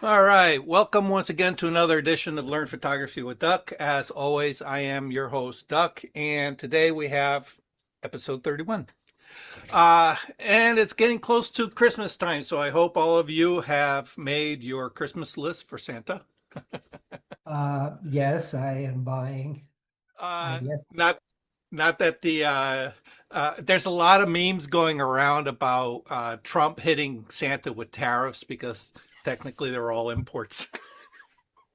All right, welcome once again to another edition of Learn Photography with Duck. As always, I am your host, Duck, and today we have episode 31. And it's getting close to Christmas time, so I hope all of you have made your Christmas list for Santa. Yes, I am buying. Uh, Yes. not not that there's a lot of memes going around about Trump hitting Santa with tariffs because technically they're all imports.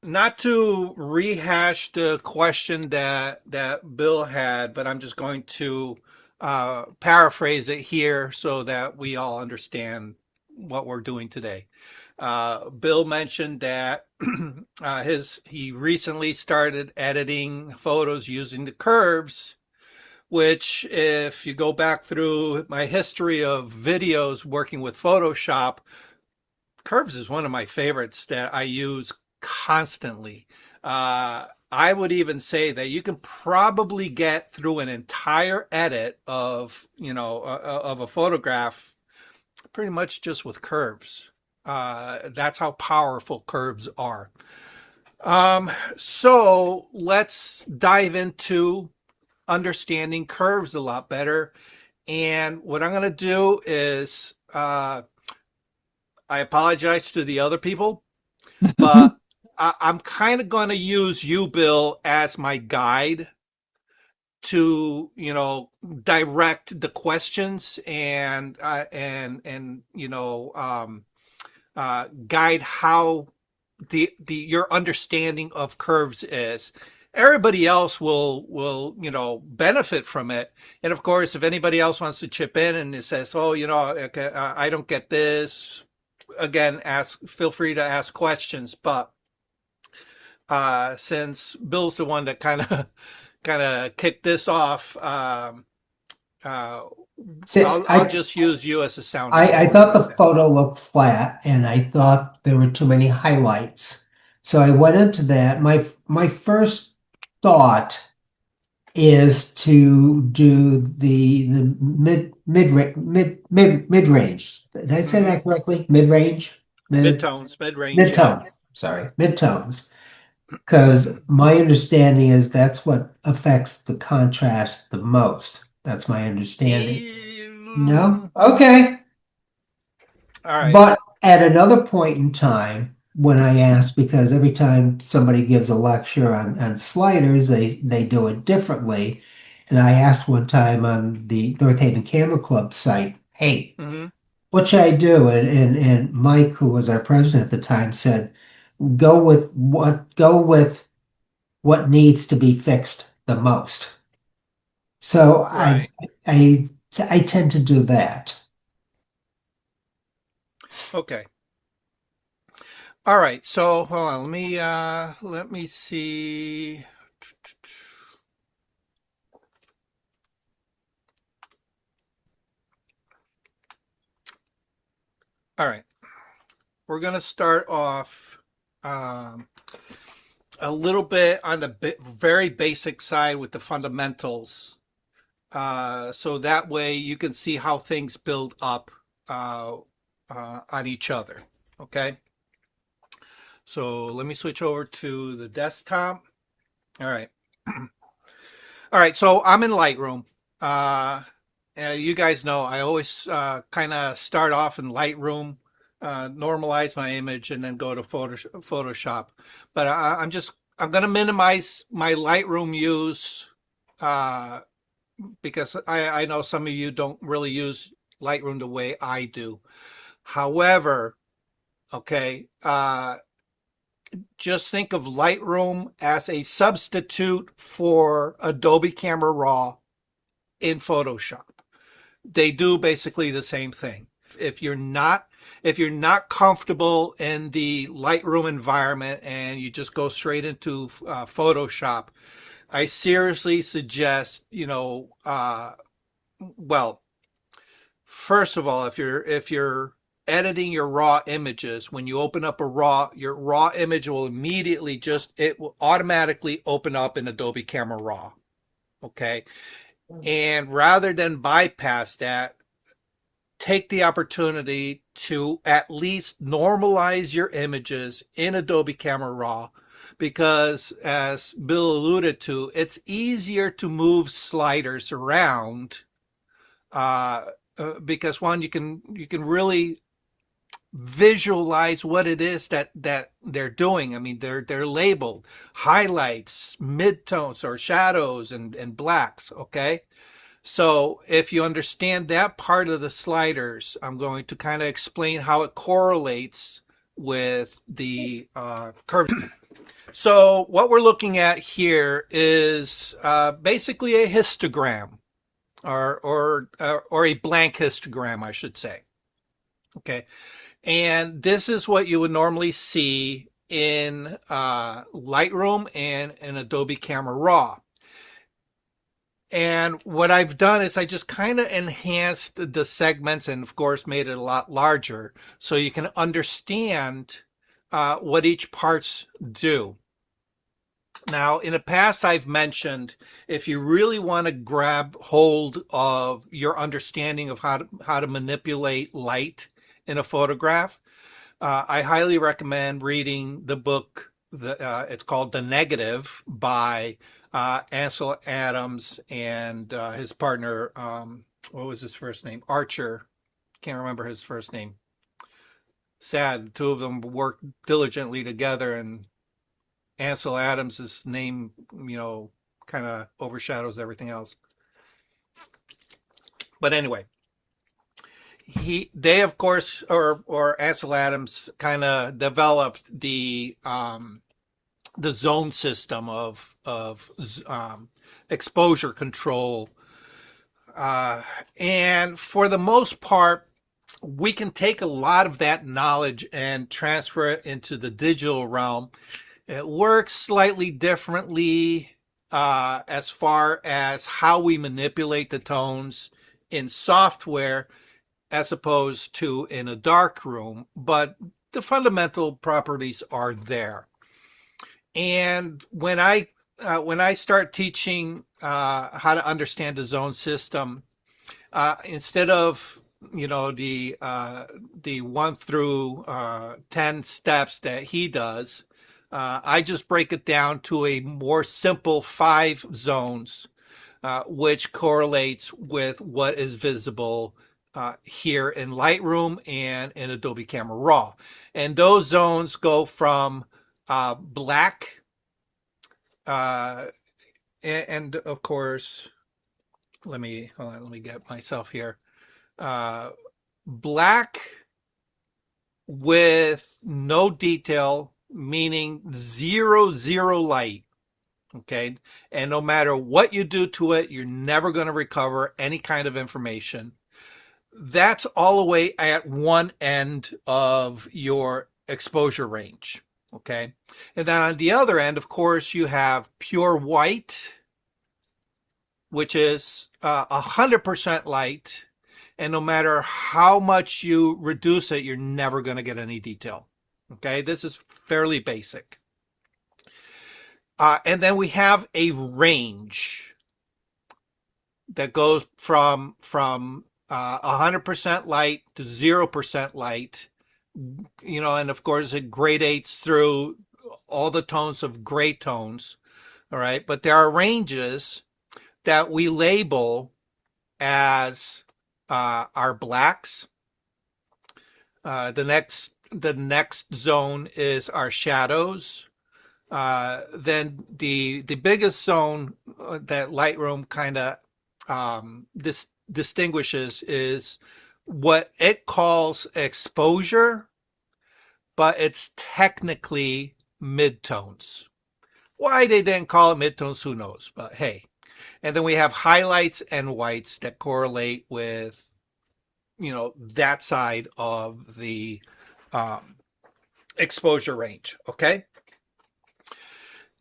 Not to rehash the question that Bill had, but I'm just going to paraphrase it here so that we all understand what we're doing today. Bill mentioned that he recently started editing photos using the curves, which, if you go back through my history of videos working with Photoshop, curves is one of my favorites that I use constantly. I would even say that you can probably get through an entire edit of, of a photograph pretty much just with curves. That's how powerful curves are. So let's dive into understanding curves a lot better. And what I'm going to do is I apologize to the other people, but I'm kind of going to use you, Bill, as my guide to, direct the questions and guide how the your understanding of curves is. Everybody else will benefit from it, and of course, if anybody else wants to chip in and it says, "Oh, okay, I don't get this," again, feel free to ask questions. But since Bill's the one that kind of kicked this off, uh, See, I'll just use you as a sounding I board. thought How's the that? photo looked flat and I thought there were too many highlights. So I went into that. My first thought is to do the mid range. Did I say Mm-hmm. that correctly? Mid range? Midtones, mid range, yeah. Midtones. Sorry, midtones. Because my understanding is that's what affects the contrast the most. That's my understanding. No? Mm, Okay. all right. But at another point in time, when I asked, because every time somebody gives a lecture on sliders, they do it differently. And I asked one time on the North Haven Camera Club site, hey, Mm-hmm. what should I do? And Mike, who was our president at the time, said, go with what needs to be fixed the most. So Right. I tend to do that. Okay. All right. So hold on. Let me see. All right. We're gonna start off um, a little bit on the very basic side with the fundamentals, so that way you can see how things build up uh, on each other. Okay. So let me switch over to the desktop. All right. All right. So I'm in Lightroom. Uh, you guys know I always kind of start off in Lightroom, normalize my image, and then go to Photoshop. But I'm going to minimize my Lightroom use uh, because I know some of you don't really use Lightroom the way I do. However, okay, just think of Lightroom as a substitute for Adobe Camera Raw in Photoshop. They do basically the same thing. If you're not if you're not comfortable in the Lightroom environment and you just go straight into Photoshop, I seriously suggest, well, first of all, if you're editing your raw images, when you open up your raw image will immediately it will automatically open up in Adobe Camera Raw. Okay. And rather than bypass that, take the opportunity to at least normalize your images in Adobe Camera Raw, because as Bill alluded to, it's easier to move sliders around, uh, because one, you can really visualize what it is that they're doing. I mean, they're labeled highlights, midtones, or shadows, and blacks. Okay, so if you understand that part of the sliders, I'm going to kind of explain how it correlates with the curve. So what we're looking at here is basically a histogram, or a blank histogram, I should say. Okay, and this is what you would normally see in Lightroom and in Adobe Camera Raw. And what I've done is I just kind of enhanced the segments and, of course, made it a lot larger so you can understand what each parts do. Now, in the past, I've mentioned if you really want to grab hold of your understanding of how to manipulate light in a photograph, I highly recommend reading the book. It's called The Negative by Ansel Adams and his partner. What was his first name? Archer. Can't remember his first name. Sad. The two of them worked diligently together, and Ansel Adams' name, kind of overshadows everything else. But anyway, they of course, or Ansel Adams kind of developed the zone system of exposure control, and for the most part, we can take a lot of that knowledge and transfer it into the digital realm. It works slightly differently as far as how we manipulate the tones in software as opposed to in a dark room, but the fundamental properties are there. And when I start teaching how to understand the zone system, instead of the 1 through 10 steps that he does, I just break it down to a more simple 5 zones, which correlates with what is visible here in Lightroom and in Adobe Camera Raw. And those zones go from black, and of course, let me get myself here. Black with no detail, meaning zero light. Okay, and no matter what you do to it, you're never going to recover any kind of information. That's all the way at one end of your exposure range. Okay, and then on the other end, of course, you have pure white, which is 100% light, and no matter how much you reduce it, you're never going to get any detail. Okay, this is fairly basic. And then we have a range that goes from 100% light to 0% light, and of course it gradates through all the tones of gray tones. All right, but there are ranges that we label as our blacks. The next zone is our shadows. Then the biggest zone that Lightroom kind of distinguishes is what it calls exposure, but it's technically midtones. Why they didn't call it midtones, who knows? But hey. And then we have highlights and whites that correlate with, that side of the exposure range. Okay.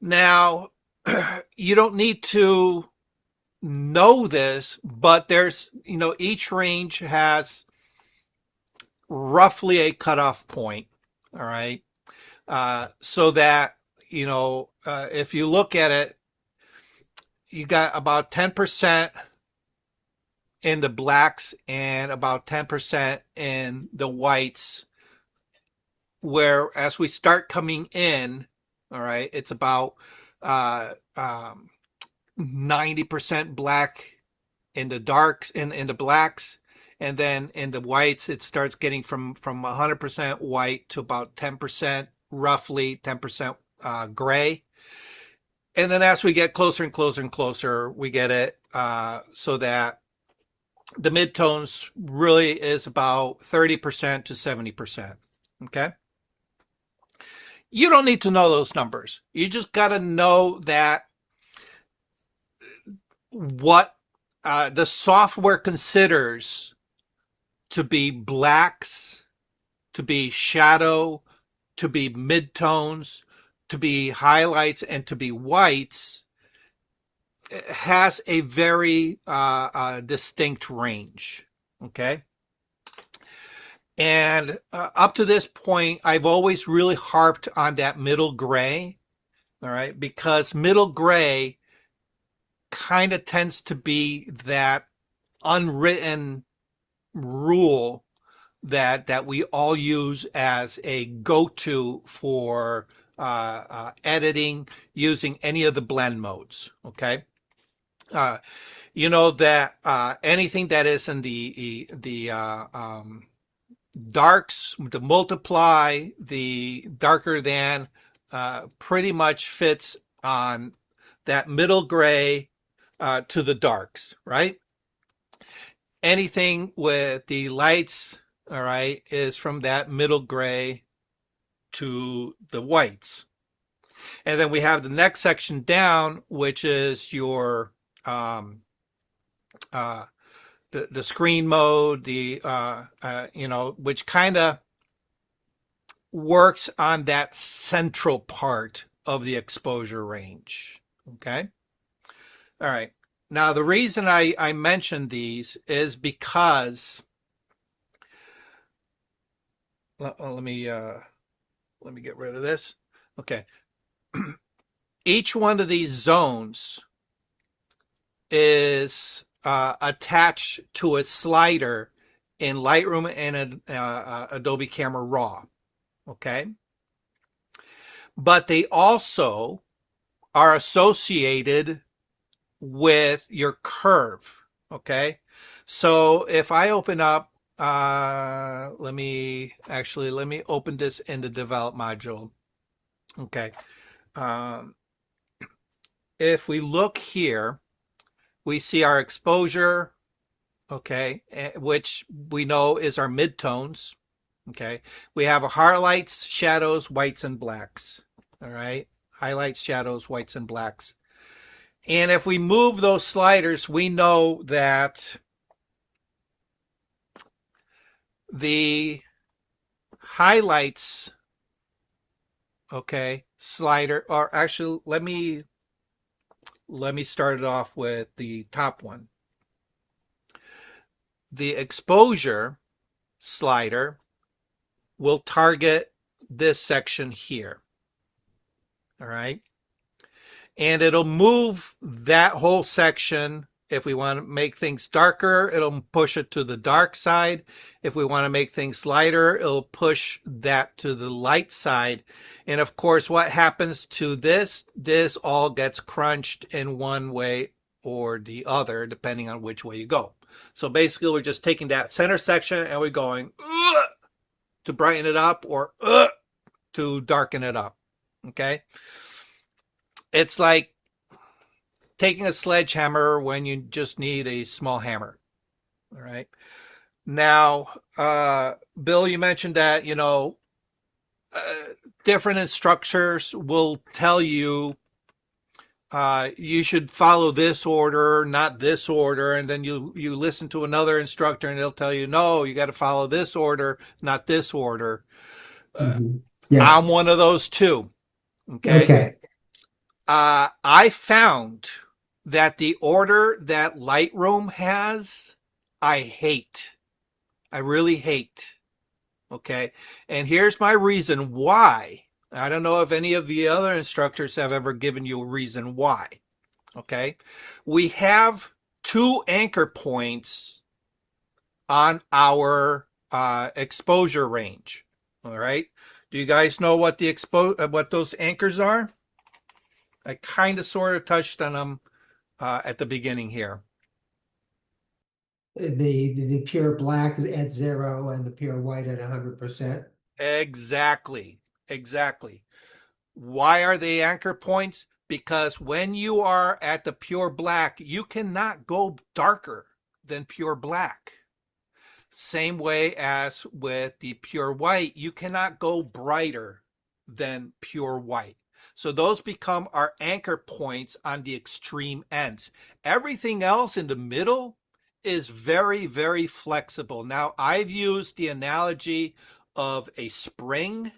Now, you don't need to know this, but there's, each range has roughly a cutoff point. All right. So that, if you look at it, you got about 10% in the blacks and about 10% in the whites, where as we start coming in, all right, it's about uh, 90% black in the darks, in the blacks, and then in the whites it starts getting from 100% white to about 10%, roughly 10% gray. And then as we get closer and closer and closer, we get it so that the midtones really is about 30% to 70%. Okay. You don't need to know those numbers. You just got to know that what the software considers to be blacks, to be shadow, to be midtones, to be highlights, and to be whites has a very distinct range. Okay. And up to this point, I've always really harped on that middle gray. All right. Because middle gray kind of tends to be that unwritten rule that we all use as a go-to for editing using any of the blend modes. Okay. You know that anything that is in the darks, the multiply, the darker than, pretty much fits on that middle gray to the darks, right? Anything with the lights, all right, is from that middle gray to the whites. And then we have the next section down, which is your the screen mode, the which kind of works on that central part of the exposure range. Okay. All right. Now the reason I mentioned these is because let me get rid of this. Okay. Each one of these zones is attached to a slider in Lightroom and Adobe Camera Raw. Okay. But they also are associated with your curve. Okay. So if I open up, let me open this in the develop module. Okay. If we look here, we see our exposure, okay, which we know is our midtones, okay. We have our highlights, shadows, whites, and blacks, all right. Highlights, shadows, whites, and blacks. And if we move those sliders, we know that the highlights, okay, slider, or actually, let me start it off with the top one. The exposure slider will target this section here. All right. And it'll move that whole section. If we want to make things darker, it'll push it to the dark side. If we want to make things lighter, it'll push that to the light side. And of course, what happens to this? This all gets crunched in one way or the other, depending on which way you go. So basically, we're just taking that center section and we're going to brighten it up or to darken it up. Okay. It's like taking a sledgehammer when you just need a small hammer. All right. Now, Bill, you mentioned that, different instructors will tell you you should follow this order, not this order. And then you listen to another instructor and they'll tell you, no, you got to follow this order, not this order. Yeah. I'm one of those too. Okay. Okay. I found that the order that Lightroom has, I hate. I really hate. Okay. And here's my reason why. I don't know if any of the other instructors have ever given you a reason why. Okay. We have two anchor points on our exposure range. All right. Do you guys know what what those anchors are? I kind of sort of touched on them at the beginning here. The pure black at 0 and the pure white at 100%. Exactly. Exactly. Why are they anchor points? Because when you are at the pure black, you cannot go darker than pure black. Same way as with the pure white, you cannot go brighter than pure white. So those become our anchor points on the extreme ends. Everything else in the middle is very, very flexible. Now, I've used the analogy of a spring,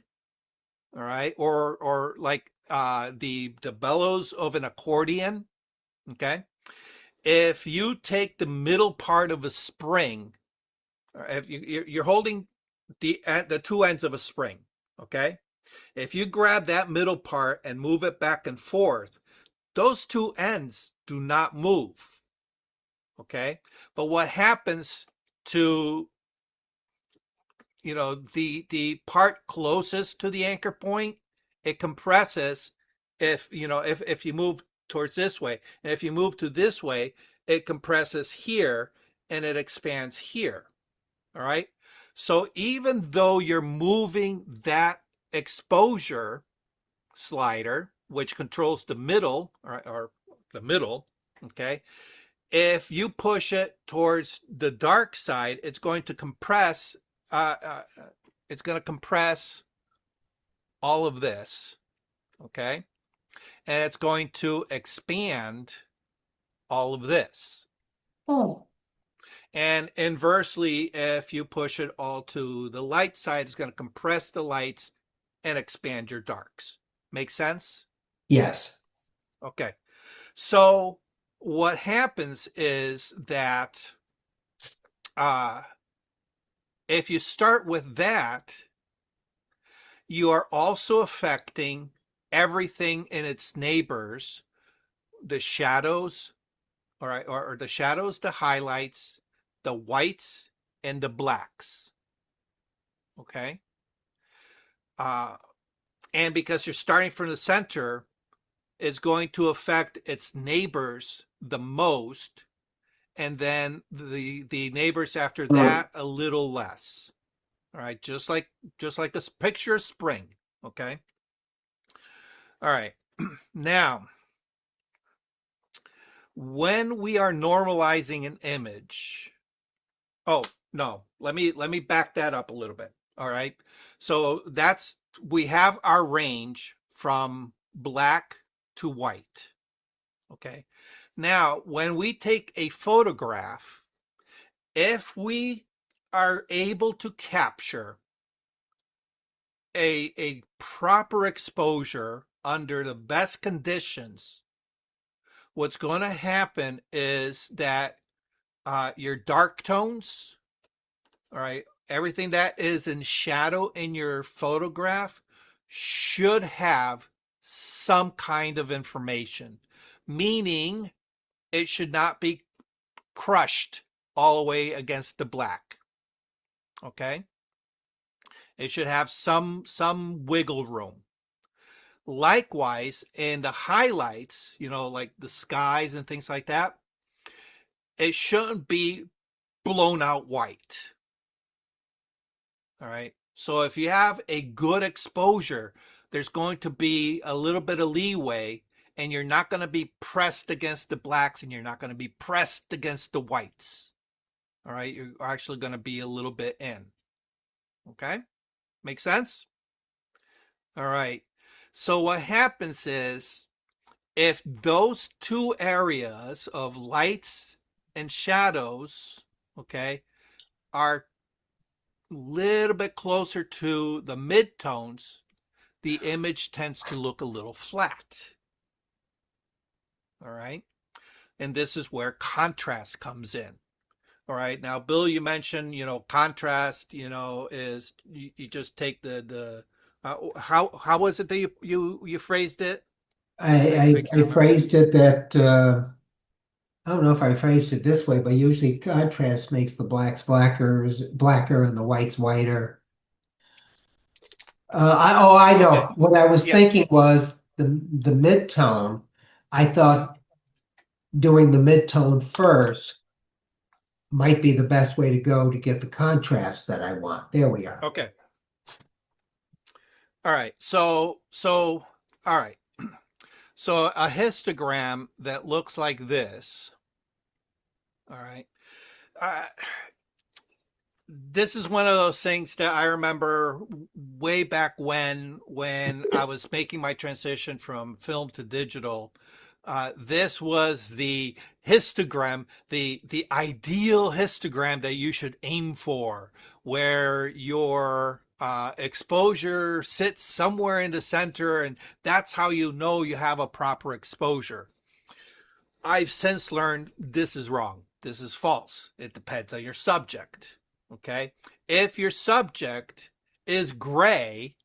all right, or like the bellows of an accordion, okay? If you take the middle part of a spring, if you're holding the two ends of a spring, okay? If you grab that middle part and move it back and forth, those two ends do not move, okay? But what happens to the part closest to the anchor point, it compresses. If if you move towards this way, and if you move to this way, it compresses here and it expands here. All right. So even though you're moving that exposure slider, which controls the middle, or the middle, okay, if you push it towards the dark side, it's going to compress. Uh, uh, it's going to compress all of this, okay, and it's going to expand all of this. Oh, And inversely, if you push it all to the light side, it's going to compress the lights and expand your darks. Make sense? yes. Okay. So what happens is that uh, if you start with that, you are also affecting everything in its neighbors, the shadows, all right, or the shadows, the highlights, the whites, and the blacks. Okay. Uh, and because you're starting from the center, it's going to affect its neighbors the most, and then the neighbors after Right. that a little less. All right, just like a picture of spring. Okay. All right. Now, when we are normalizing an image, oh no, let me back that up a little bit. All right. So that's we have our range from black to white. Okay. Now, when we take a photograph, if we are able to capture a proper exposure under the best conditions, what's going to happen is that your dark tones, all right, everything that is in shadow in your photograph should have some kind of information, meaning it should not be crushed all the way against the black. Okay? It should have some wiggle room. Likewise, in the highlights, like the skies and things like that, it shouldn't be blown out white. All right. So if you have a good exposure, there's going to be a little bit of leeway, and you're not going to be pressed against the blacks and you're not going to be pressed against the whites. All right. You're actually going to be a little bit in. Okay. Make sense? All right. So what happens is if those two areas of lights and shadows, okay, are a little bit closer to the midtones, the image tends to look a little flat. All right. And this is where contrast comes in. All right. Now, Bill, you mentioned, contrast, is you just take the how was it that you phrased it? I I can't I remember. phrased it that I don't know if I phrased it this way, but usually contrast makes the blacks blacker and the whites whiter. I Okay. know. What I was Yeah. thinking was the mid-tone. I thought doing the mid-tone first might be the best way to go to get the contrast that I want. There we are. Okay. All right. All right. So a histogram that looks like this. All right. Uh, this is one of those things that I remember way back when I was making my transition from film to digital. This was the histogram, the ideal histogram that you should aim for, where your exposure sits somewhere in the center, and that's how you know you have a proper exposure. I've since learned this is wrong. This is false. It depends on your subject. Okay. If your subject is gray,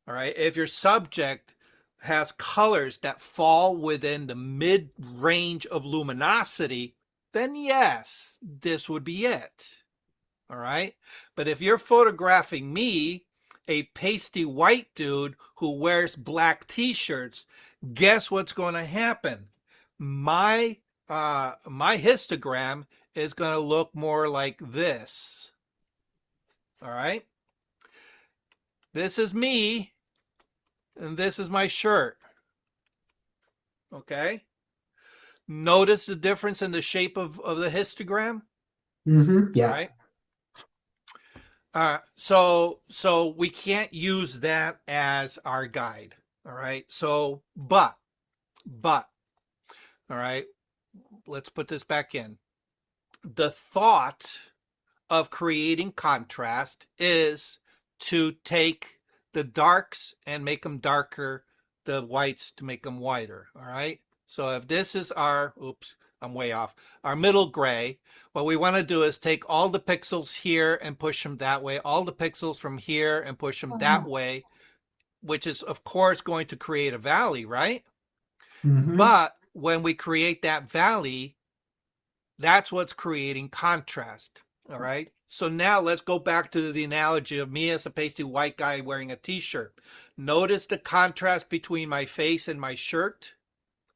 all right, if your subject has colors that fall within the mid range of luminosity, then yes, this would be it. All right. But if you're photographing me, a pasty white dude who wears black t-shirts, guess what's going to happen? My histogram is going to look more like this. All right. This is me and this is my shirt. Okay. Notice the difference in the shape of the histogram. All Yeah. right. So we can't use that as our guide. All right. So, but, all right, let's put this back in. The thought of creating contrast is to take the darks and make them darker, the whites to make them whiter. All right. So if this is our, oops, I'm way off, our middle gray, what we want to do is take all the pixels here and push them that way, all the pixels from here and push them that way, which is, of course, going to create a valley, right? hmm But when we create that valley, that's what's creating contrast. All right. So now let's go back to the analogy of me as a pasty white guy wearing a t-shirt. Notice the contrast between my face and my shirt.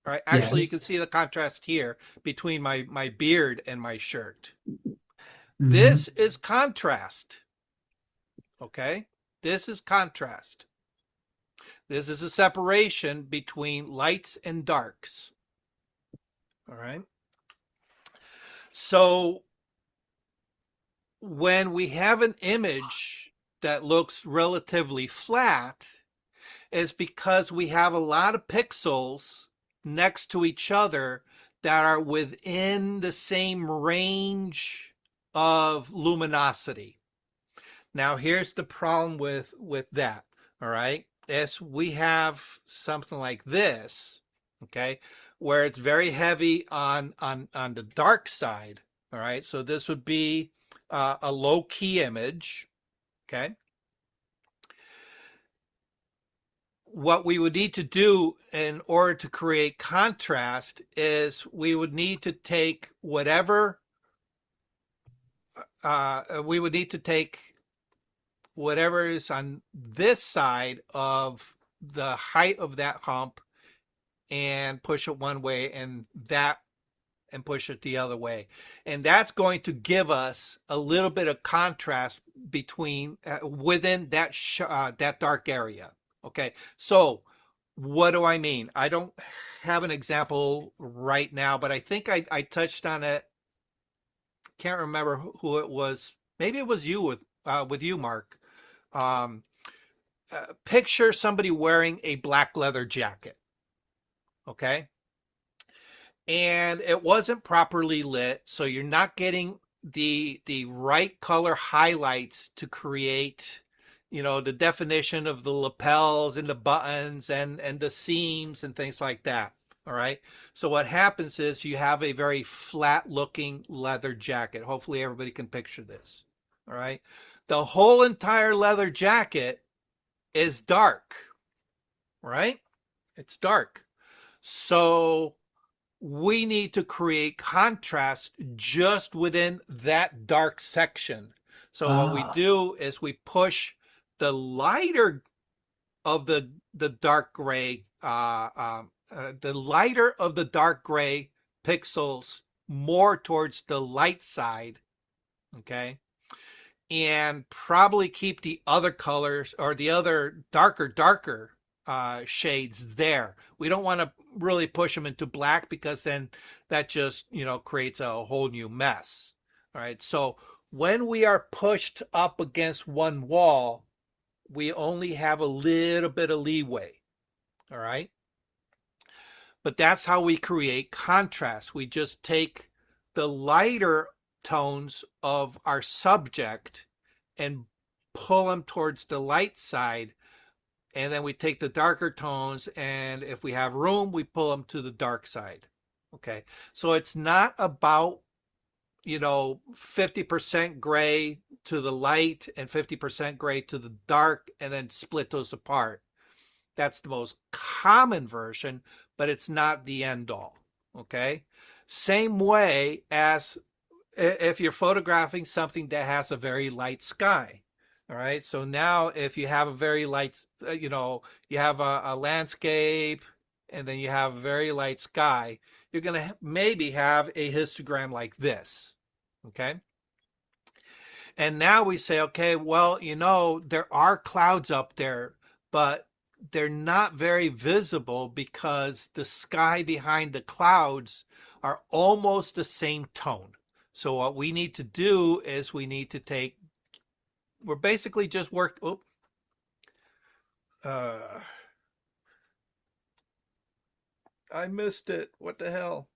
All right. Actually, you Yes. can see the contrast here between my beard and my shirt. hmm This is contrast. Okay. This is contrast. This is a separation between lights and darks. All right. So when we have an image that looks relatively flat, is because we have a lot of pixels next to each other that are within the same range of luminosity. Now, here's the problem with that. All right, is we have something like this, okay, where it's very heavy on the dark side. All right, so this would be a low key image. Okay, what we would need to do in order to create contrast is we would need to take whatever is on this side of the height of that hump and push it one way and push it the other way. And that's going to give us a little bit of contrast between within that dark area. Okay, so what do I mean? I don't have an example right now, but I think I touched on it. Can't remember who it was. Maybe it was you with you, Mark. Um, Picture somebody wearing a black leather jacket. Okay, and it wasn't properly lit, so you're not getting the right color highlights to create, the definition of the lapels and the buttons and the seams and things like that. All right. So what happens is you have a very flat looking leather jacket. Hopefully everybody can picture this. All right. The whole entire leather jacket is dark, right? It's dark. So we need to create contrast just within that dark section. So what we Ah, do is we push the lighter of the dark gray, the lighter of the dark gray pixels more towards the light side, okay, and probably keep the other colors or the other darker shades there. We don't want to really push them into black because then that just, creates a whole new mess. All right. So when we are pushed up against one wall, we only have a little bit of leeway. All right. But that's how we create contrast. We just take the lighter tones of our subject and pull them towards the light side. And then we take the darker tones, and if we have room, we pull them to the dark side. Okay. So it's not about, 50% gray to the light and 50% gray to the dark, and then split those apart. That's the most common version, but it's not the end all. Okay. Same way as if you're photographing something that has a very light sky. All right. So now if you have a very light, you have a landscape and then you have a very light sky, you're going to maybe have a histogram like this. Okay. And now we say, okay, well, there are clouds up there, but they're not very visible because the sky behind the clouds are almost the same tone. So what we need to do is we're basically just uh, I missed it. What the hell?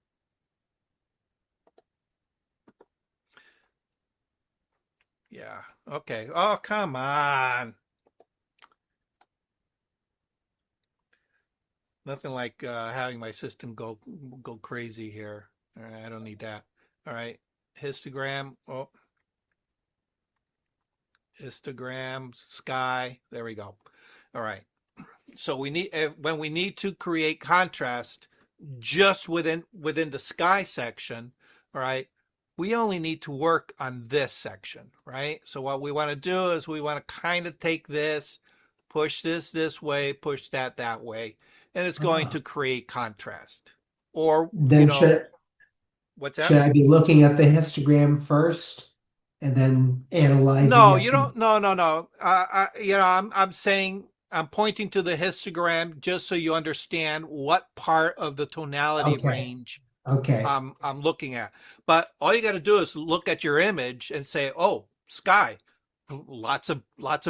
Yeah. Okay. Oh, come on. Nothing like having my system go crazy here. All right, I don't need that. All right. Histogram. Oh, histogram, sky. There we go. All right. So we need when we need to create contrast just within the sky section, all right? We only need to work on this section, right? So what we want to do is we want to kind of take this, push this way, push that way, and it's going ah. to create contrast. Or, Then what's should that? I be looking at the histogram first and then analyzing No, it? you don't. No, no, no. I'm saying I'm pointing to the histogram just so you understand what part of the tonality Okay. range Okay. I'm looking at. But all you got to do is look at your image and say, "Oh, sky, lots of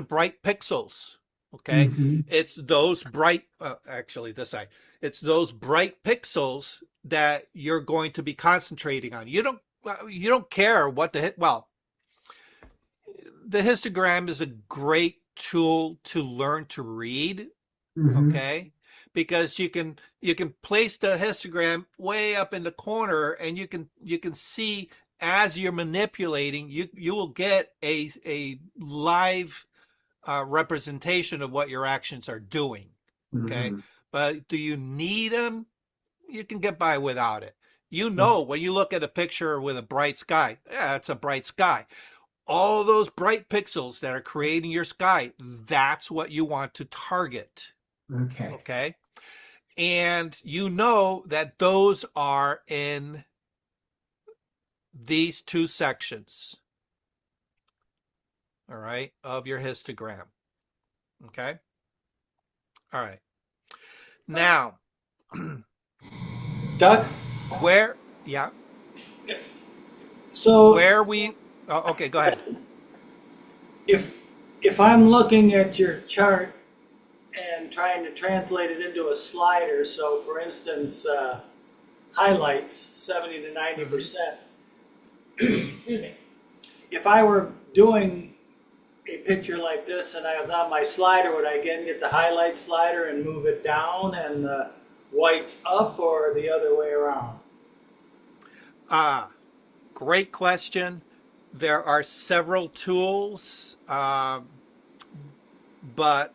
bright pixels." Okay, Hmm. it's those bright. Actually, this side. It's those bright pixels that you're going to be concentrating on. You don't care what well, the histogram is a great tool to learn to read, Hmm. okay, because you can place the histogram way up in the corner and you can see as you're manipulating, you will get a live representation of what your actions are doing, okay. Hmm. But do you need them? You can get by without it. Okay. When you look at a picture with a bright sky, yeah, it's a bright sky. All those bright pixels that are creating your sky, that's what you want to target. Okay. Okay. And that those are in these two sections, all right, of your histogram. Okay. All right. Now, Doc, where, yeah, so where we, oh, okay, go ahead. if if I'm looking at your chart and trying to translate it into a slider, so for instance, highlights 70 to 90 Mm-hmm. percent. Excuse me. If I were doing a picture like this and I was on my slider, would I again get the highlight slider and move it down and the whites up, or the other way around? Great question. There are several tools, but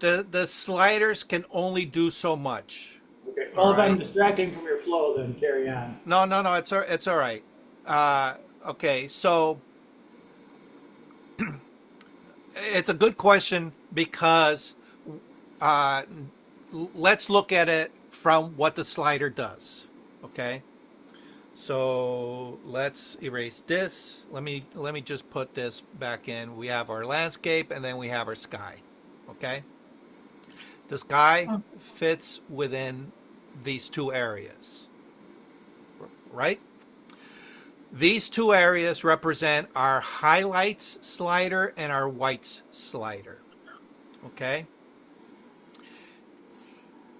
The sliders can only do so much. Okay. All Well, if I'm right. distracting from your flow, then carry on. No, no, no. It's all right. Okay, so it's a good question because uh, let's look at it from what the slider does. Okay, so let's erase this. Let me just put this back in. We have our landscape and then we have our sky. Okay, the sky fits within these two areas, right? These two areas represent our highlights slider and our whites slider. Okay.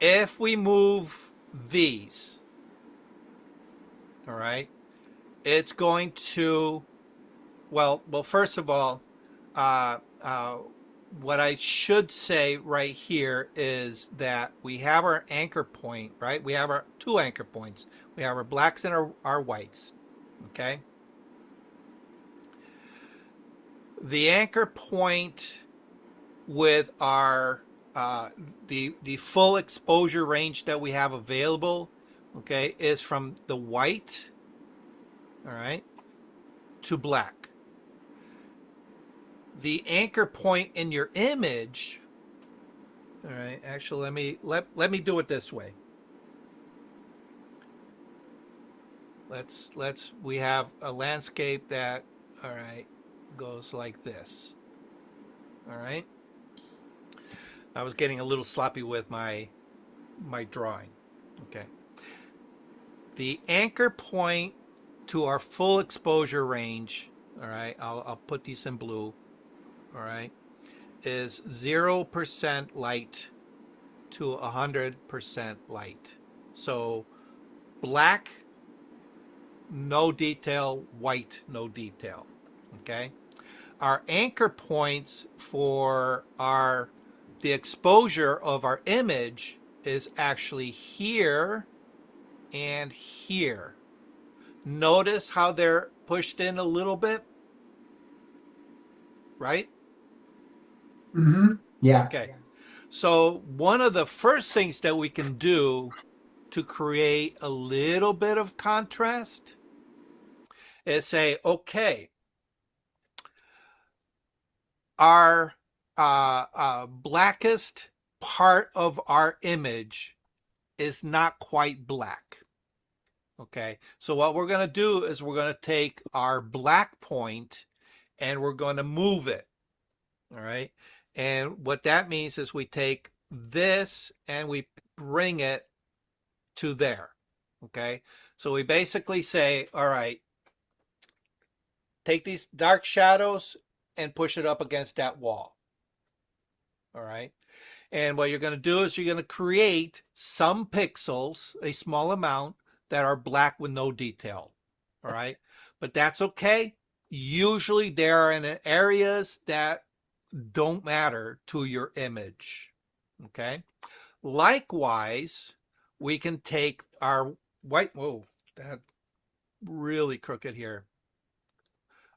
If we move these, all right, it's going to, well, first of all, uh, uh, what I should say right here is that we have our anchor point, right? We have our two anchor points. We have our blacks and our whites, okay? The anchor point with our the full exposure range that we have available, okay, is from the white, all right, to black. The anchor point in your image, all right, actually let me do it this way. We have a landscape that, all right, goes like this. All right. I was getting a little sloppy with my drawing. Okay. The anchor point to our full exposure range, all right, I'll put these in blue, all right, is 0% light to 100% light. So black, no detail, white, no detail, okay? Our anchor points for the exposure of our image is actually here and here. Notice how they're pushed in a little bit, right? Mm-hmm. Yeah. Okay. So one of the first things that we can do to create a little bit of contrast is say, okay, our blackest part of our image is not quite black. Okay, so what we're going to do is we're going to take our black point and we're going to move it. All right, and what that means is we take this and we bring it to there. Okay, so we basically say, all right, take these dark shadows and push it up against that wall. All right, and what you're going to do is you're going to create some pixels, a small amount, that are black with no detail. All right, but that's okay. Usually they are in areas that don't matter to your image. Okay. Likewise, we can take our white, whoa, that really crooked here.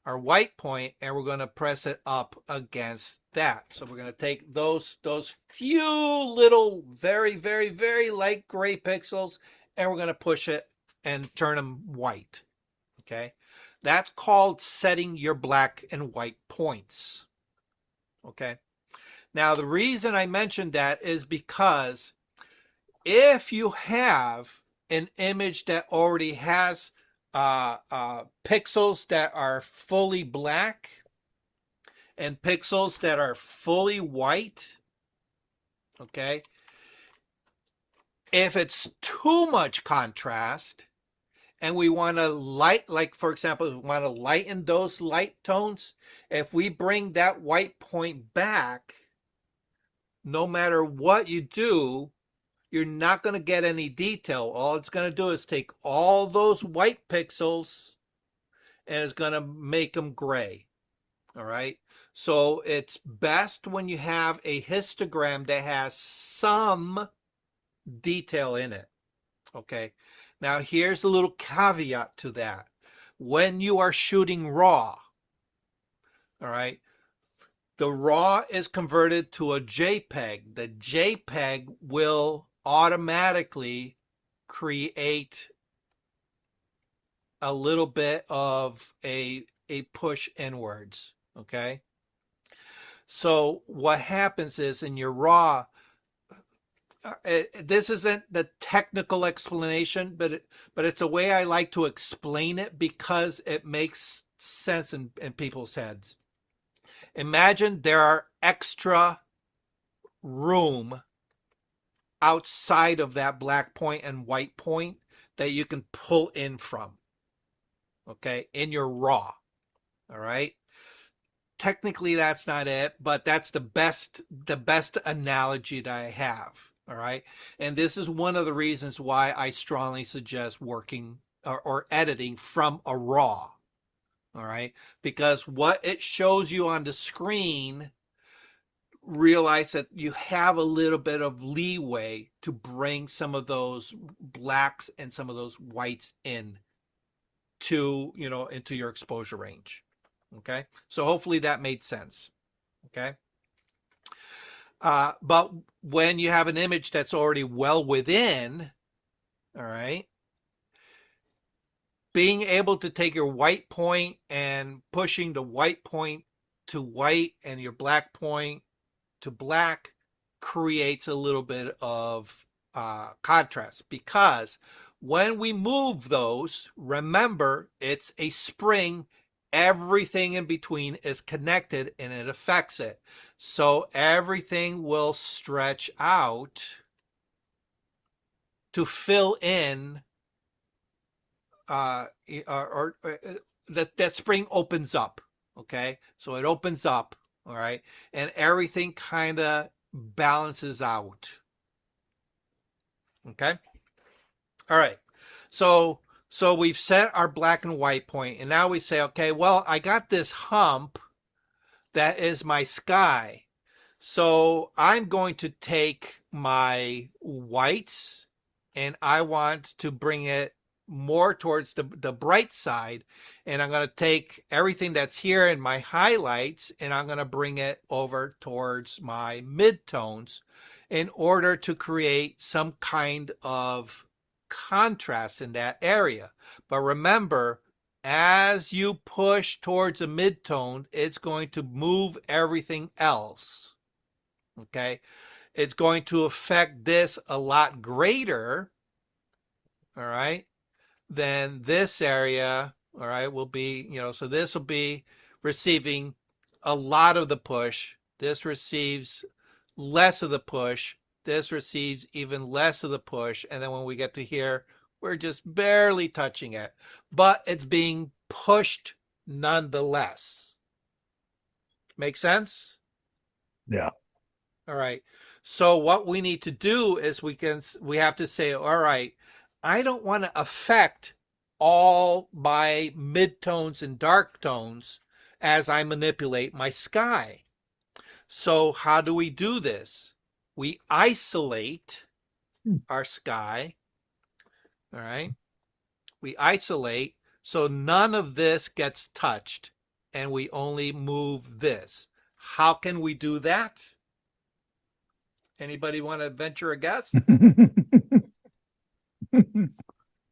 Our white point, and we're going to press it up against that. So we're going to take those few little very, very, very light gray pixels, and we're going to push it and turn them white. Okay. That's called setting your black and white points. Okay. Now, the reason I mentioned that is because if you have an image that already has pixels that are fully black and pixels that are fully white, okay, if it's too much contrast and we want to like for example, we want to lighten those light tones, if we bring that white point back, no matter what you do, you're not going to get any detail. All it's going to do is take all those white pixels and it's going to make them gray. All right. So it's best when you have a histogram that has some detail in it. Okay. Now here's a little caveat to that. When you are shooting raw, all right, The RAW is converted to a JPEG. The JPEG will automatically create a little bit of a push inwards, okay? So what happens is in your RAW, this isn't the technical explanation, but it's a way I like to explain it because it makes sense in people's heads. Imagine there are extra room outside of that black point and white point that you can pull in from, okay, in your RAW, all right? Technically, that's not it, but that's the best analogy that I have, all right? And this is one of the reasons why I strongly suggest working or editing from a RAW, all right? Because what it shows you on the screen, realize that you have a little bit of leeway to bring some of those blacks and some of those whites in to, into your exposure range. Okay, so hopefully that made sense. Okay, but when you have an image that's already well within, all right, being able to take your white point and pushing the white point to white and your black point to black creates a little bit of contrast, because when we move those, remember, it's a spring. Everything in between is connected and it affects it. So everything will stretch out to fill in, that spring opens up. Okay, so it opens up, all right, and everything kind of balances out. Okay, all right, so we've set our black and white point, and now we say, okay, well, I got this hump that is my sky. So I'm going to take my whites and I want to bring it more towards the bright side. And I'm going to take everything that's here in my highlights and I'm going to bring it over towards my midtones in order to create some kind of contrast in that area. But remember, as you push towards a midtone, it's going to move everything else. Okay, it's going to affect this a lot greater, all right, than this area, all right, will be, so this will be receiving a lot of the push. This receives less of the push. This receives even less of the push. And then when we get to here, we're just barely touching it, but it's being pushed nonetheless. Make sense? Yeah. All right. So what we need to do is we have to say, all right, I don't want to affect all my midtones and dark tones as I manipulate my sky. So how do we do this? We isolate our sky. All right. We isolate so none of this gets touched and we only move this. How can we do that? Anybody want to venture a guess?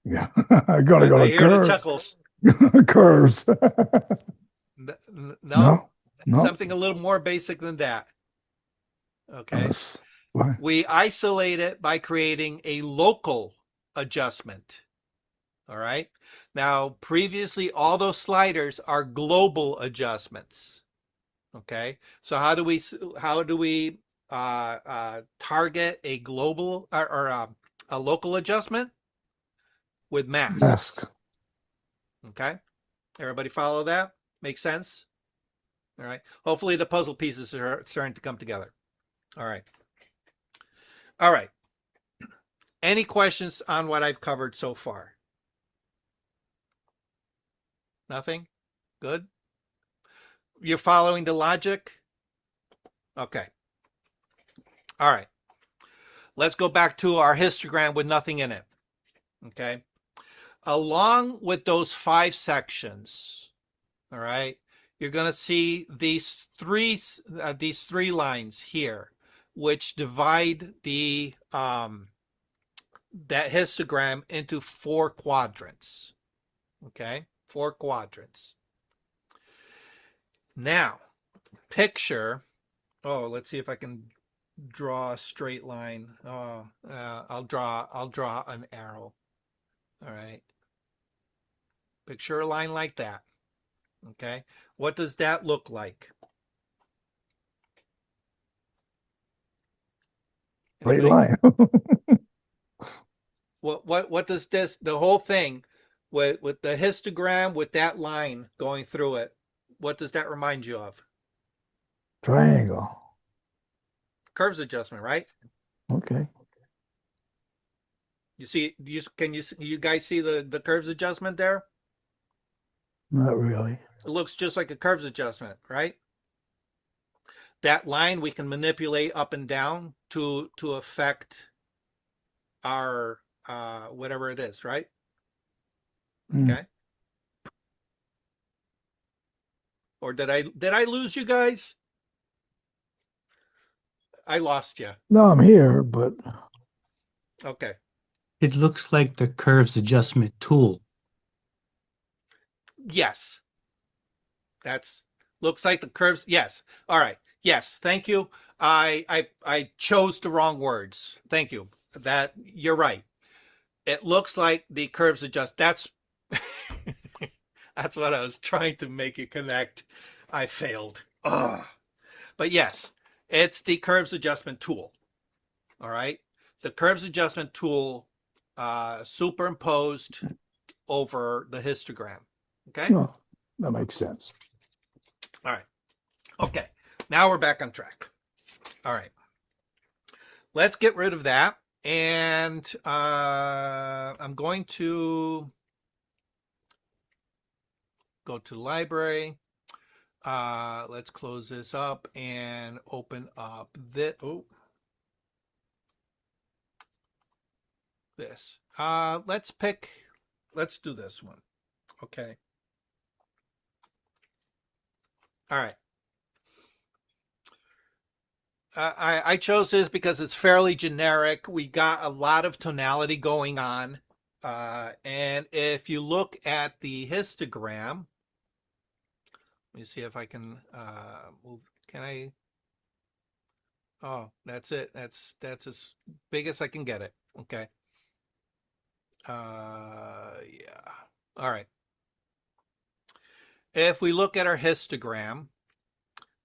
Yeah, I gotta go I to hear the curves. chuckles. Curves. No, No. something a little more basic than that. Okay. Why? We isolate it by creating a local adjustment. All right. Now, previously, all those sliders are global adjustments. Okay. So how do we target a global or a local adjustment? With masks. Mask. Okay. Everybody follow that? Makes sense? All right. Hopefully the puzzle pieces are starting to come together. All right. All right. Any questions on what I've covered so far? Nothing? Good? You're following the logic? Okay. All right. Let's go back to our histogram with nothing in it. Okay. Along with those 5 sections, all right, you're going to see these three lines here, which divide the that histogram into 4 quadrants. Okay, 4 quadrants. Now, picture. Oh, let's see if I can draw a straight line. Oh, I'll draw an arrow. All right. Picture a line like that. Okay. What does that look like? Straight Anybody? line. What does this, the whole thing with the histogram with that line going through it, what does that remind you of? Triangle. Curves adjustment, right? Okay. You see, you guys see the curves adjustment there? Not really. It looks just like a curves adjustment, right? That line we can manipulate up and down to affect our whatever it is, right? Mm. Okay. Or did I lose you guys? I lost you. No, I'm here, but Okay. It looks like the curves adjustment tool. Yes. That's looks like the curves. Yes. All right. Yes. Thank you. I chose the wrong words. Thank you. That you're right. It looks like the curves adjust. That's that's what I was trying to make it connect. I failed. Ugh. But yes, it's the curves adjustment tool. All right. The curves adjustment tool superimposed over the histogram. Okay. no, that makes sense. All right. Okay. Now we're back on track. All right. Let's get rid of that. And I'm going to go to library. Let's close this up and open up this. Oh, this. Let's do this one. Okay. All right. I chose this because it's fairly generic. We got a lot of tonality going on. And if you look at the histogram, let me see if I can move. Can I? Oh, that's it. That's as big as I can get it. Okay. Yeah. All right. If we look at our histogram,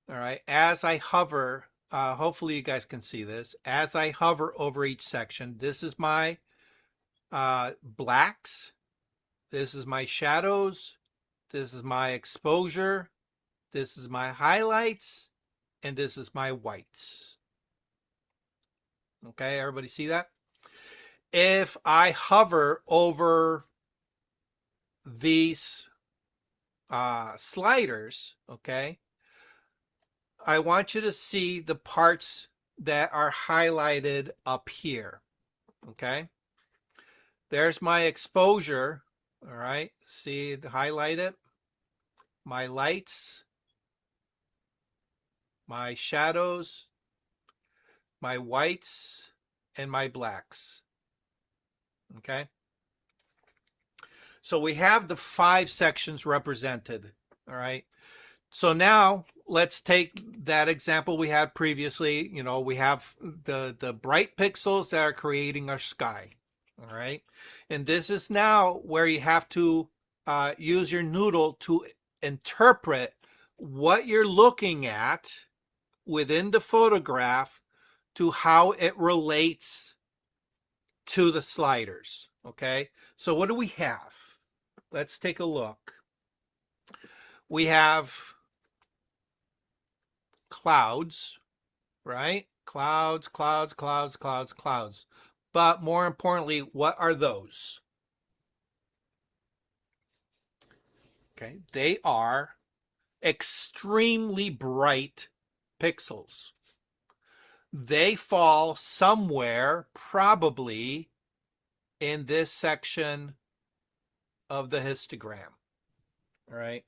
all right, as I hover, hopefully you guys can see this. As I hover over each section, this is my blacks. This is my shadows. This is my exposure. This is my highlights. And this is my whites. Okay, everybody see that? If I hover over these sliders, okay, I want you to see the parts that are highlighted up here, okay? There's my exposure, all right? See it highlighted? My lights, my shadows, my whites, and my blacks, okay? So we have the 5 sections represented, all right? So now let's take that example we had previously. You know, we have the bright pixels that are creating our sky, all right? And this is now where you have to use your noodle to interpret what you're looking at within the photograph to how it relates to the sliders, okay? So what do we have? Let's take a look. We have clouds, right? Clouds, clouds, clouds, clouds, clouds. But more importantly, what are those? Okay, they are extremely bright pixels. They fall somewhere probably in this section of the histogram, all right?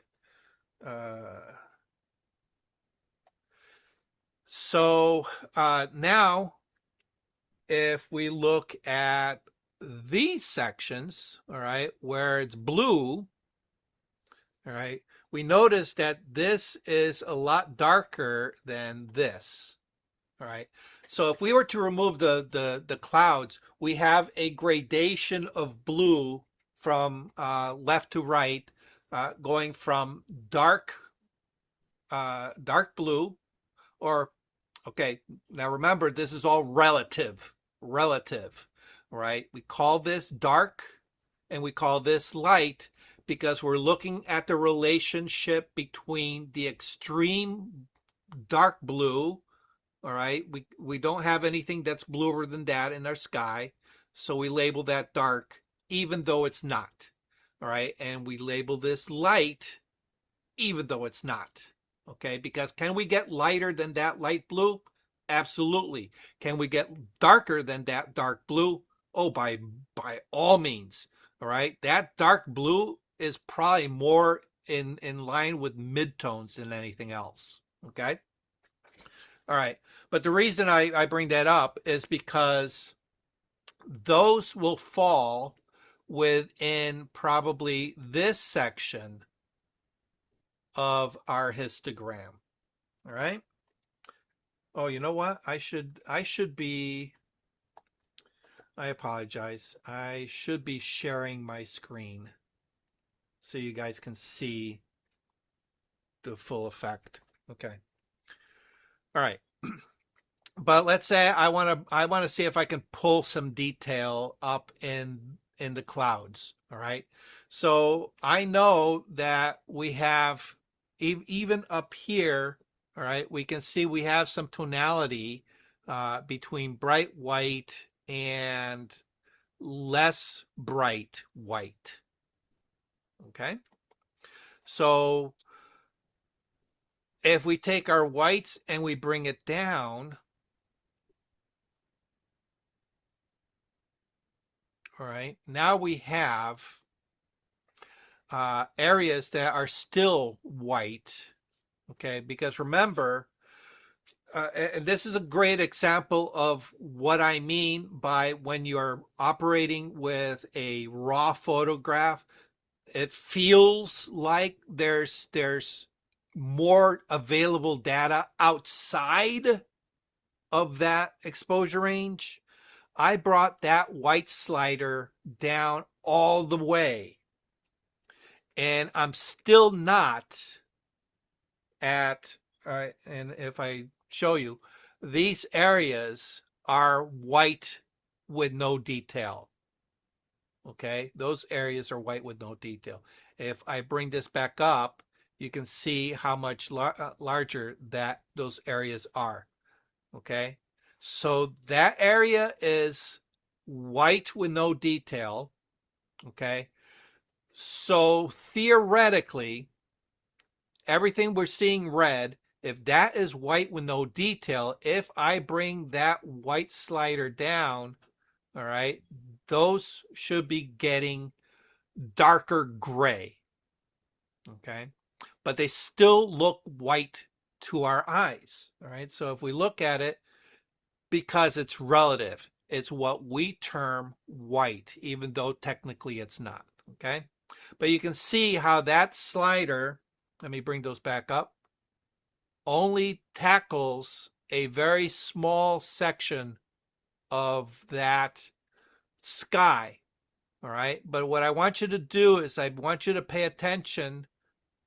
So now if we look at these sections, all right, where it's blue, all right, we notice that this is a lot darker than this. All right. So if we were to remove the clouds, we have a gradation of blue from left to right, going from dark blue, or okay, now remember, this is all relative, right? We call this dark and we call this light because we're looking at the relationship between the extreme dark blue, all right? We don't have anything that's bluer than that in our sky, so we label that dark even though it's not, all right? And we label this light even though it's not. Okay, because can we get lighter than that light blue? Absolutely. Can we get darker than that dark blue? Oh, by all means. All right, that dark blue is probably more in line with midtones than anything else. Okay. All right, but the reason I bring that up is because those will fall within probably this section of our histogram. All right. Oh, you know what? I apologize. I should be sharing my screen so you guys can see the full effect. Okay. All right. But let's say I want to see if I can pull some detail up in the clouds. All right. So I know that we have even up here. All right, we can see we have some tonality between bright white and less bright white. Okay, so if we take our whites and we bring it down, all right, now we have areas that are still white. Okay, because remember, and this is a great example of what I mean by when you're operating with a raw photograph, it feels like there's more available data outside of that exposure range. I brought that white slider down all the way, and I'm still not at, all right, and if I show you, these areas are white with no detail. Okay, those areas are white with no detail. If I bring this back up, you can see how much larger that those areas are. Okay, so that area is white with no detail. Okay, so theoretically, everything we're seeing red, if that is white with no detail, if I bring that white slider down, all right, those should be getting darker gray. Okay, but they still look white to our eyes. All right, so if we look at it, because it's relative, it's what we term white, even though technically it's not. Okay, but you can see how that slider, let me bring those back up, only tackles a very small section of that sky. All right. But what I want you to do is I want you to pay attention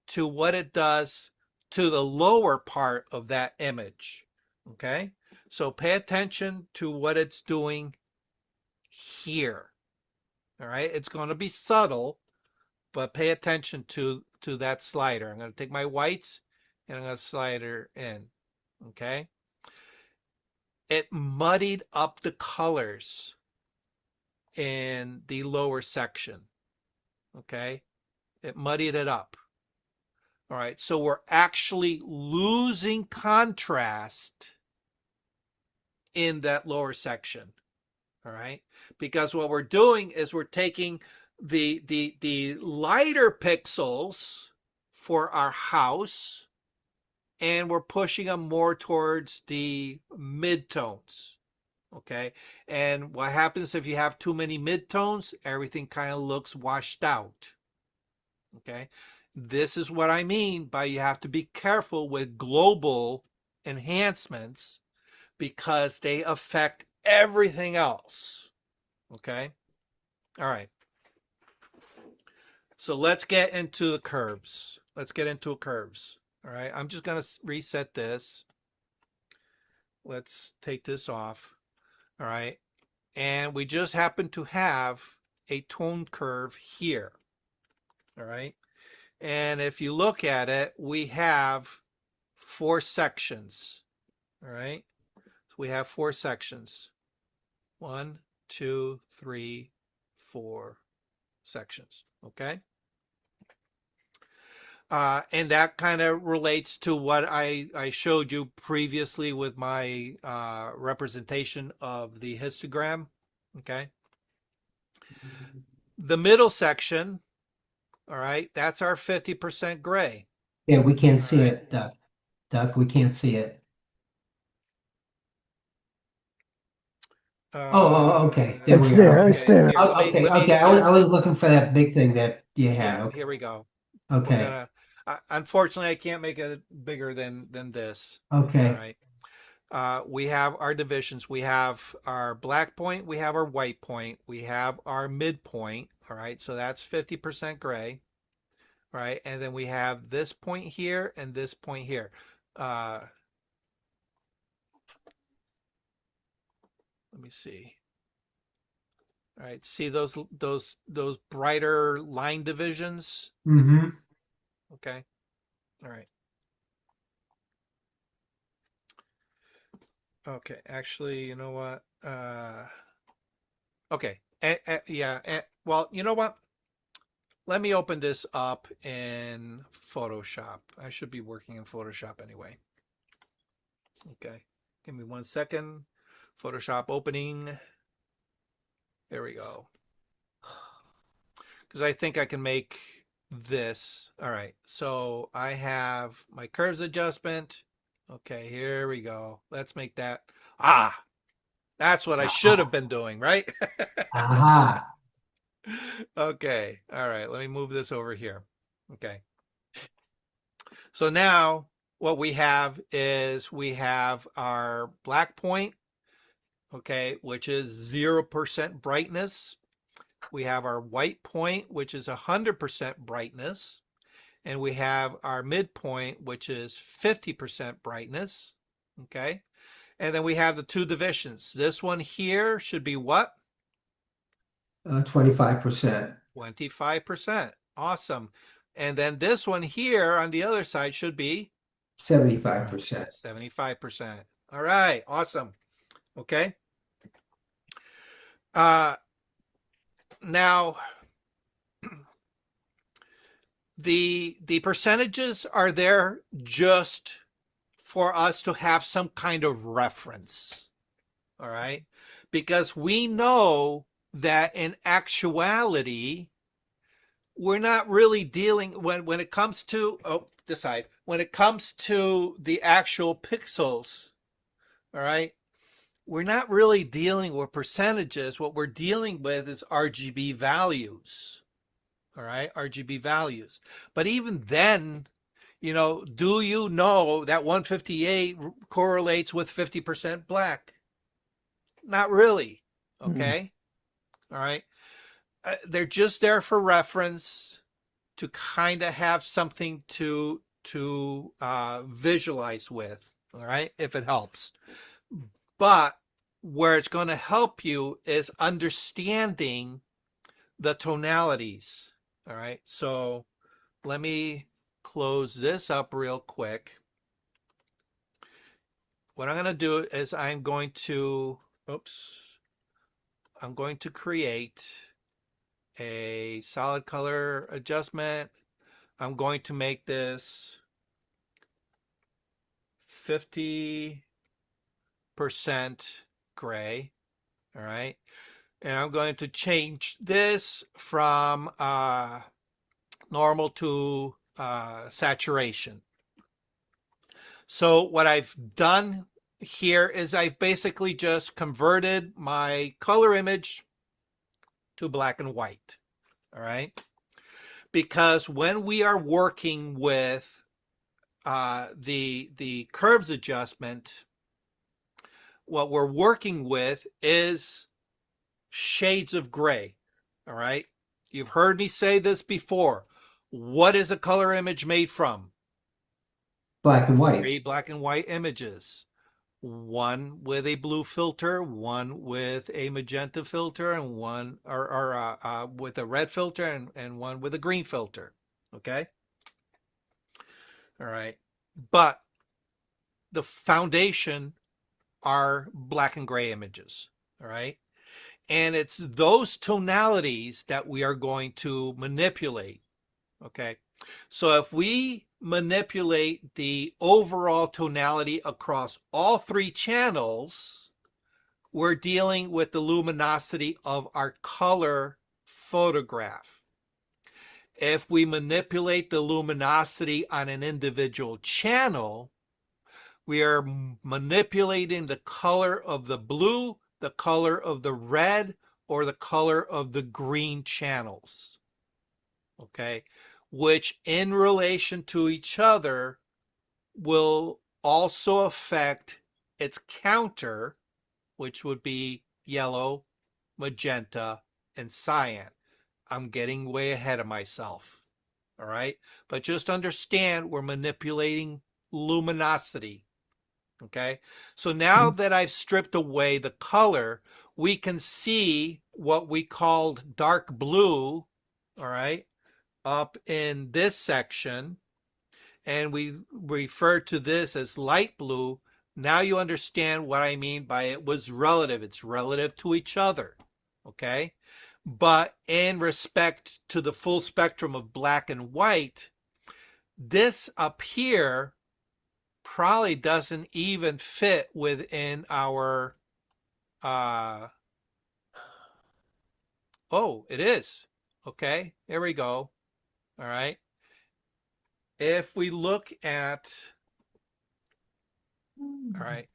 to what it does to the lower part of that image. Okay. So pay attention to what it's doing here. All right. It's going to be subtle, but pay attention to that slider. I'm going to take my whites and I'm going to slide her in. Okay. It muddied up the colors in the lower section. Okay. It muddied it up. All right. So we're actually losing contrast in that lower section. All right. Because what we're doing is we're taking the lighter pixels for our house, and we're pushing them more towards the midtones. Okay. And what happens if you have too many midtones? Everything kind of looks washed out. Okay. This is what I mean by you have to be careful with global enhancements because they affect everything else. Okay. All right. So let's get into the curves. Let's get into curves. All right. I'm just going to reset this. Let's take this off. All right. And we just happen to have a tone curve here. All right. And if you look at it, we have 4 sections. All right. So we have 4 sections. 1, 2, 3, 4 sections. Okay. And that kind of relates to what I showed you previously with my representation of the histogram. Okay. The middle section, all right, that's our 50% gray. Yeah, we can't see right. it, Doug. Doug, we can't see it. Okay. There It's we there. are. It's Okay. there. Here, Oh, okay. Okay. I was looking for that big thing that you had. yeah, Okay. here we go. We're Okay. gonna. Unfortunately, I can't make it bigger than this. All Okay. right. We have our divisions. We have our black point. We have our white point. We have our midpoint. All right. So that's 50% gray. Right. And then we have this point here and this point here. Let me see. All right. See those brighter line divisions? Mm-hmm. Okay. All right. Okay. Actually, you know what? Okay. Yeah. Well, you know what? Let me open this up in Photoshop. I should be working in Photoshop anyway. Okay. Give me 1 second. Photoshop opening. There we go. Because I think I can make this. All right. So I have my curves adjustment. Okay, here we go. Let's make that. That's what I should have been doing, right? Aha. Okay. All right. Let me move this over here. Okay. So now what we have is we have our black point, okay, which is 0% brightness. We have our white point, which is 100% brightness. And we have our midpoint, which is 50% brightness. Okay. And then we have the 2 divisions. This one here should be what? 25%. 25%. Awesome. And then this one here on the other side should be 75%. 75%. All right. Awesome. Okay. Now, the percentages are there just for us to have some kind of reference. All right. Because we know that in actuality, we're not really dealing when it comes to this side, when it comes to the actual pixels, all right, we're not really dealing with percentages. What we're dealing with is RGB values. All right, RGB values. But even then, do you know that 158 correlates with 50% black? Not really. Okay. All right. They're just there for reference to kind of have something to visualize with. All right. If it helps. But where it's going to help you is understanding the tonalities. All right. So let me close this up real quick. What I'm going to do is I'm going to create a solid color adjustment. I'm going to make this 50% gray. All right. And I'm going to change this from normal to saturation. So what I've done here is I've basically just converted my color image to black and white. All right. Because when we are working with the curves adjustment, what we're working with is shades of gray. All right. You've heard me say this before. What is a color image made from? Black and white. 3 black and white images. One with a blue filter, one with a magenta filter, and one with a red filter, and one with a green filter. Okay. All right. But the foundation are black and gray images. All right. And it's those tonalities that we are going to manipulate. Okay. So if we manipulate the overall tonality across all 3 channels, we're dealing with the luminosity of our color photograph. If we manipulate the luminosity on an individual channel, we are manipulating the color of the blue, the color of the red, or the color of the green channels. Okay, which in relation to each other will also affect its counter, which would be yellow, magenta, and cyan. I'm getting way ahead of myself. All right, but just understand we're manipulating luminosity. Okay, so now that I've stripped away the color, we can see what we called dark blue, all right, up in this section, and we refer to this as light blue. Now you understand what I mean by it was relative. It's relative to each other, okay? But in respect to the full spectrum of black and white, this up here probably doesn't even fit within our oh, it is. Okay, there we go. All right. If we look at, all right.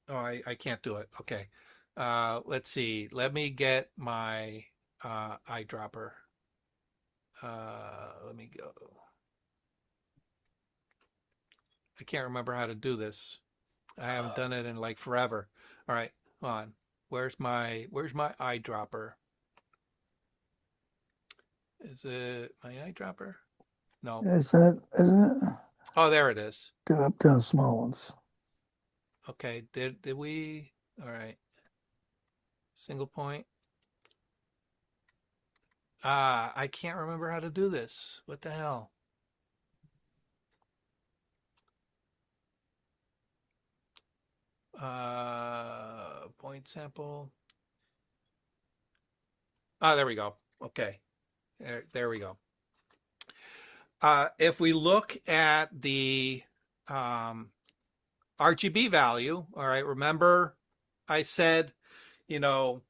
Oh, I can't do it. Okay. Let's see. Let me get my eyedropper. Let me go. I can't remember how to do this. I haven't done it in like forever. All right, hold on. Where's my eyedropper? Is it my eyedropper? No. Isn't it? Oh, there it is. Down small ones. Okay. Did we? All right. Single point. I can't remember how to do this. What the hell? Point sample. There we go. Okay. There we go. If we look at the RGB value, all right, remember I said, you know,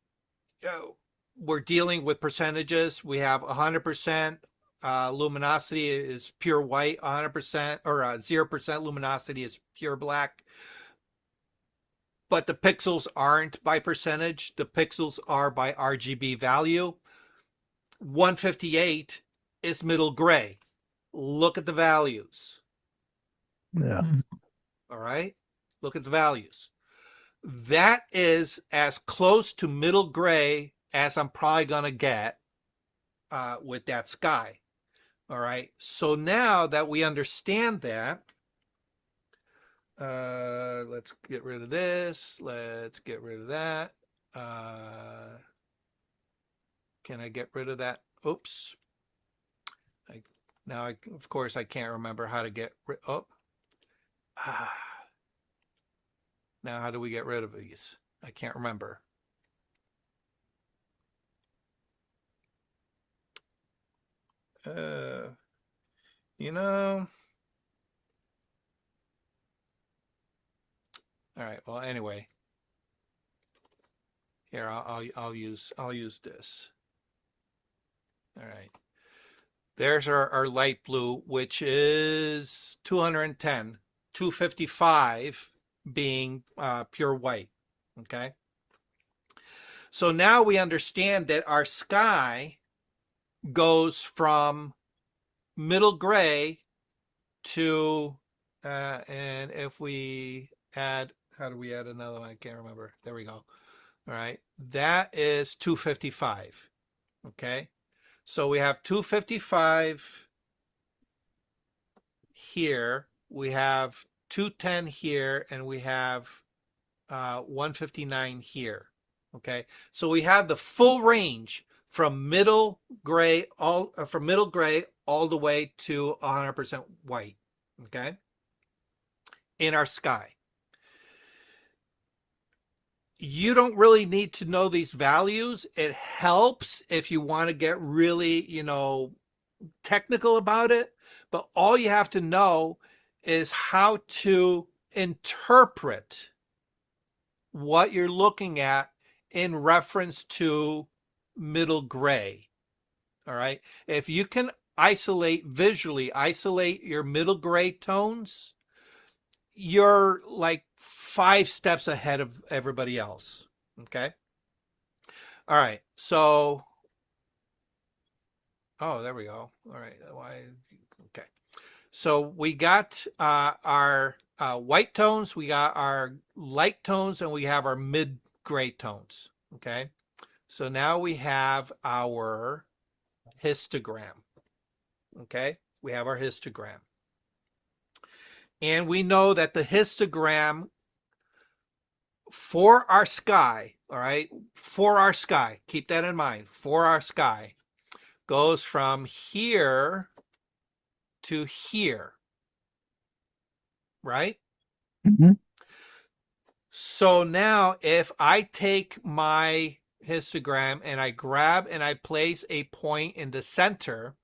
we're dealing with percentages. We have 100% luminosity is pure white, 100% or 0% luminosity is pure black. But the pixels aren't by percentage. The pixels are by RGB value. 158 is middle gray. Look at the values. Yeah. All right. Look at the values. That is as close to middle gray as I'm probably going to get with that sky. All right. So now that we understand that, let's get rid of this. Let's get rid of that. Can I get rid of that? Oops. Now, of course, I can't remember how to get rid. Oh. Now, how do we get rid of these? I can't remember. You know. All right. Well, anyway. Here, I'll use this. All right. There's our light blue, which is 210, 255 being pure white. Okay. So now we understand that our sky goes from middle gray to, and if we add, how do we add another one? I can't remember. There we go. All right. That is 255. Okay. So we have 255 here. We have 210 here, and we have 159 here. Okay. So we have the full range from middle gray all the way to 100% white. Okay. In our sky. You don't really need to know these values. It helps if you want to get really, technical about it. But all you have to know is how to interpret what you're looking at in reference to middle gray. All right. If you can visually isolate your middle gray tones, you're like 5 steps ahead of everybody else. Okay. All right. So, oh, there we go. All right. Okay. So we got our white tones, we got our light tones, and we have our mid gray tones. Okay. So now we have our histogram. Okay. We have our histogram. And we know that the histogram for our sky, all right, for our sky, keep that in mind, for our sky, goes from here to here, right? Mm-hmm. So now if I take my histogram and I grab and I place a point in the center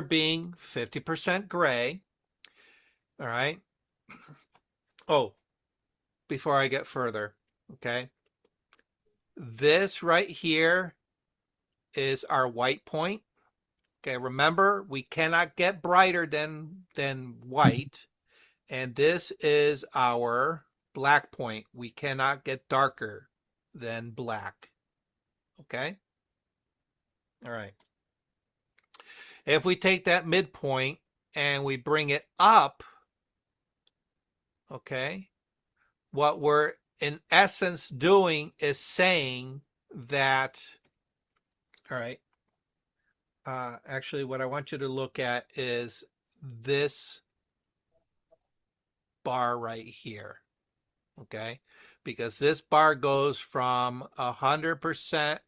being 50% gray, all right? Oh, before I get further, okay? This right here is our white point. Okay, remember, we cannot get brighter than white. And this is our black point. We cannot get darker than black. Okay? All right. If we take that midpoint and we bring it up, okay, what we're in essence doing is saying that, all right, actually what I want you to look at is this bar right here, okay, because this bar goes from 100%,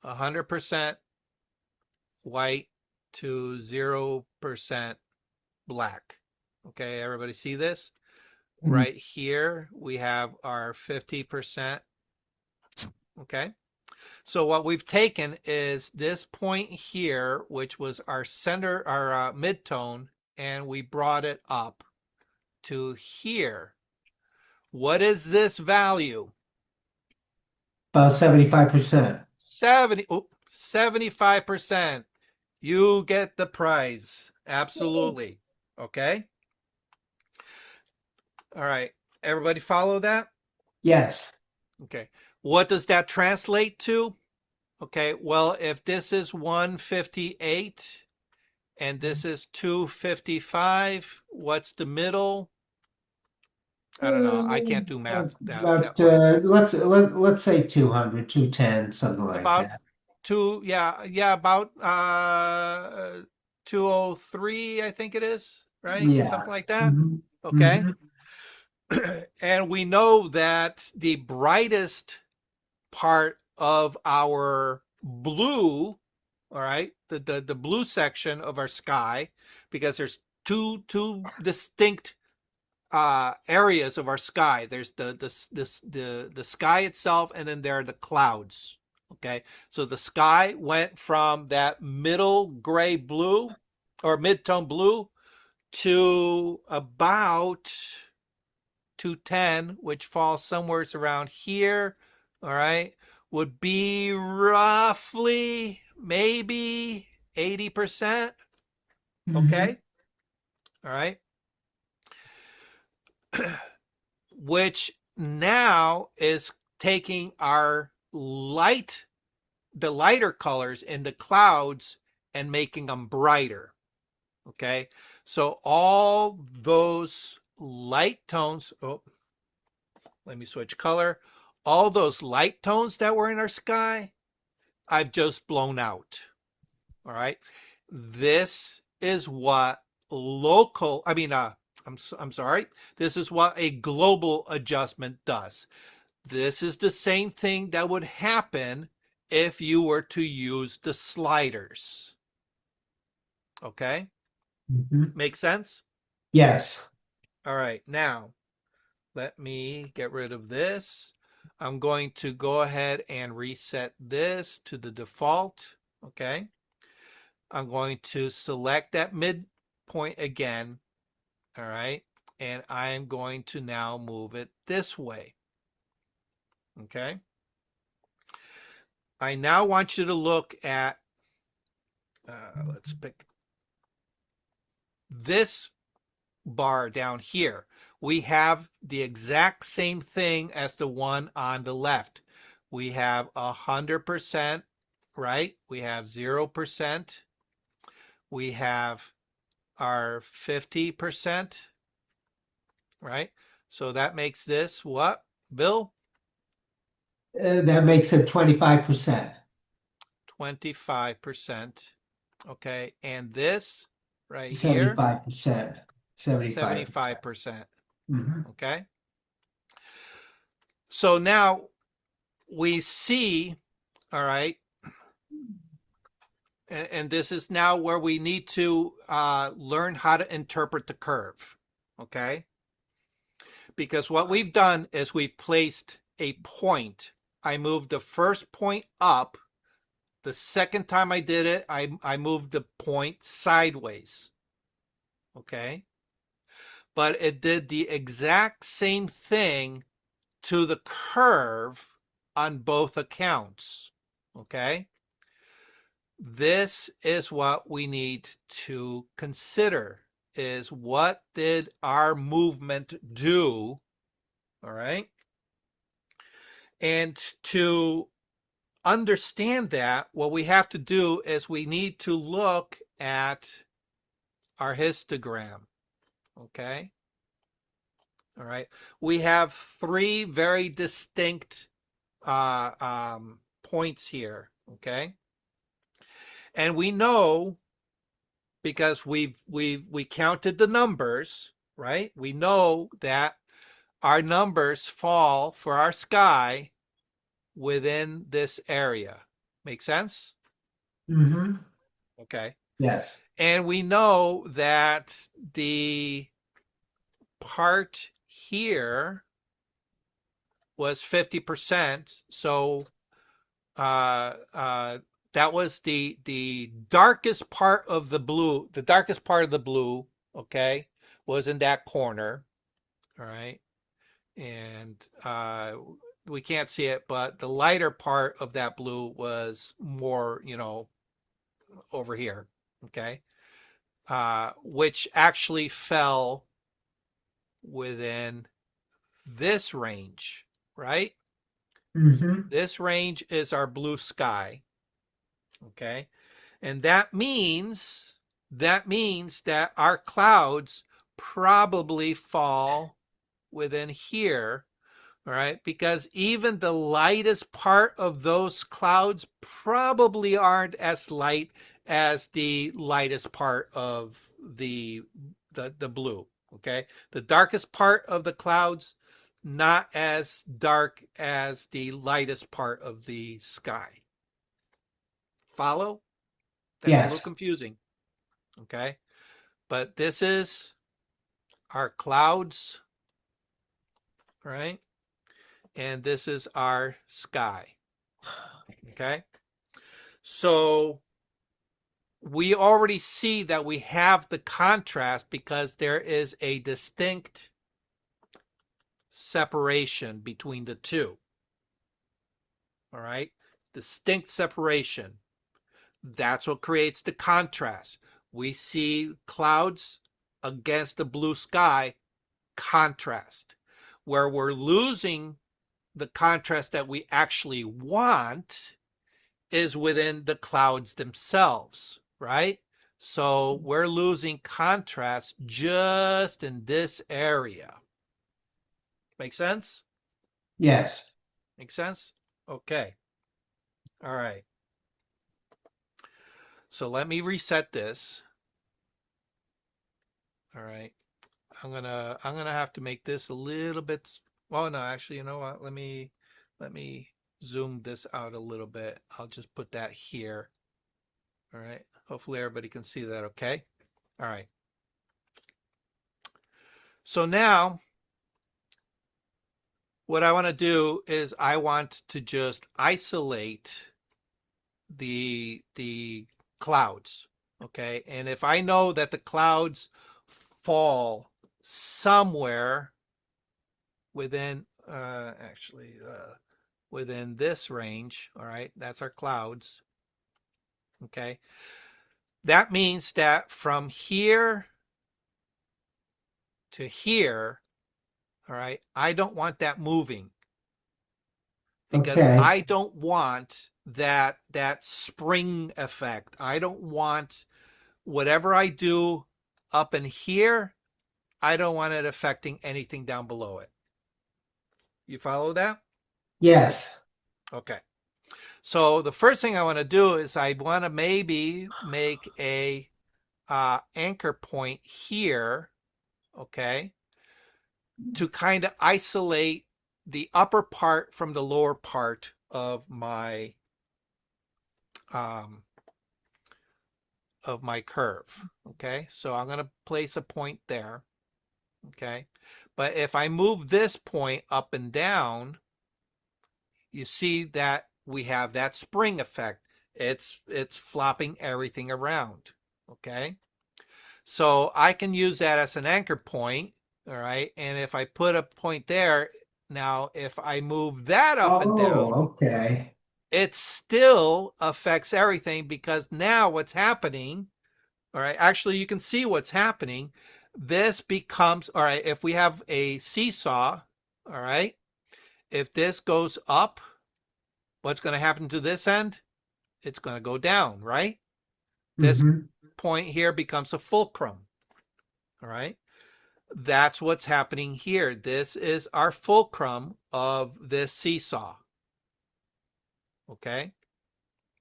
100% white to 0% black. Okay, everybody see this? Mhm. Right here, we have our 50%. Okay, so what we've taken is this point here, which was our center, our midtone, and we brought it up to here. What is this value? About 75%. 75%. You get the prize. Absolutely. Okay. All right. Everybody follow that? Yes. Okay. What does that translate to? Okay. Well, if this is 158 and this is 255, what's the middle? I don't know. I can't do math that About well. let's say 200, 210, something like About that. about 203, I think it is, right? Yeah. Something like that. Hmm. Okay. Hmm. And we know that the brightest part of our blue, all right, the blue section of our sky, because there's two distinct areas of our sky. There's the sky itself, and then there are the clouds. Okay, so the sky went from that middle gray blue or mid-tone blue to about 210, which falls somewhere around here. All right, would be roughly maybe 80%. Mhm. Okay. All right. Which now is taking our the lighter colors in the clouds and making them brighter. Okay. So all those light tones, oh, let me switch color. All those light tones that were in our sky, I've just blown out. All right. This is what I'm sorry. This is what a global adjustment does. This is the same thing that would happen if you were to use the sliders. Okay. Mhm. Make sense? Yes. All right. Now, let me get rid of this. I'm going to go ahead and reset this to the default. Okay. I'm going to select that midpoint again. All right. And I'm going to now move it this way. Okay. I now want you to look at, let's pick this bar down here. We have the exact same thing as the one on the left. We have 100%, right? We have 0%. We have our 50%, right? So that makes this what, Bill? That makes it 25%. 25%. Okay. And this right here, 75%. 75%. 75%. Hmm. Okay. So now we see, all right, and this is now where we need to learn how to interpret the curve. Okay. Because what we've done is we've placed a point. I moved the first point up. The second time I did it, I moved the point sideways. Okay. But it did the exact same thing to the curve on both accounts. Okay. This is what we need to consider is what did our movement do? All right. And to understand that, what we have to do is we need to look at our histogram. Okay. All right. We have three very distinct points here. Okay. And we know because we counted the numbers, right? We know that our numbers fall for our sky within this area. Make sense? Hmm. Okay. Yes. And we know that the part here was 50%. So that was the darkest part of the blue. The darkest part of the blue, okay, was in that corner. All right. And we can't see it, but the lighter part of that blue was more, over here. Okay. Which actually fell within this range, right? Hmm. This range is our blue sky. Okay. And that our clouds probably fall within here. All right. Because even the lightest part of those clouds probably aren't as light as the lightest part of the blue. Okay. The darkest part of the clouds, not as dark as the lightest part of the sky. Follow? That's a little Yes. confusing. Okay. But this is our clouds, right? And this is our sky. Okay. So we already see that we have the contrast because there is a distinct separation between the two. All right. Distinct separation. That's what creates the contrast. We see clouds against the blue sky, contrast. Where we're losing the contrast that we actually want is within the clouds themselves, right? So we're losing contrast just in this area. Make sense? Yes. Make sense? Okay. All right. So let me reset this. All right. I'm gonna have to make this a little bit. Well, no, actually, you know what? Let me zoom this out a little bit. I'll just put that here. All right. Hopefully everybody can see that. Okay. All right. So now what I want to do is I want to just isolate the clouds. Okay. And if I know that the clouds fall somewhere within within this range, all right, that's our clouds. Okay, that means that from here to here, all right, I don't want that moving because Okay. I don't want that spring effect. I don't want whatever I do up in here, I don't want it affecting anything down below it. You follow that? Yes. Okay. So the first thing I want to do is I want to maybe make a anchor point here, okay, to kind of isolate the upper part from the lower part um, of my curve. Okay, so I'm going to place a point there. Okay, but if I move this point up and down, you see that we have that spring effect. It's flopping everything around. Okay, so I can use that as an anchor point. All right, and if I put a point there, now if I move that up and Oh, down, okay. it still affects everything because now what's happening, all right, actually you can see what's happening. This becomes, all right, if we have a seesaw, all right, if this goes up, what's going to happen to this end? It's going to go down, right? This Mm-hmm. point here becomes a fulcrum, all right? That's what's happening here. This is our fulcrum of this seesaw, okay?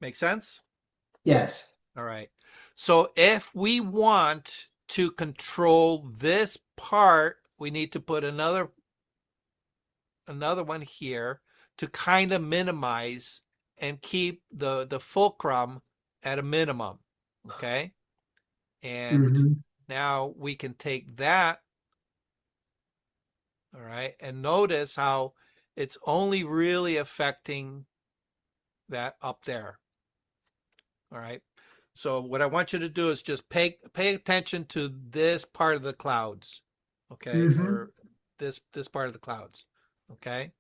Make sense? Yes. All right. So if we want to control this part, we need to put another one here to kind of minimize and keep the fulcrum at a minimum. Okay. And Mm-hmm. now we can take that. All right. And notice how it's only really affecting that up there. All right. So what I want you to do is just pay attention to this part of the clouds. Okay. Mm-hmm. Or this part of the clouds. Okay.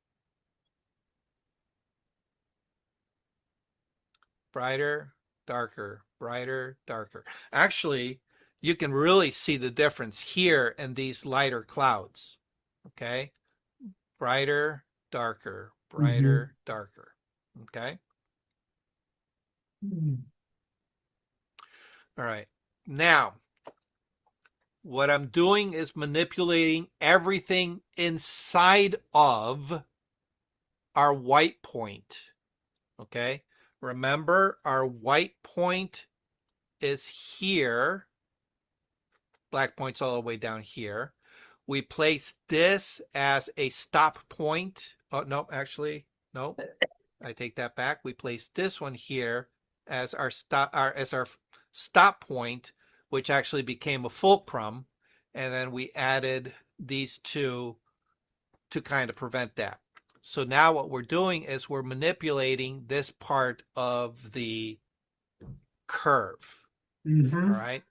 Brighter, darker, brighter, darker. Actually, you can really see the difference here in these lighter clouds. Okay. Brighter, darker, Mm-hmm. brighter, darker. Okay. Mm-hmm. All right. Now, what I'm doing is manipulating everything inside of our white point. Okay. Remember, our white point is here. Black point's all the way down here. We place this as a stop point. Oh, no, actually, no. I take that back. We place this one here as our stop point, which actually became a fulcrum. And then we added these two to kind of prevent that. So now what we're doing is we're manipulating this part of the curve. Mm-hmm. All right.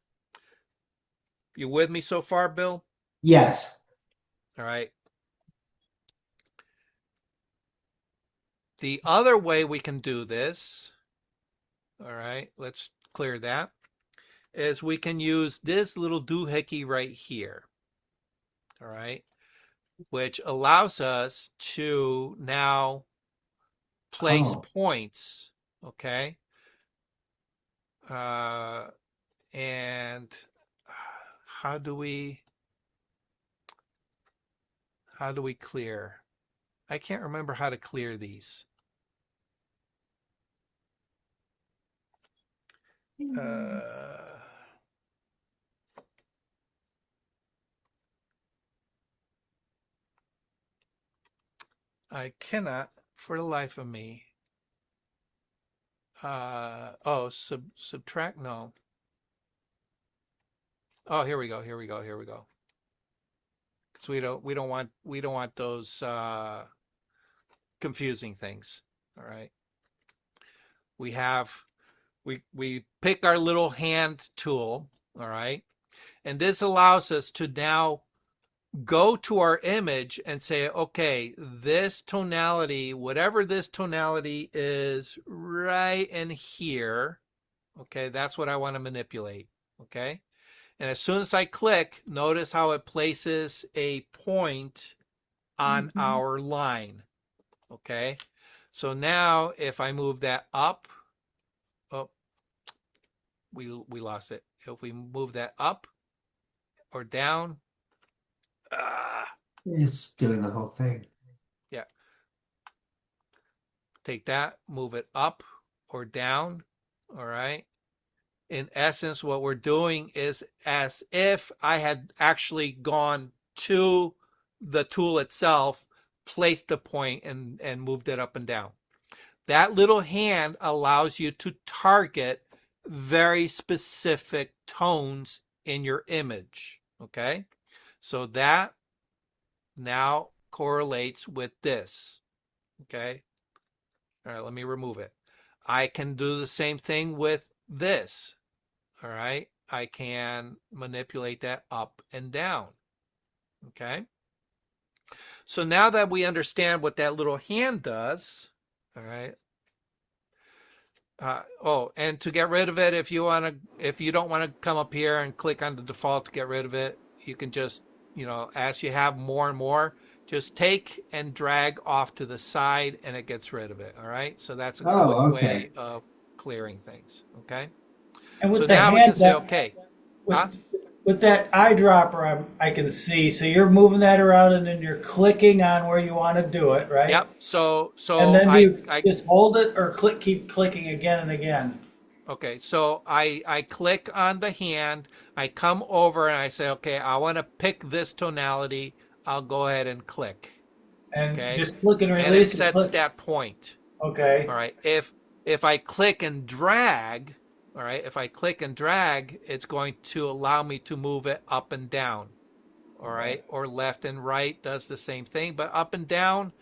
You with me so far, Bill? Yes. All right. The other way we can do this all right, let's clear that, is we can use this little doohickey right here, all right, which allows us to now place Oh, points, okay? And how do we clear? I can't remember how to clear these. I cannot for the life of me. Oh, subtract, no. Oh, here we go. So we don't want those confusing things. All right. We pick our little hand tool, all right? And this allows us to now go to our image and say, okay, this tonality, whatever this tonality is right in here, okay, that's what I want to manipulate, okay? And as soon as I click, notice how it places a point on our line, okay? So now if I move that up, oh, we lost it. If we move that up or down, it's doing the whole thing. yeah, take that, move it up or down, all right? In essence, what we're doing is as if I had actually gone to the tool itself, placed the point and moved it up and down. That little hand allows you to target very specific tones in your image, okay? So that now correlates with this, okay? All right, let me remove it. I can do the same thing with this, all right? I can manipulate that up and down, okay? So now that we understand what that little hand does, all right? Oh, and to get rid of it, if you don't want to come up here and click on the default to get rid of it, you can just, as you have more and more, just take and drag off to the side and it gets rid of it. All right. So that's a quick Oh, okay. way of clearing things. Okay. And So with the now we can hand say, up, okay. with Huh? with that eyedropper, I can see. So you're moving that around, and then you're clicking on where you want to do it, right? Yep. So And then do you I just hold it or keep clicking again and again? okay, so I click on the hand, I come over and I say, okay, I want to pick this tonality. I'll go ahead and click. And Okay. just click and And it release and sets click. that point. Okay. All right. If I click and drag, all right, if I click and drag, it's going to allow me to move it up and down. All right. Or left and right does the same thing, but up and down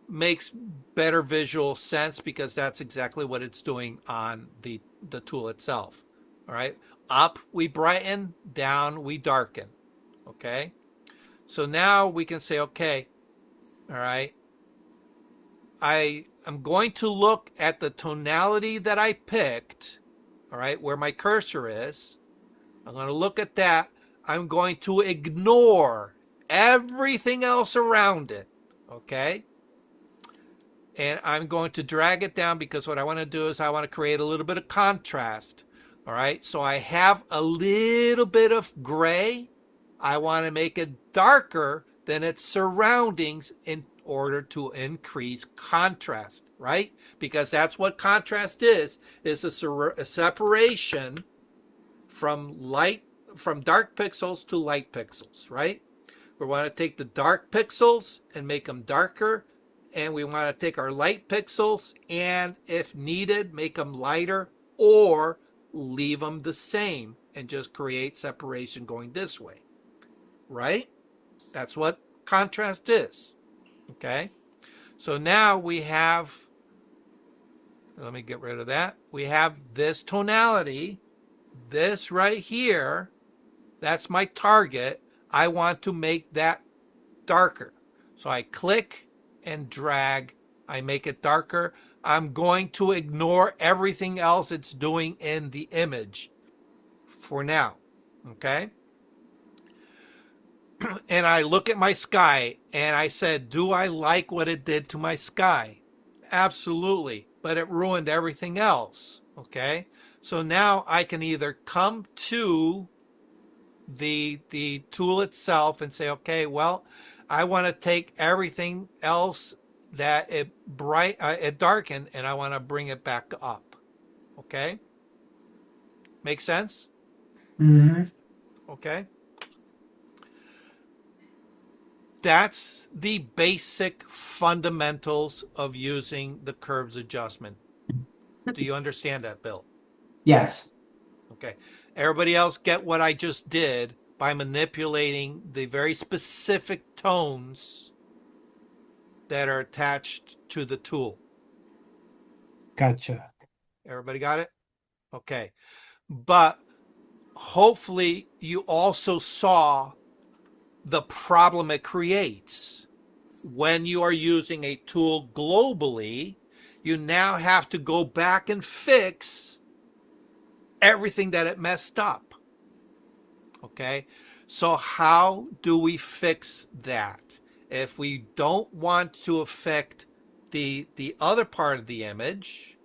makes better visual sense because that's exactly what it's doing on the tool itself. All right. Up we brighten, down we darken. Okay. So now we can say, okay, all right, I am going to look at the tonality that I picked, all right, where my cursor is. I'm going to look at that. I'm going to ignore everything else around it, okay? And I'm going to drag it down because what I want to do is I want to create a little bit of contrast, all right? So I have a little bit of gray. I want to make it darker than its surroundings in order to increase contrast, right? Because that's what contrast is a separation from dark pixels to light pixels, right? We want to take the dark pixels and make them darker, and we want to take our light pixels and, if needed, make them lighter or leave them the same and just create separation going this way, right? That's what contrast is, okay? So now we have, let me get rid of that. We have this tonality, this right here, that's my target. I want to make that darker. So I click and drag, I make it darker. I'm going to ignore everything else it's doing in the image for now. Okay? And I look at my sky and I said, do I like what it did to my sky? Absolutely. But it ruined everything else. Okay? So now I can either come to the tool itself and say, okay, well, I want to take everything else that it darkened, and I want to bring it back up. Okay, make sense? Hmm. Okay, that's the basic fundamentals of using the curves adjustment. Do you understand that, Bill? Yes. Okay. Everybody else get what I just did by manipulating the very specific tones that are attached to the tool. Gotcha. Everybody got it? Okay. But hopefully you also saw the problem it creates. When you are using a tool globally, you now have to go back and fix everything that it messed up. Okay? So how do we fix that? If we don't want to affect the other part of the image,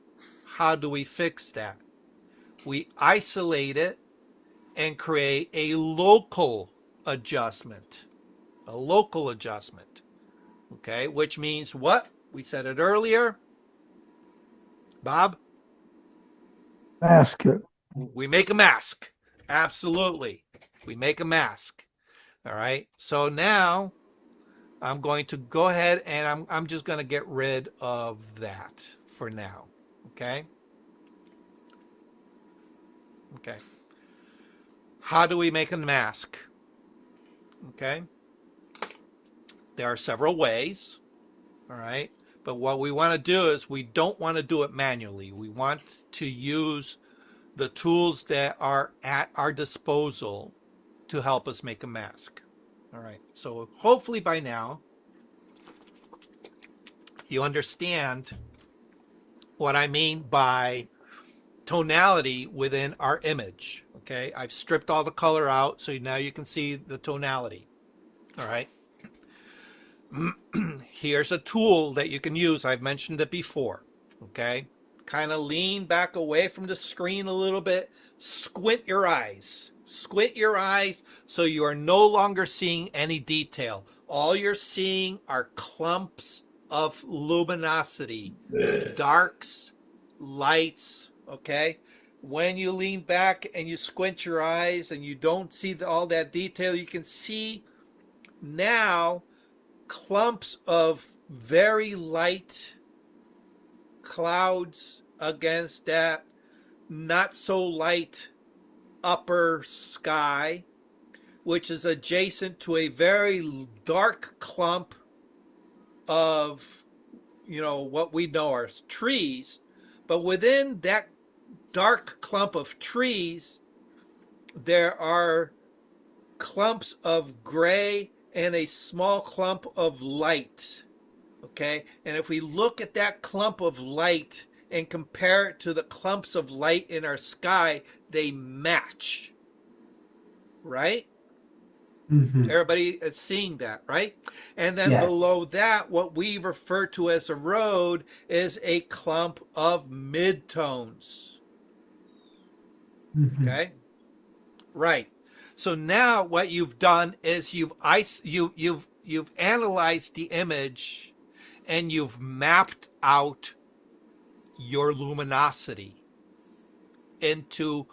how do we fix that? We isolate it and create a local adjustment. A local adjustment. Okay, which means what? We said it earlier. Bob? Mask it. We make a mask. Absolutely. We make a mask. All right. So now I'm going to go ahead and I'm just going to get rid of that for now. Okay. Okay. How do we make a mask? Okay. There are several ways. All right. But what we want to do is we don't want to do it manually. We want to use the tools that are at our disposal to help us make a mask. All right. So hopefully by now you understand what I mean by tonality within our image. Okay. I've stripped all the color out so now you can see the tonality. All right. Here's a tool that you can use. I've mentioned it before. Okay. Kind of lean back away from the screen a little bit. Squint your eyes. Squint your eyes so you are no longer seeing any detail. All you're seeing are clumps of luminosity, darks, lights. Okay. When you lean back and you squint your eyes and you don't see all that detail, you can see now clumps of very light clouds against that not so light upper sky, which is adjacent to a very dark clump of, what we know are trees. But within that dark clump of trees, there are clumps of gray and a small clump of light. Okay, and if we look at that clump of light and compare it to the clumps of light in our sky, they match. Right? Hmm. Everybody is seeing that, right? And then Yes. below that, what we refer to as a road is a clump of midtones. Hmm. Okay? Right. So now what you've done is you've analyzed the image and you've mapped out your luminosity into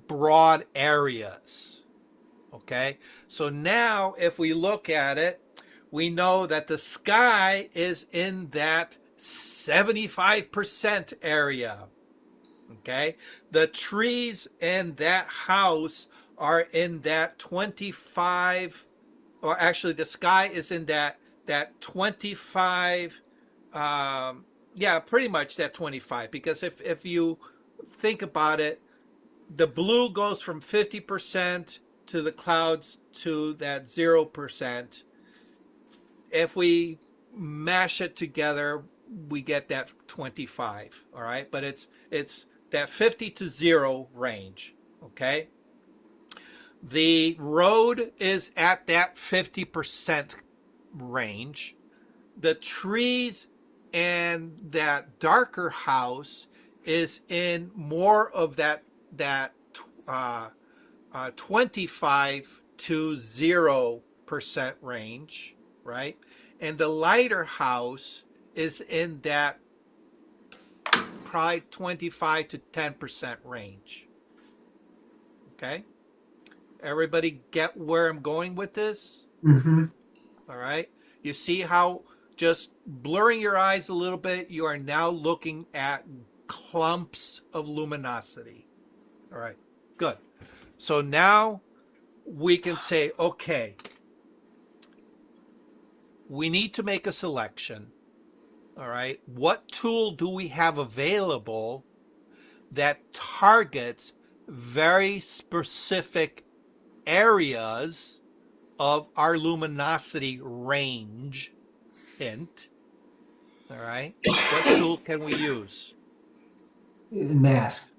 broad areas. Okay? So now if we look at it, we know that the sky is in that 75% area. Okay? The trees in that house are in that 25, or actually the sky is in that 25, yeah, pretty much that 25, because if you think about it, the blue goes from 50% to the clouds to that 0%. If we mash it together, we get that 25. All right, but it's that 50 to 0 range. Okay, the road is at that 50% range. The trees and that darker house is in more of that 25 to 0% range, right? And the lighter house is in that probably 25 to 10% range. Okay? Everybody get where I'm going with this? Mm-hmm. All right. You see how just blurring your eyes a little bit, you are now looking at clumps of luminosity. All right. Good. So now we can say, okay, we need to make a selection. All right. What tool do we have available that targets very specific areas of our luminosity range hint? All right. What tool can we use? Mask.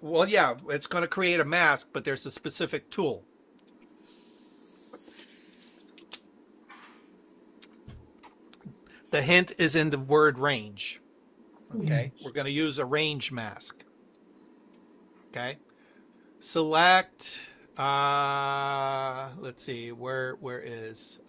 Well, yeah, it's going to create a mask, but there's a specific tool. The hint is in the word range. Okay. We're going to use a range mask. Okay. Select, let's see, where is,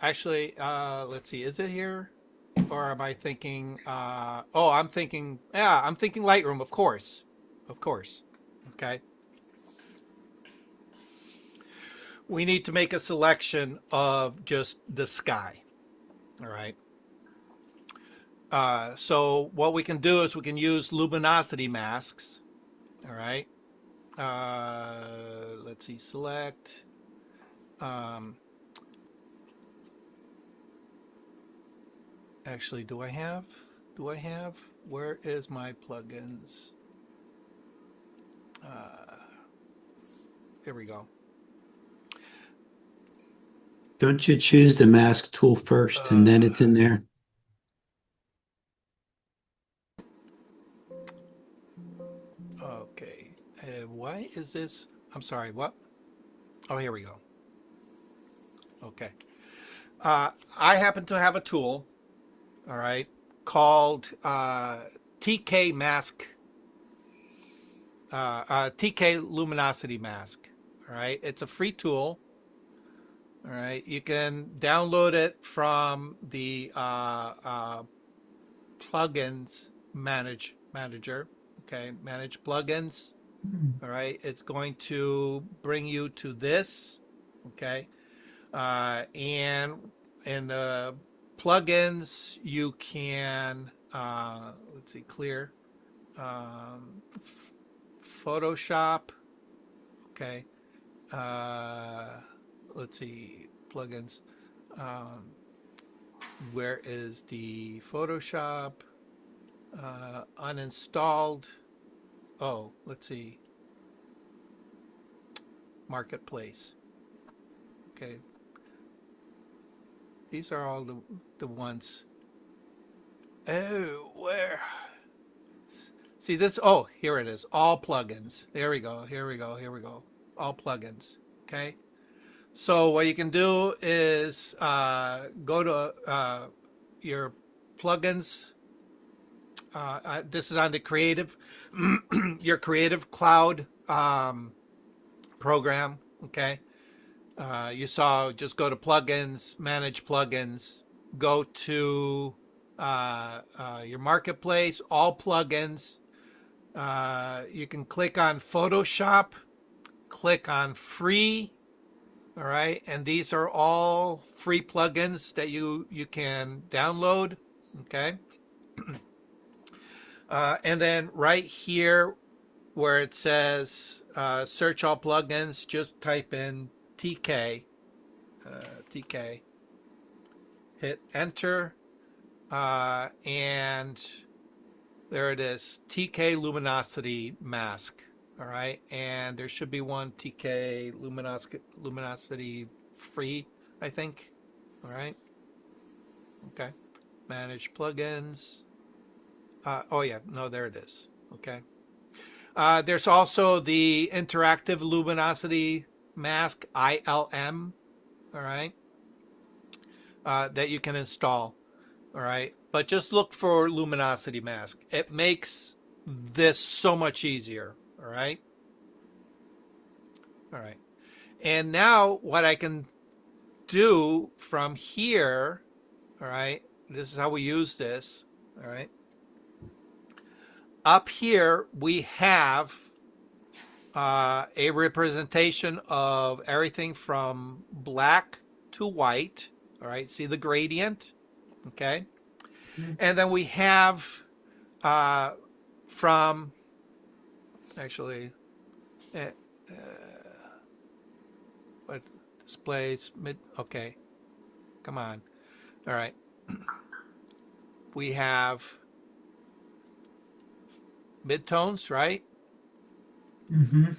actually, let's see, is it here? Or am I thinking, I'm thinking Lightroom, of course. Of course. Okay. We need to make a selection of just the sky. All right. So what we can do is we can use luminosity masks. All right. Let's see, select. Actually, do I have, where is my plugins? Here we go. Don't you choose the mask tool first and then it's in there? Okay. Why is this? I'm sorry, what? Oh, here we go. Okay. I happen to have a tool, all right, called TK Mask, TK Luminosity Mask. All right. It's a free tool. All right. You can download it from the plugins manager. Okay. Manage plugins. All right. It's going to bring you to this. Okay. And in the plugins, you can, let's see, clear, Photoshop. Okay. Let's see, plugins. Where is the Photoshop? Uninstalled. Oh, let's see. Marketplace. Okay. These are all the ones. Oh, where? See this? Oh, here it is. All plugins. There we go. Here we go. Here we go. All plugins. Okay. So what you can do is go to your plugins. This is on the Creative, your Creative Cloud program. Okay. You saw, just go to plugins, manage plugins, go to your marketplace, all plugins. You can click on Photoshop, click on free. All right. And these are all free plugins that you can download. Okay. And then right here where it says search all plugins, just type in TK, hit enter, and there it is, TK Luminosity Mask. All right, and there should be one TK luminosity free, I think. All right. Okay. Manage plugins. Oh yeah, no, there it is. Okay. There's also the interactive luminosity mask, ILM. All right. That you can install. All right. But just look for luminosity mask. It makes this so much easier. All right. All right. And now what I can do from here, all right, this is how we use this. All right. Up here, we have a representation of everything from black to white. All right. See the gradient. Okay. And then we have from actually what displays mid. Okay, come on. All right, we have midtones, right, Mm-hmm.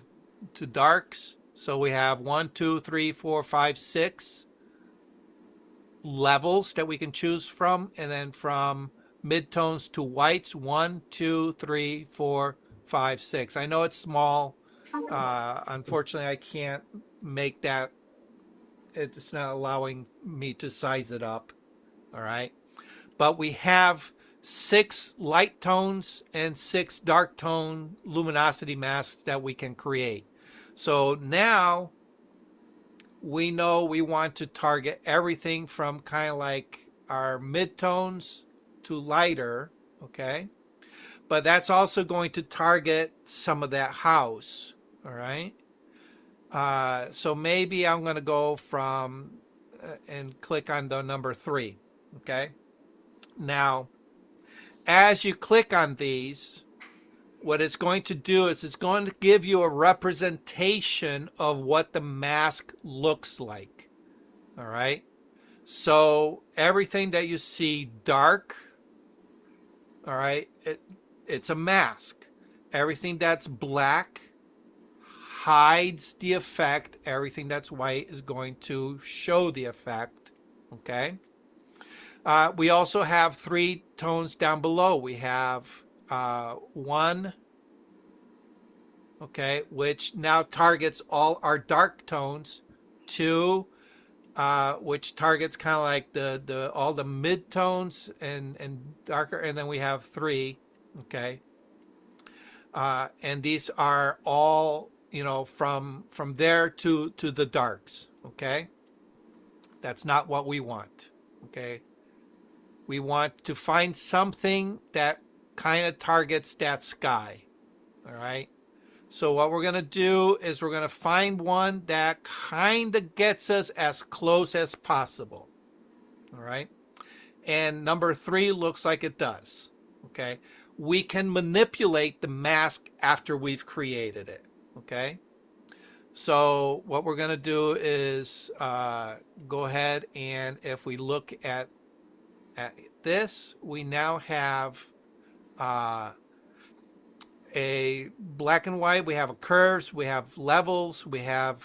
to darks. So we have 1, 2, 3, 4, 5, 6 levels that we can choose from, and then from midtones to whites, 1, 2, 3, 4, 5, 6. I know it's small. Unfortunately, I can't make that. It's not allowing me to size it up. All right. But we have 6 light tones and 6 dark tone luminosity masks that we can create. So now we know we want to target everything from kind of like our midtones to lighter. Okay. But that's also going to target some of that house. All right. So maybe I'm going to go from and click on the number 3. Okay. Now, as you click on these, what it's going to do is it's going to give you a representation of what the mask looks like. All right. So everything that you see dark, all right, it's a mask. Everything that's black hides the effect. Everything that's white is going to show the effect. Okay. We also have 3 tones down below. We have 1, okay, which now targets all our dark tones. 2, which targets kind of like the all the mid tones and darker. And then we have 3, okay. And these are all, you know, from there to the darks. Okay. That's not what we want. Okay. We want to find something that kind of targets that sky. All right. So what we're going to do is we're going to find one that kind of gets us as close as possible. All right. And number 3 looks like it does. Okay. We can manipulate the mask after we've created it. Okay. So what we're going to do is go ahead, and if we look at this, we now have a black and white. We have a curves, we have levels, we have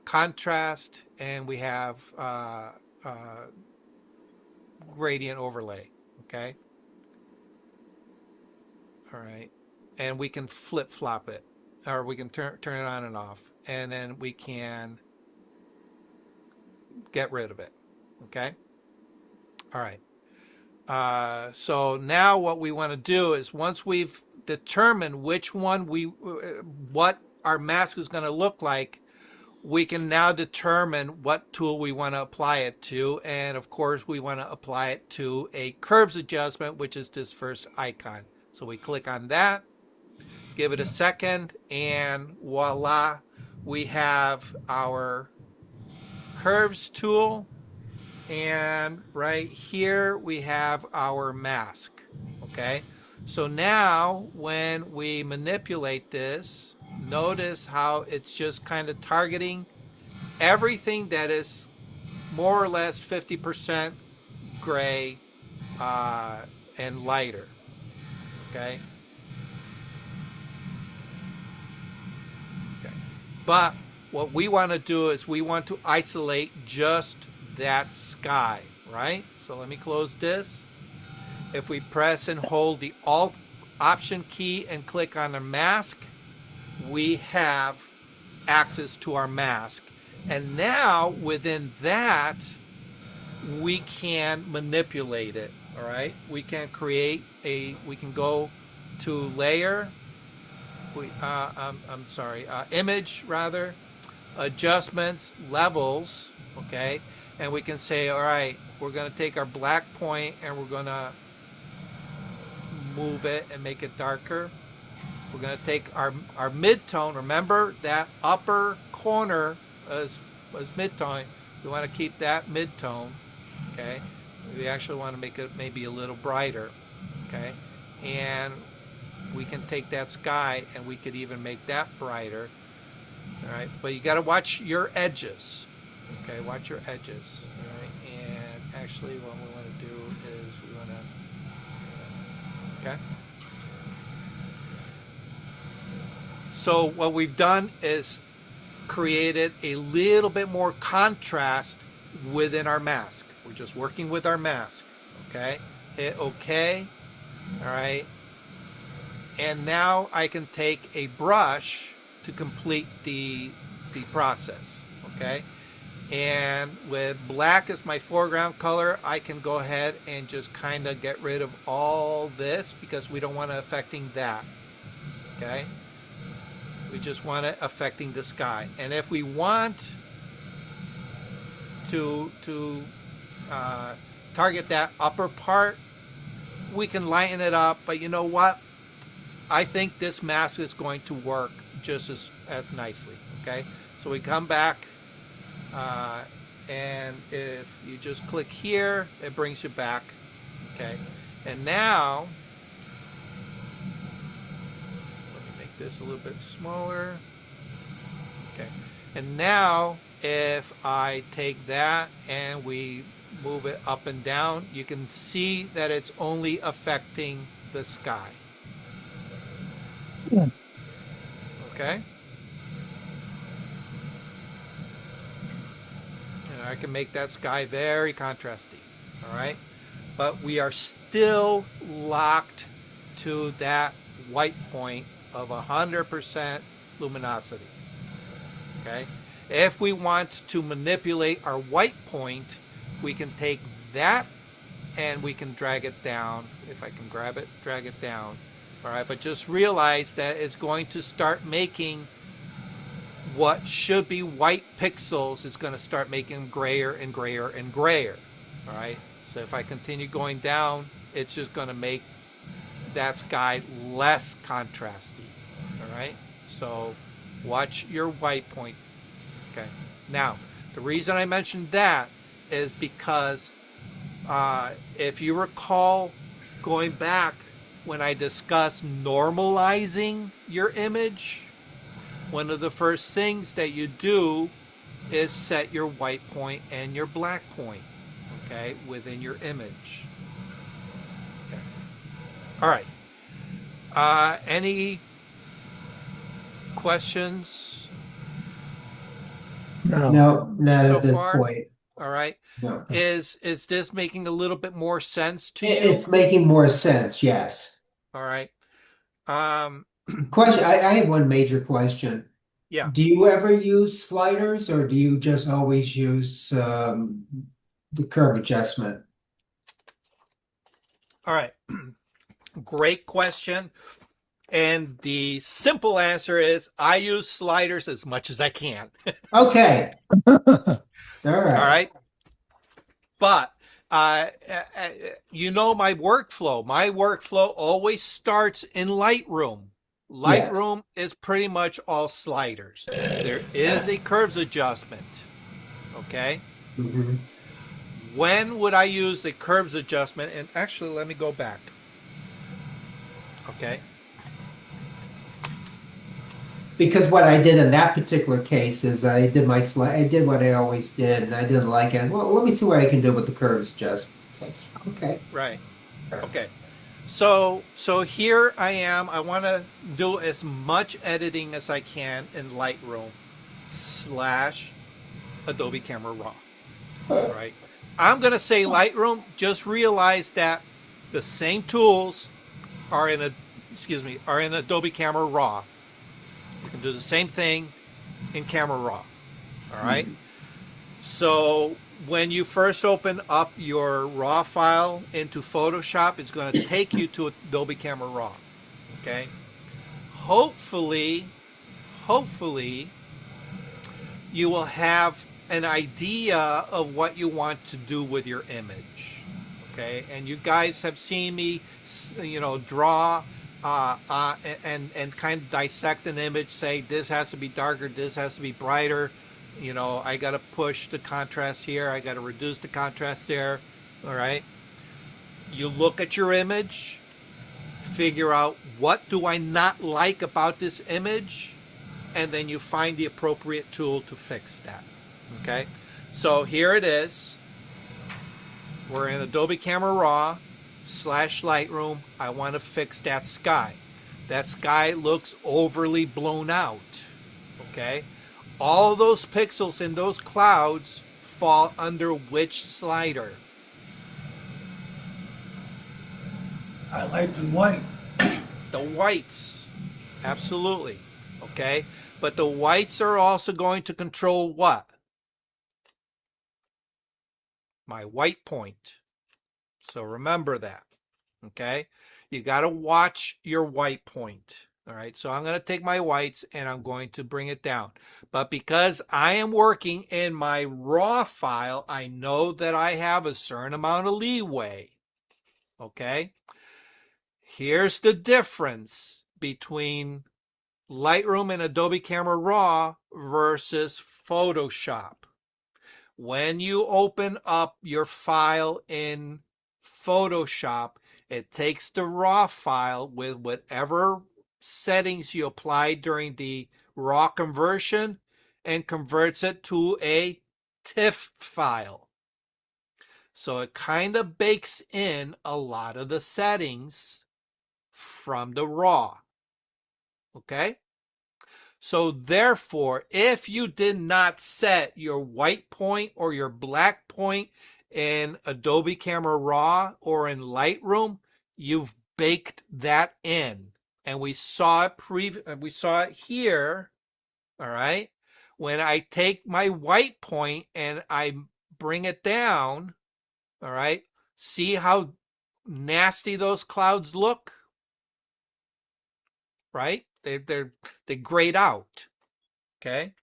contrast, and we have gradient overlay. Okay. All right. And we can flip flop it, or we can turn it on and off, and then we can get rid of it. Okay. All right. So now what we want to do is, once we've determined which one what our mask is going to look like, we can now determine what tool we want to apply it to. And of course, we want to apply it to a curves adjustment, which is this first icon. So we click on that, give it a second, and voila, we have our curves tool. And right here we have our mask. Okay. So now when we manipulate this, notice how it's just kind of targeting everything that is more or less 50% gray and lighter. Okay. But what we want to do is we want to isolate just that sky, right? So let me close this. If we press and hold the Alt Option key and click on the mask, we have access to our mask. And now within that, we can manipulate it, all right? We can create we can go to layer, image rather, adjustments, levels, okay? And we can say, all right, we're gonna take our black point and we're gonna move it and make it darker. We're going to take our mid-tone. Remember that upper corner was mid-tone. We want to keep that mid-tone, okay? We actually want to make it maybe a little brighter, okay? And we can take that sky and we could even make that brighter, all right? But you got to watch your edges, okay? Watch your edges, all right? And actually what we want to do is we want to, okay? So what we've done is created a little bit more contrast within our mask. We're just working with our mask, okay? Hit OK, all right? And now I can take a brush to complete the process, okay? And with black as my foreground color, I can go ahead and just kind of get rid of all this because we don't want it affecting that, okay? We just want it affecting the sky. And if we want to target that upper part, we can lighten it up. But you know what? I think this mask is going to work just as nicely, okay? So we come back, and if you just click here, it brings you back, okay? And now, this a little bit smaller, okay? And now if I take that and we move it up and down, you can see that it's only affecting the sky, Yeah. okay? And I can make that sky very contrasty, all right? But we are still locked to that white point of 100% luminosity, okay? If we want to manipulate our white point, we can take that and we can drag it down. If I can grab it, drag it down, all right? But just realize that it's going to start making what should be white pixels. It's going to start making grayer and grayer and grayer, all right? So if I continue going down, it's just going to make that sky less contrasty, all right? So watch your white point, okay? Now, the reason I mentioned that is because if you recall going back when I discussed normalizing your image, one of the first things that you do is set your white point and your black point, okay, within your image. Okay. All right. Any questions No. No, not so at this far? point. All right. No. Is this making a little bit more sense to you? It's making more sense, yes. All right. Question, I have one major question. Yeah. Do you ever use sliders or do you just always use the curve adjustment? All right. Great question. And the simple answer is I use sliders as much as I can. Okay. All right. All right. But you know my workflow. My workflow always starts in Lightroom. Lightroom is pretty much all sliders. There is a curves adjustment. Okay. Mhm. When would I use the curves adjustment? And actually, let me go back. Okay. Because what I did in that particular case is I did my slide. I did what I always did, and I didn't like it. Well, let me see what I can do with the curves adjustment. It's like, okay. Right. Okay. So here I am. I want to do as much editing as I can in Lightroom. slash Adobe Camera Raw. All right. I'm going to say Lightroom. Just realize that the same tools are are in Adobe Camera Raw. You can do the same thing in Camera Raw. All right. So when you first open up your RAW file into Photoshop, it's going to take you to Adobe Camera Raw. Okay. Hopefully, you will have an idea of what you want to do with your image. Okay, and you guys have seen me, draw and kind of dissect an image. Say this has to be darker, this has to be brighter. I got to push the contrast here. I got to reduce the contrast there. All right. You look at your image, figure out what do I not like about this image, and then you find the appropriate tool to fix that. Okay, so here it is. We're in Adobe Camera Raw / Lightroom. I want to fix that sky. That sky looks overly blown out. Okay, all those pixels in those clouds fall under which slider? Highlights and white. The whites. Absolutely. Okay, but the whites are also going to control what? My white point. So remember that. Okay, you got to watch your white point. All right, so I'm going to take my whites and I'm going to bring it down. But because I am working in my raw file, I know that I have a certain amount of leeway. Okay, here's the difference between Lightroom and Adobe Camera Raw versus Photoshop. When you open up your file in Photoshop, it takes the raw file with whatever settings you applied during the raw conversion and converts it to a TIFF file. So it kind of bakes in a lot of the settings from the raw. Okay? So therefore, if you did not set your white point or your black point in Adobe Camera Raw or in Lightroom, you've baked that in. And we saw it here, all right? When I take my white point and I bring it down, all right? See how nasty those clouds look? Right? They grayed out. Okay.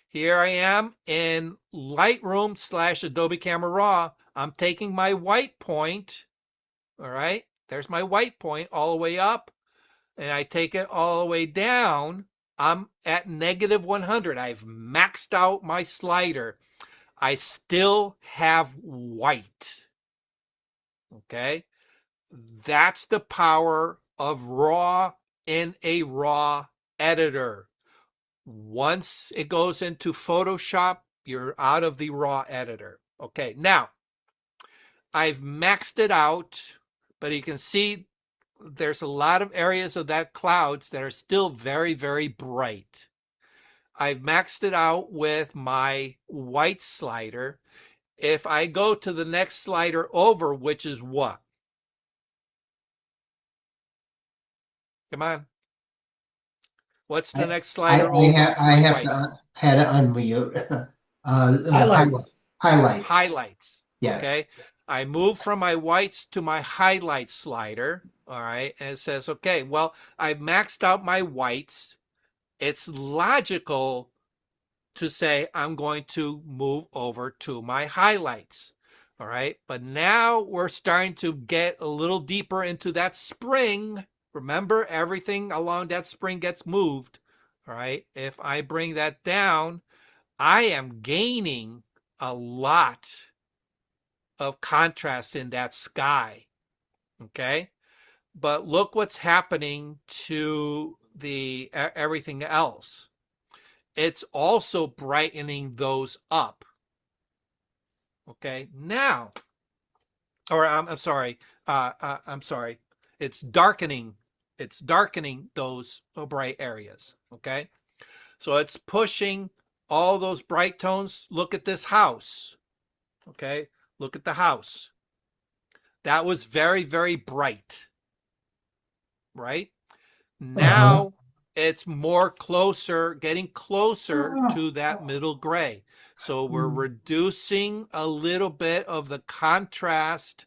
Here I am in Lightroom / Adobe Camera Raw. I'm taking my white point. All right. There's my white point all the way up. And I take it all the way down. I'm at -100. I've maxed out my slider. I still have white. Okay. That's the power of raw in a raw editor. Once it goes into Photoshop, you're out of the raw editor. Okay, now I've maxed it out, but you can see there's a lot of areas of that clouds that are still very, very bright. I've maxed it out with my white slider. If I go to the next slider over, which is what? Come on. What's the next slider over from my whites? had to unmute. Highlights. Highlights. Highlights. Yes. Okay. I move from my whites to my highlight slider. All right. And it says, okay, well, I've maxed out my whites. It's logical to say I'm going to move over to my highlights. All right. But now we're starting to get a little deeper into that spring. Remember, everything along that spring gets moved. All right. If I bring that down, I am gaining a lot of contrast in that sky. Okay. But look what's happening to the everything else. It's also brightening those up. Okay. Now, or I'm sorry. I'm sorry. It's darkening those bright areas. Okay. So it's pushing all those bright tones, look at this house. Okay, look at the house. That was very, very bright, right? Uh-huh. Now it's more closer, getting closer to that middle gray. So we're reducing a little bit of the contrast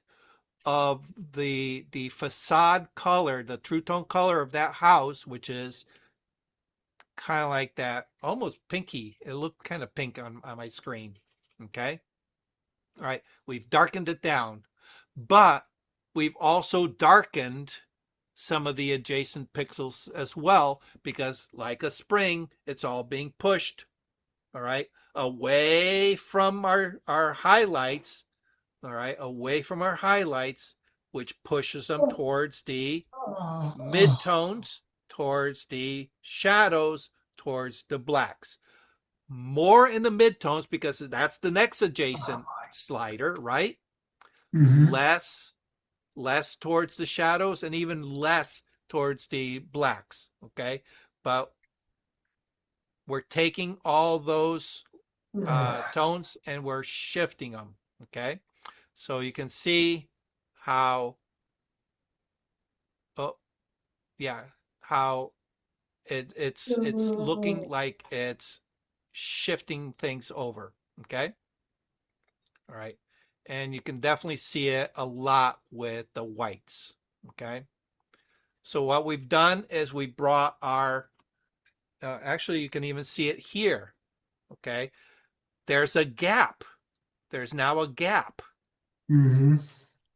of the facade color, the true tone color of that house, which is kind of like that, almost pinky. It looked kind of pink on my screen. Okay. All right. We've darkened it down, but we've also darkened some of the adjacent pixels as well, because like a spring, it's all being pushed, all right, away from our highlights, all right, away from our highlights, which pushes them towards the midtones, towards the shadows, towards the blacks. More in the midtones because that's the next adjacent slider, right? Mm-hmm. Less towards the shadows and even less towards the blacks, okay? But we're taking all those tones and we're shifting them, okay? So you can see how, oh, yeah, how it's looking like it's shifting things over, okay? All right. And you can definitely see it a lot with the whites, okay? So what we've done is we brought our, actually you can even see it here, okay? There's a gap. There's now a gap Mm-hmm.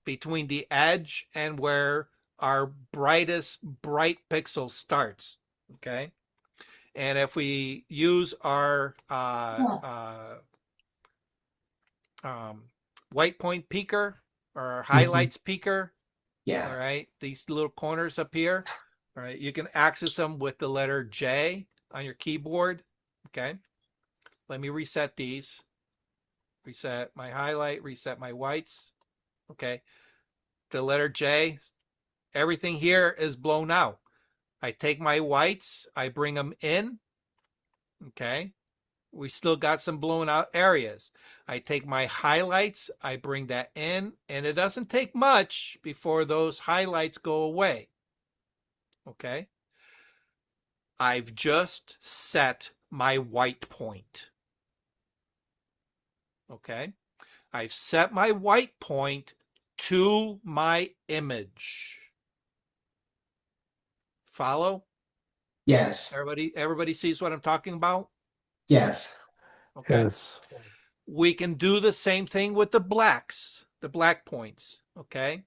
between the edge and where our brightest bright pixel starts, okay? And if we use our white point peaker or our Mm-hmm. highlights peaker, all Yeah. right, these little corners up here, all right, you can access them with the letter J on your keyboard, okay? Let me reset these. Reset my highlight, reset my whites, okay? The letter J, everything here is blown out. I take my whites, I bring them in, okay? We still got some blown out areas. I take my highlights, I bring that in, and it doesn't take much before those highlights go away. Okay? I've just set my white point. Okay? I've set my white point to my image. Follow? Yes. Everybody sees what I'm talking about? Yes. Okay. Yes. We can do the same thing with the blacks, the black points. Okay.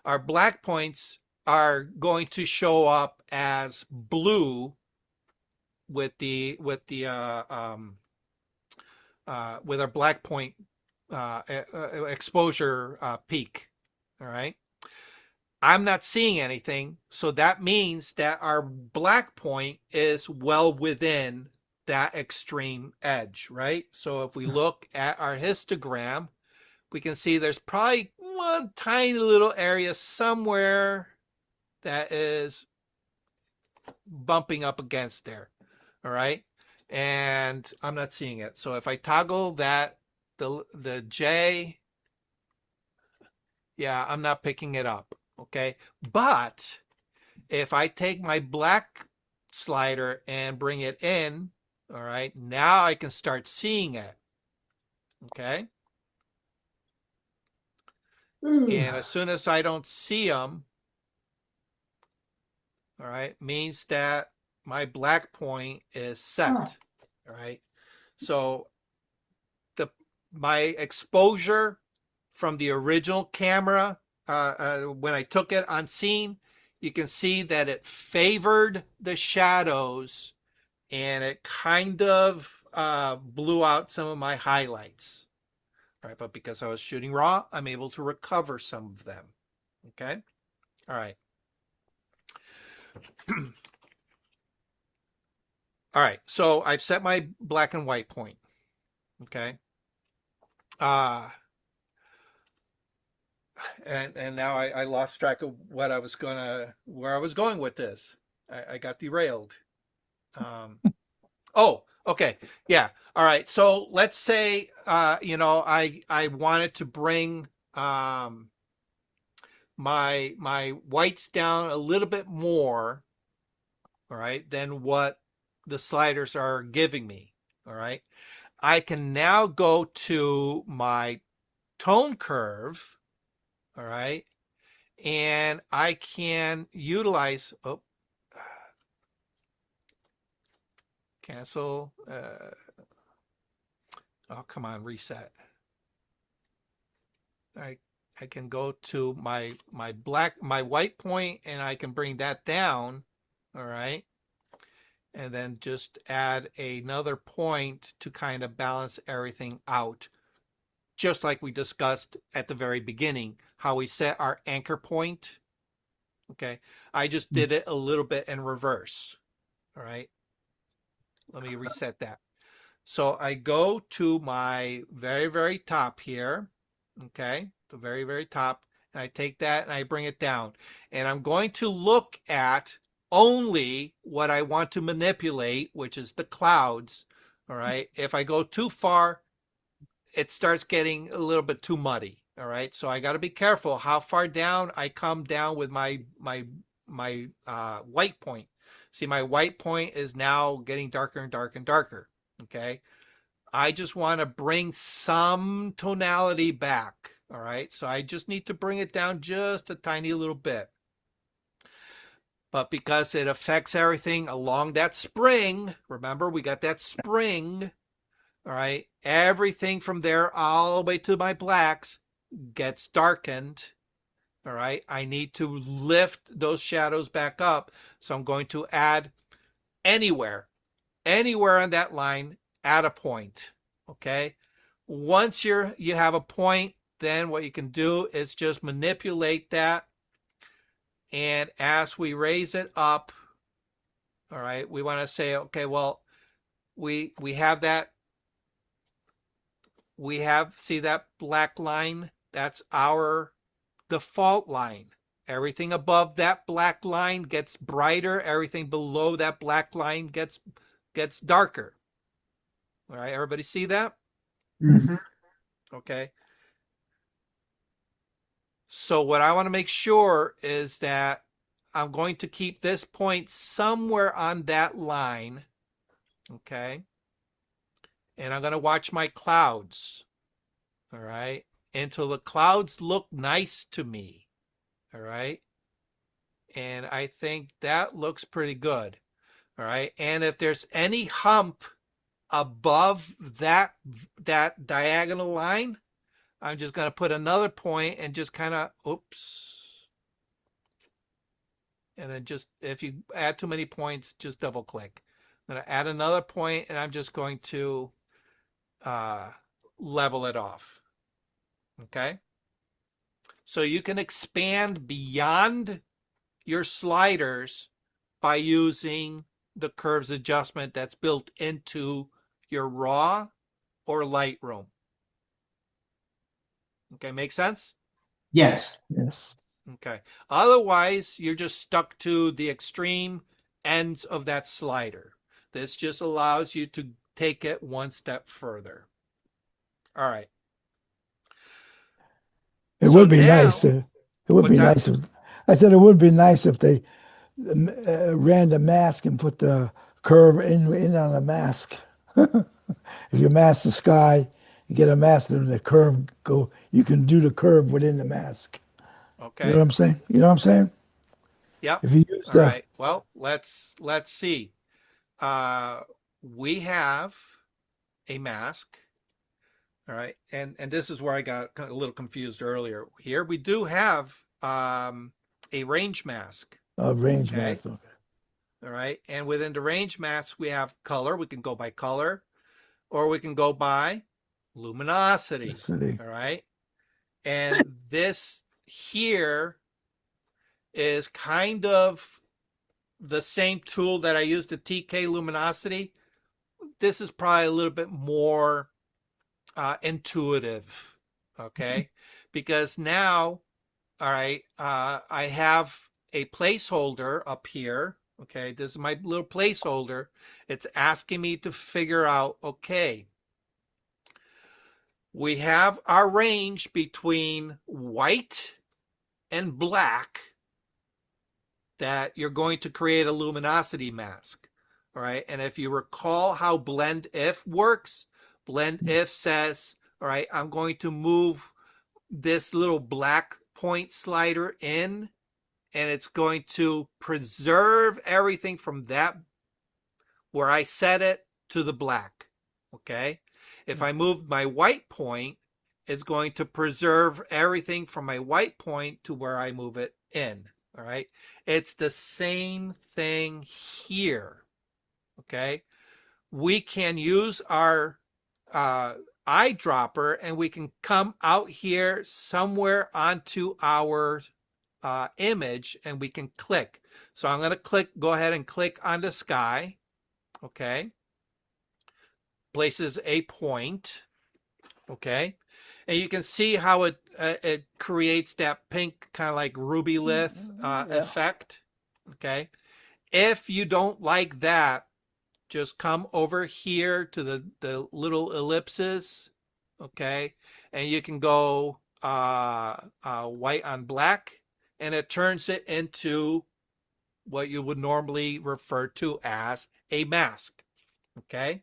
Our black points are going to show up as blue with our black point exposure peak. All right. I'm not seeing anything, so that means that our black point is well within that extreme edge, right? So if we look at our histogram, we can see there's probably one tiny little area somewhere that is bumping up against there. All right. And I'm not seeing it. So if I toggle that, the J, yeah, I'm not picking it up. Okay. But if I take my black slider and bring it in, all right, now I can start seeing it. Okay. And as soon as I don't see them, all right, means that my black point is set. All right. So my exposure from the original camera, when I took it on scene, you can see that it favored the shadows and it kind of blew out some of my highlights. All right, but because I was shooting raw, I'm able to recover some of them. Okay. All right. All right. So I've set my black and white point. Okay. Uh, and now I lost track of what I was where I was going with this. I got derailed. Um, oh, Okay. Yeah. All right. So let's say, I wanted to bring my whites down a little bit more, all right, than what the sliders are giving me. All right. I can now go to my tone curve, all right, and I can utilize, cancel, oh, come on, reset. I can go to my white point, and I can bring that down, all right, and then just add another point to kind of balance everything out, just like we discussed at the very beginning, how we set our anchor point. Okay, I just did it a little bit in reverse. All right, let me reset that. So I go to my very, very top here, okay, the very, very top, and I take that and I bring it down. And I'm going to look at only what I want to manipulate, which is the clouds, all right? If I go too far, it starts getting a little bit too muddy, all right? So I got to be careful how far down I come down with my white point. See, my white point is now getting darker and darker and darker, okay? I just want to bring some tonality back. All right. So I just need to bring it down just a tiny little bit. But because it affects everything along that spring, remember we got that spring. All right. Everything from there all the way to my blacks gets darkened. All right. I need to lift those shadows back up. So I'm going to add anywhere on that line, add a point. Okay. Once you have a point, then what you can do is just manipulate that. And as we raise it up, all right, we want to say, okay, well, we have that, see that black line? That's our default line. Everything above that black line gets brighter. Everything below that black line gets darker. All right, everybody see that? Mhm. Okay. So what I want to make sure is that I'm going to keep this point somewhere on that line. Okay. And I'm going to watch my clouds. All right. Until the clouds look nice to me. All right. And I think that looks pretty good. All right. And if there's any hump above that diagonal line, I'm just going to put another point and just kind of, oops. And then just, if you add too many points, just double click. I'm going to add another point, and I'm just going to level it off. Okay. So you can expand beyond your sliders by using the curves adjustment that's built into your raw or Lightroom. Okay, make sense? Yes. Yes. Okay. Otherwise, you're just stuck to the extreme ends of that slider. This just allows you to take it one step further. All right. It So would be nice. now, It would what's be that? nice if I said it would be nice if they ran the mask and put the curve in on the mask. If you mask the sky, you get a mask and the curve go. You can do the curve within the mask. You know what Okay. I'm saying? You know what I'm saying? Yep. If you use All the right. Well, let's see. Uh, we have a mask. All right. And this is where I got a little confused earlier. Here we do have a range mask. range Okay. mask, okay. All right. And within the range mask, we have color. We can go by color, or we can go by luminosity. Let's see. All right. And this here is kind of the same tool that I used to TK luminosity. This is probably a little bit more intuitive. Okay. Because now, all right, I have a placeholder up here. Okay, this is my little placeholder. It's asking me to figure out, okay, we have our range between white and black that you're going to create a luminosity mask. All right. And if you recall how blend if works, blend if says, all right, I'm going to move this little black point slider in, and it's going to preserve everything from that where I set it to the black. Okay. If I move my white point, it's going to preserve everything from my white point to where I move it in. All right. It's the same thing here. Okay. We can use our eyedropper and we can come out here somewhere onto our image and we can click. So I'm going to go ahead and click on the sky. Okay. Places a point. Okay. And you can see how it creates that pink kind of like ruby lith effect. Okay. If you don't like that, just come over here to the little ellipses. Okay. And you can go white on black, and it turns it into what you would normally refer to as a mask. Okay.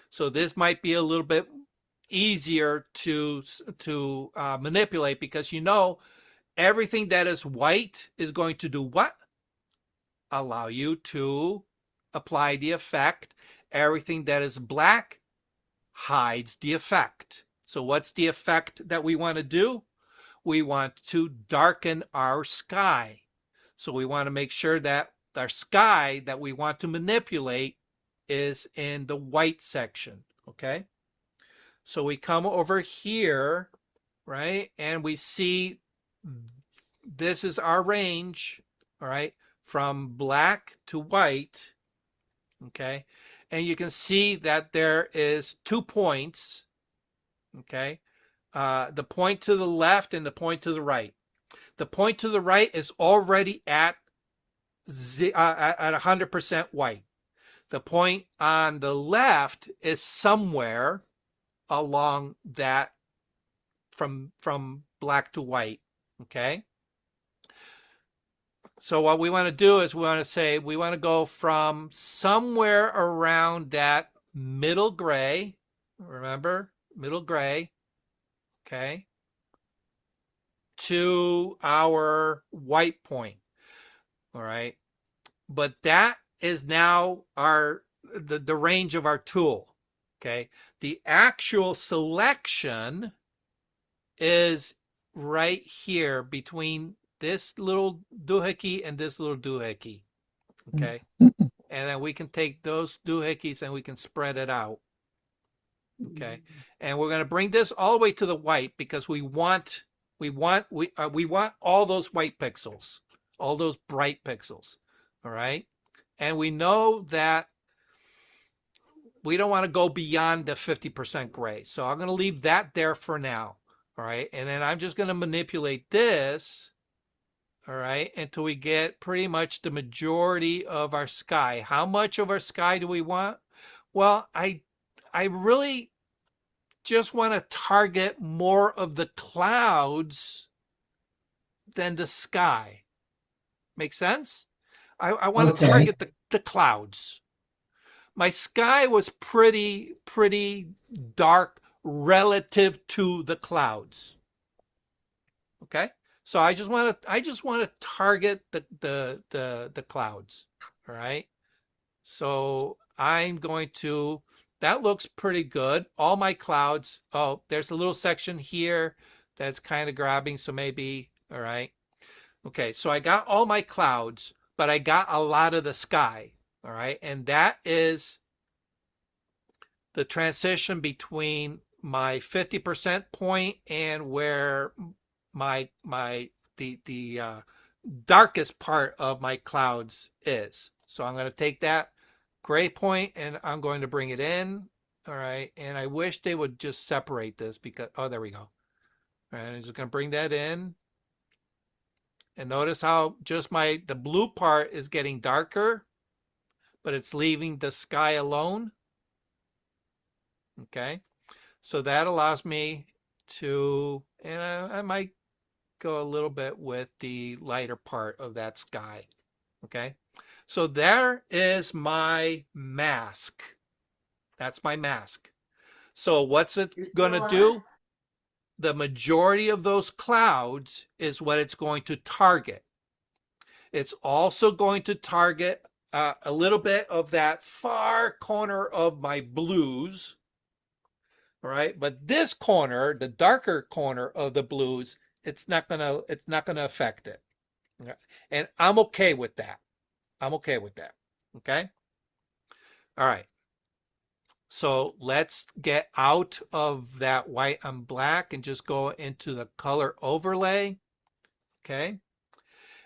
So this might be a little bit easier to manipulate, because you know everything that is white is going to do what? Allow you to apply the effect. Everything that is black hides the effect. So what's the effect that we want to do? We want to darken our sky. So we want to make sure that our sky that we want to manipulate is in the white section. Okay. So we come over here, right? And we see this is our range, all right, from black to white. Okay. And you can see that there is 2 points. Okay. The point to the left and the point to the right. The point to the right is already at 100% white. The point on the left is somewhere along that from black to white. Okay. So what we want to do is we want to go from somewhere around that middle gray. Remember, middle gray. Okay. To our white point. All right. But that is now the range of our tool. Okay. The actual selection is right here between this little doohickey and this little doohickey. Okay. And then we can take those doohickeys and we can spread it out. Okay. And we're going to bring this all the way to the white, because we want all those white pixels, all those bright pixels. All right. And we know that we don't want to go beyond the 50% gray. So I'm going to leave that there for now. All right. And then I'm just going to manipulate this. All right. Until we get pretty much the majority of our sky. How much of our sky do we want? Well, I really just want to target more of the clouds than the sky. Make sense? I want to target the clouds. My sky was pretty dark relative to the clouds. Okay, so I just want to target the clouds. All right. So I'm going to. That looks pretty good. All my clouds. Oh, there's a little section here that's kind of grabbing. So maybe. All right. Okay. So I got all my clouds, but I got a lot of the sky. All right. And that is the transition between my 50% point and where the darkest part of my clouds is. So I'm going to take that gray point and I'm going to bring it in. All right. And I wish they would just separate this, because, oh, there we go. All right. I'm just going to bring that in. And notice how just the blue part is getting darker, but it's leaving the sky alone. Okay. So that allows me to, and I might go a little bit with the lighter part of that sky. Okay. So there is my mask. That's my mask. So what's it going to do? The majority of those clouds is what it's going to target. It's also going to target a little bit of that far corner of my blues. All right. But this corner, the darker corner of the blues, it's not gonna affect it. And I'm okay with that. I'm okay with that. Okay. All right. So let's get out of that white and black and just go into the color overlay. Okay.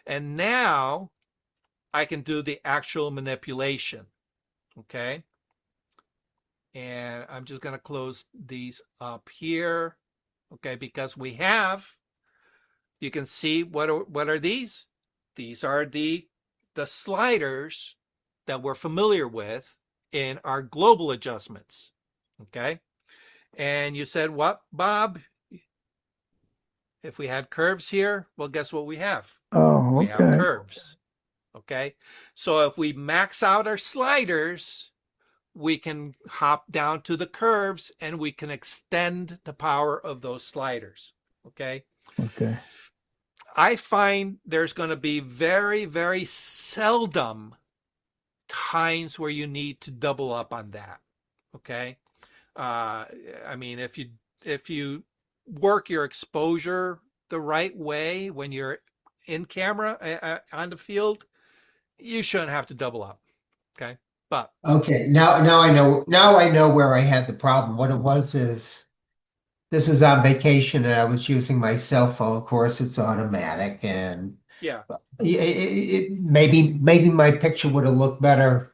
And now I can do the actual manipulation. Okay. And I'm just going to close these up here. Okay. Because we have, you can see what are these? These are the sliders that we're familiar with in our global adjustments. Okay. And you said, what, Bob? If we had curves here, well, guess what we have? Oh, We have okay. curves. Okay. So if we max out our sliders, we can hop down to the curves and we can extend the power of those sliders. Okay. Okay. I find there's going to be very, very seldom times where you need to double up on that. Okay. I mean, if you work your exposure the right way when you're in camera on the field, you shouldn't have to double up. Okay. But Okay, now I know where I had the problem. What it was is this was on vacation and I was using my cell phone. Of course, it's automatic, and yeah, maybe my picture would have looked better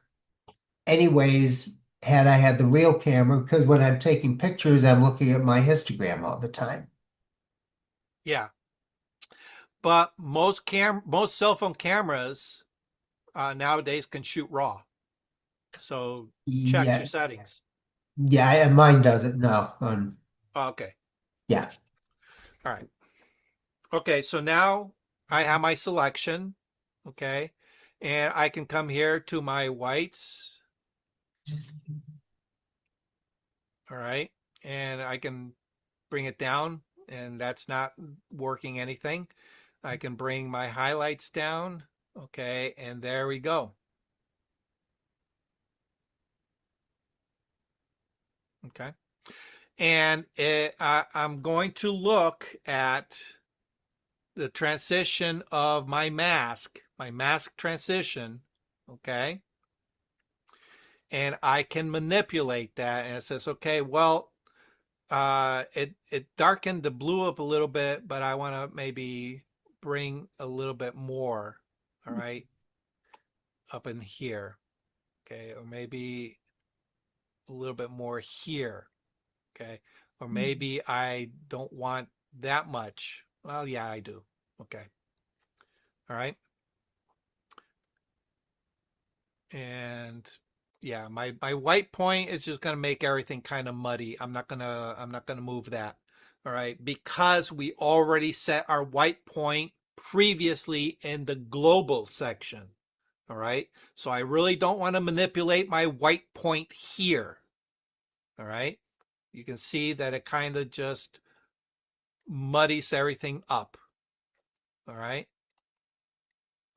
anyways had I had the real camera, because when I'm taking pictures, I'm looking at my histogram all the time. yeah. But most cell phone cameras nowadays can shoot raw. So check your Yeah, settings. yeah, and mine doesn't. No, Okay. yeah. All right. Okay. So now I have my selection. Okay. And I can come here to my whites. All right. And I can bring it down, and that's not working anything. I can bring my highlights down. Okay. And there we go. Okay. And I'm going to look at the transition of my mask transition. Okay. And I can manipulate that. And it says, okay, well, it darkened the blue up a little bit, but I want to maybe bring a little bit more. All right. Up in here. Okay. Or maybe a little bit more here. Okay. Or maybe I don't want that much. Well, yeah, I do. Okay. All right. And yeah, my white point is just going to make everything kind of muddy. I'm not going to move that. All right. Because we already set our white point previously in the global section. All right. So I really don't want to manipulate my white point here. All right. You can see that it kind of just muddies everything up. All right.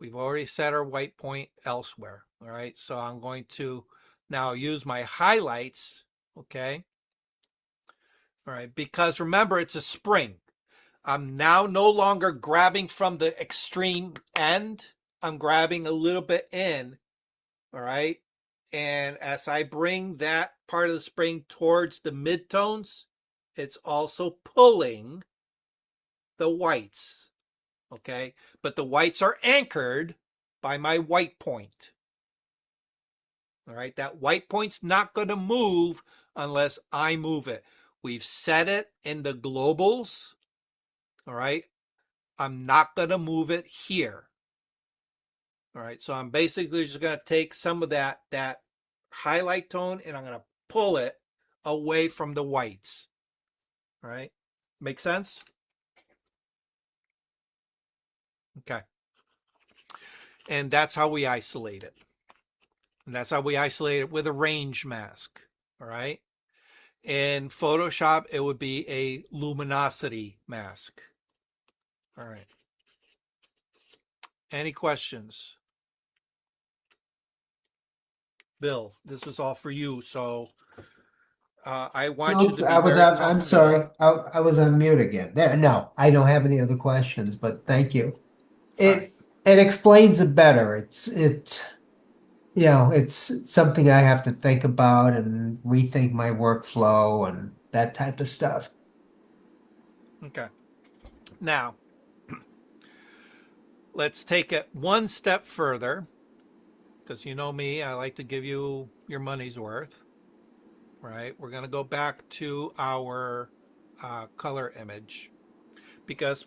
We've already set our white point elsewhere. All right. So I'm going to now use my highlights. Okay. All right. Because remember, it's a spring. I'm now no longer grabbing from the extreme end. I'm grabbing a little bit in. All right. And as I bring that part of the spring towards the midtones, it's also pulling the whites. Okay. But the whites are anchored by my white point. All right. That white point's not going to move unless I move it. We've set it in the globals. All right. I'm not going to move it here. All right, so I'm basically just going to take some of that highlight tone and I'm going to pull it away from the whites. All right, make sense? Okay. And that's how we isolate it. And that's how we isolate it with a range mask. All right. In Photoshop, it would be a luminosity mask. All right. Any questions? Bill, this was all for you. So I want you Oops, to be I was very on, I'm comfortable. sorry. I was on mute again. There, no, I don't have any other questions, but thank you. All right. It explains it better. It's something I have to think about and rethink my workflow and that type of stuff. Okay. Now, let's take it one step further because you know me, I like to give you your money's worth. Right. We're going to go back to our color image because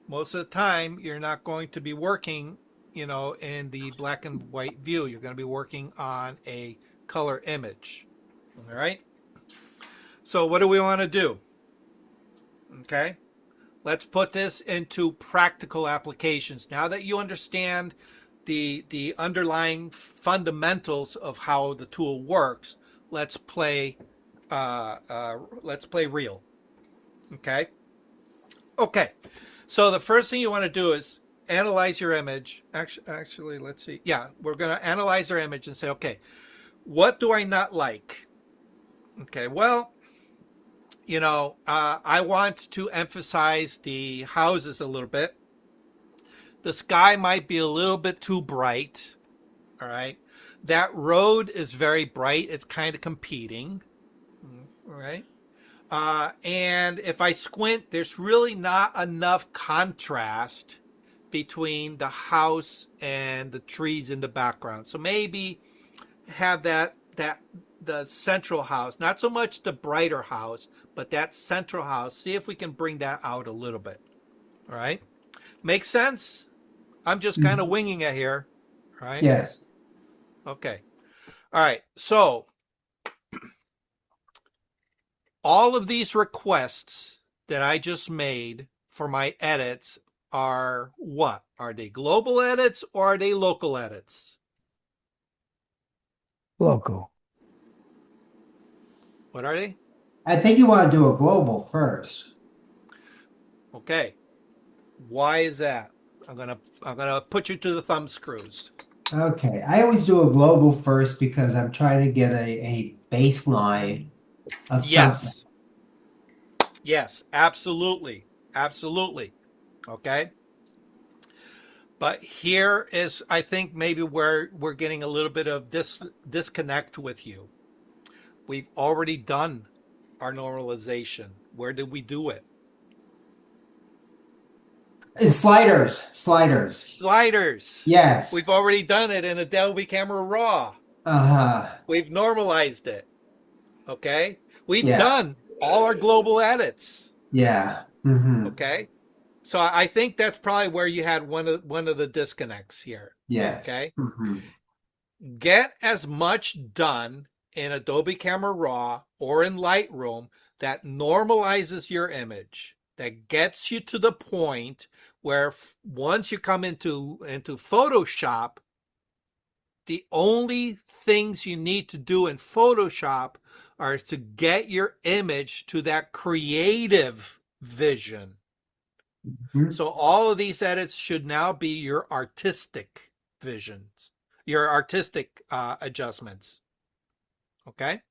most of the time you're not going to be working, in the black and white view. You're going to be working on a color image. All right. So what do we want to do? Okay. Let's put this into practical applications. Now that you understand the underlying fundamentals of how the tool works, let's play real. Okay. Okay. So the first thing you want to do is analyze your image. Actually, let's see. Yeah, we're going to analyze our image and say, okay, what do I not like? Okay. Well, I want to emphasize the houses a little bit. The sky might be a little bit too bright. All right. That road is very bright. It's kind of competing. All right. And if I squint, there's really not enough contrast between the house and the trees in the background. So maybe have the central house, not so much the brighter house, but that central house. See if we can bring that out a little bit. All right. Makes sense? I'm just kind of Mhm. winging it here. All right. Yes. Okay. All right. So all of these requests that I just made for my edits are what? Are they global edits or are they local edits? Local. What are they? I think you want to do a global first. Okay. Why is that? I'm gonna put you to the thumb screws. Okay. I always do a global first because I'm trying to get a baseline of something. Yes. Yes, absolutely. Absolutely. Okay. But here is, I think, maybe where we're getting a little bit of this disconnect with you. We've already done our normalization. Where did we do it? Sliders, sliders. Sliders. Yes. We've already done it in Adobe Camera Raw. Uh-huh. We've normalized it. Okay. We've Yeah. done all our global edits. Yeah. Hmm. Okay. So I think that's probably where you had one of the disconnects here. Yes. Okay. Hmm. Get as much done in Adobe Camera Raw or in Lightroom that normalizes your image, that gets you to the point where once you come into Photoshop, the only things you need to do in Photoshop are to get your image to that creative vision. So all of these edits should now be your artistic visions, your artistic adjustments. Okay.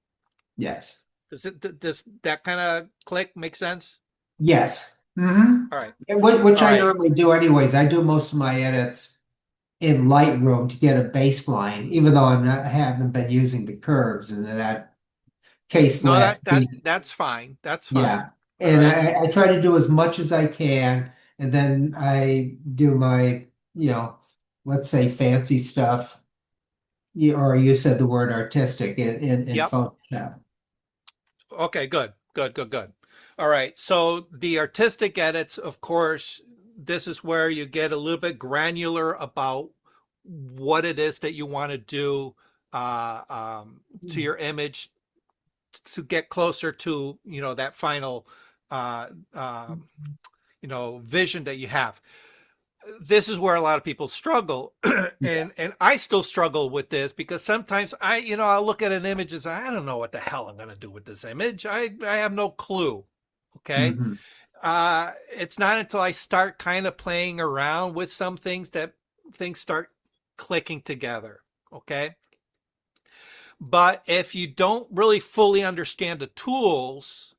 Yes. Does that kind of click make sense? Yes. Hmm. All right. Which All I right. normally do anyways. I do most of my edits in Lightroom to get a baseline, even though I haven't been using the curves in that case No, last week. that's fine. That's fine. Yeah. All And right. I try to do as much as I can, and then I do my, let's say fancy stuff. Or you said the word artistic in Yep. Photoshop. Okay, good. Good, good, good. All right. So the artistic edits, of course, this is where you get a little bit granular about what it is that you want to do to your image to get closer to, that final, uh, um, vision that you have. This is where a lot of people struggle, Yeah. and I still struggle with this because sometimes I'll look at an image and say, I don't know what the hell I'm going to do with this image. I have no clue. Okay. Hmm. It's not until I start kind of playing around with some things that things start clicking together. Okay. But if you don't really fully understand the tools,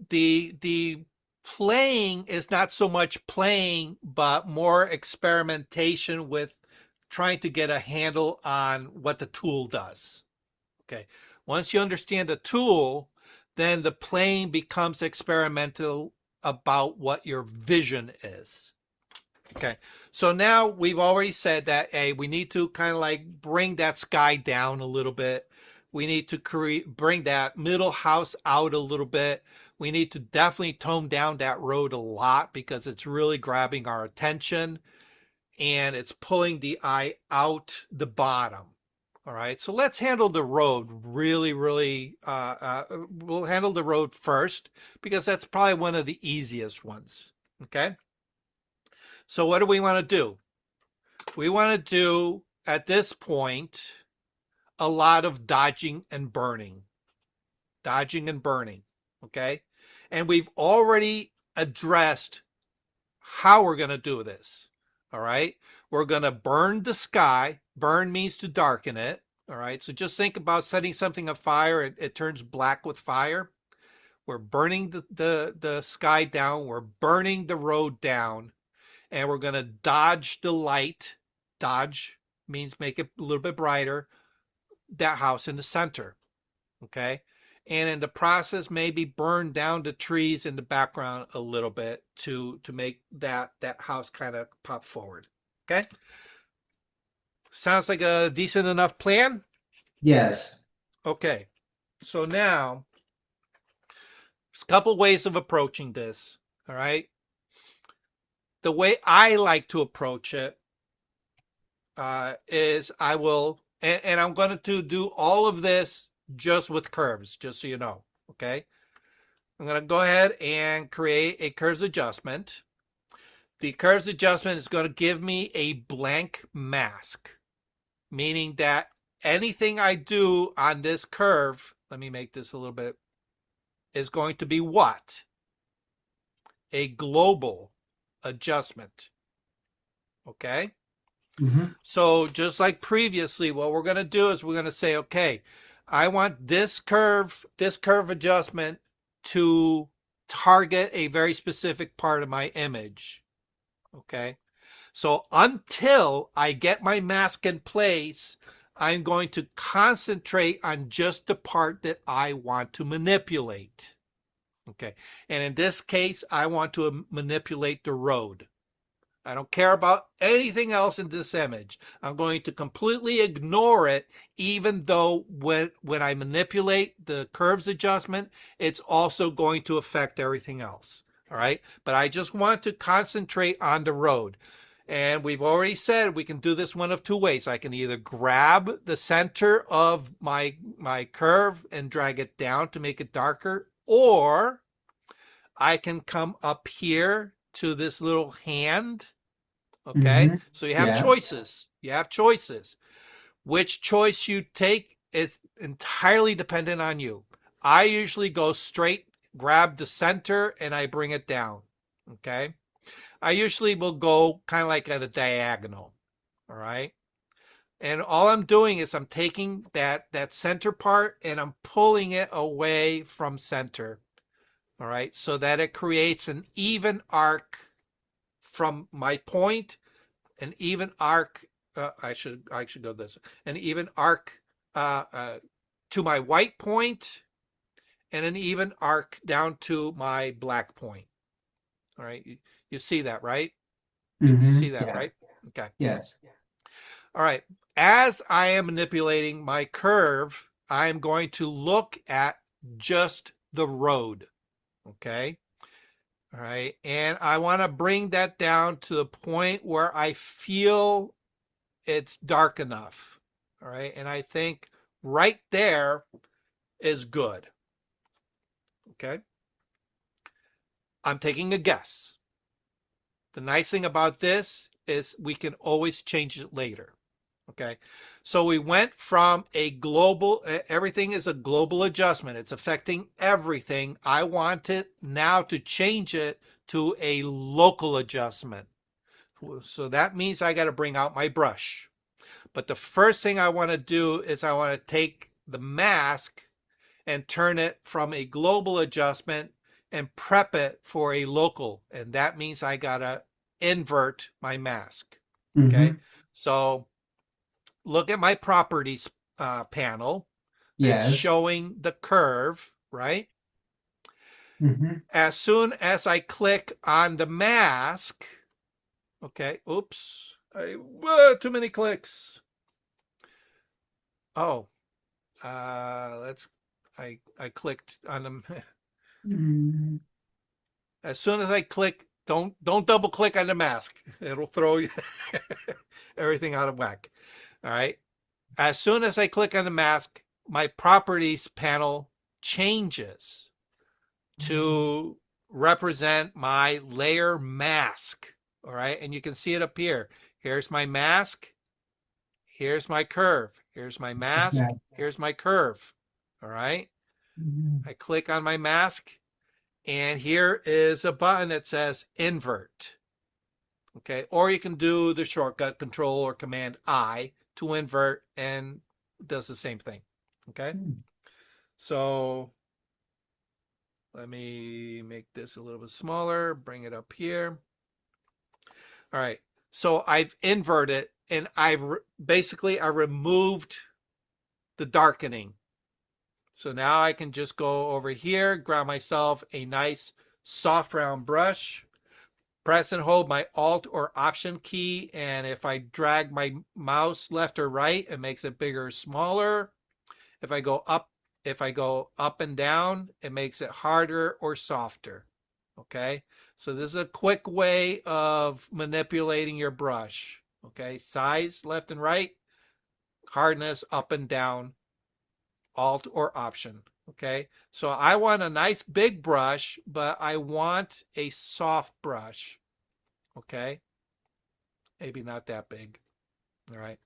the playing is not so much playing, but more experimentation with trying to get a handle on what the tool does. Okay. Once you understand the tool, then the playing becomes experimental about what your vision is. Okay. So now we've already said that, hey, we need to kind of like bring that sky down a little bit. We need to bring that middle house out a little bit. We need to definitely tone down that road a lot because it's really grabbing our attention and it's pulling the eye out the bottom. All right. So let's handle the road really, really. We'll handle the road first because that's probably one of the easiest ones. Okay. So what do we want to do? We want to do, at this point, a lot of dodging and burning. Dodging and burning, okay? And we've already addressed how we're going to do this, all right? We're going to burn the sky. Burn means to darken it, all right? So just think about setting something on fire. It turns black with fire. We're burning the sky down. We're burning the road down. And we're going to dodge the light. Dodge means make it a little bit brighter. That house in the center, okay? And in the process, maybe burn down the trees in the background a little bit to make that house kind of pop forward, okay? Sounds like a decent enough plan? Yes. Okay, so now there's a couple ways of approaching this, all right? The way I like to approach it is I will, and I'm going to do all of this just with curves, just so you know, okay? I'm going to go ahead and create a curves adjustment. The curves adjustment is going to give me a blank mask, meaning that anything I do on this curve, let me make this a little bit, is going to be what? A global adjustment, okay? Hmm. So just like previously, what we're going to do is we're going to say, okay, I want this curve adjustment to target a very specific part of my image. Okay. So until I get my mask in place, I'm going to concentrate on just the part that I want to manipulate. Okay. And in this case, I want to manipulate the road. I don't care about anything else in this image. I'm going to completely ignore it, even though when I manipulate the curves adjustment, it's also going to affect everything else. All right. But I just want to concentrate on the road. And we've already said we can do this one of two ways. I can either grab the center of my curve and drag it down to make it darker, or I can come up here to this little hand. Okay, Hmm. so you have Yeah. choices. You have choices. Which choice you take is entirely dependent on you. I usually go straight, grab the center, and I bring it down. Okay, I usually will go kind of like at a diagonal. All right, and all I'm doing is I'm taking that center part and I'm pulling it away from center. All right, so that it creates an even arc from my point, an even arc. I should go this. An even arc to my white point, and an even arc down to my black point. All right, you see that, right? You Hmm. see that, Yeah. right? Okay. Yes. All right. As I am manipulating my curve, I am going to look at just the road. Okay. All right. And I want to bring that down to the point where I feel it's dark enough. All right. And I think right there is good. Okay. I'm taking a guess. The nice thing about this is we can always change it later. Okay. So we went from a global, everything is a global adjustment. It's affecting everything. I want it now to change it to a local adjustment. So that means I got to bring out my brush. But the first thing I want to do is I want to take the mask and turn it from a global adjustment and prep it for a local. And that means I got to invert my mask. Okay. Mm-hmm. So look at my properties panel. It's Yes. showing the curve, right? Mm-hmm. As soon as I click on the mask, okay, oops, too many clicks. Oh, I clicked on them. Mm-hmm. As soon as I click, don't double click on the mask. It'll throw you everything out of whack. All right. As soon as I click on the mask, my properties panel changes to represent my layer mask. All right. And you can see it up here. Here's my mask. Here's my curve. Here's my mask. Okay. Here's my curve. All right. Mm-hmm. I click on my mask, and here is a button that says invert. Okay. Or you can do the shortcut Control or Command I to invert, and it does the same thing. Okay. So let me make this a little bit smaller, bring it up here. All right. So I've inverted, and basically I removed the darkening. So now I can just go over here, grab myself a nice soft round brush, press and hold my Alt or Option key, and if I drag my mouse left or right, it makes it bigger or smaller. If I go up and down, it makes it harder or softer. Okay, so this is a quick way of manipulating your brush. Okay, size left and right, hardness up and down, Alt or Option. Okay, so I want a nice big brush, but I want a soft brush. Okay, maybe not that big. All right.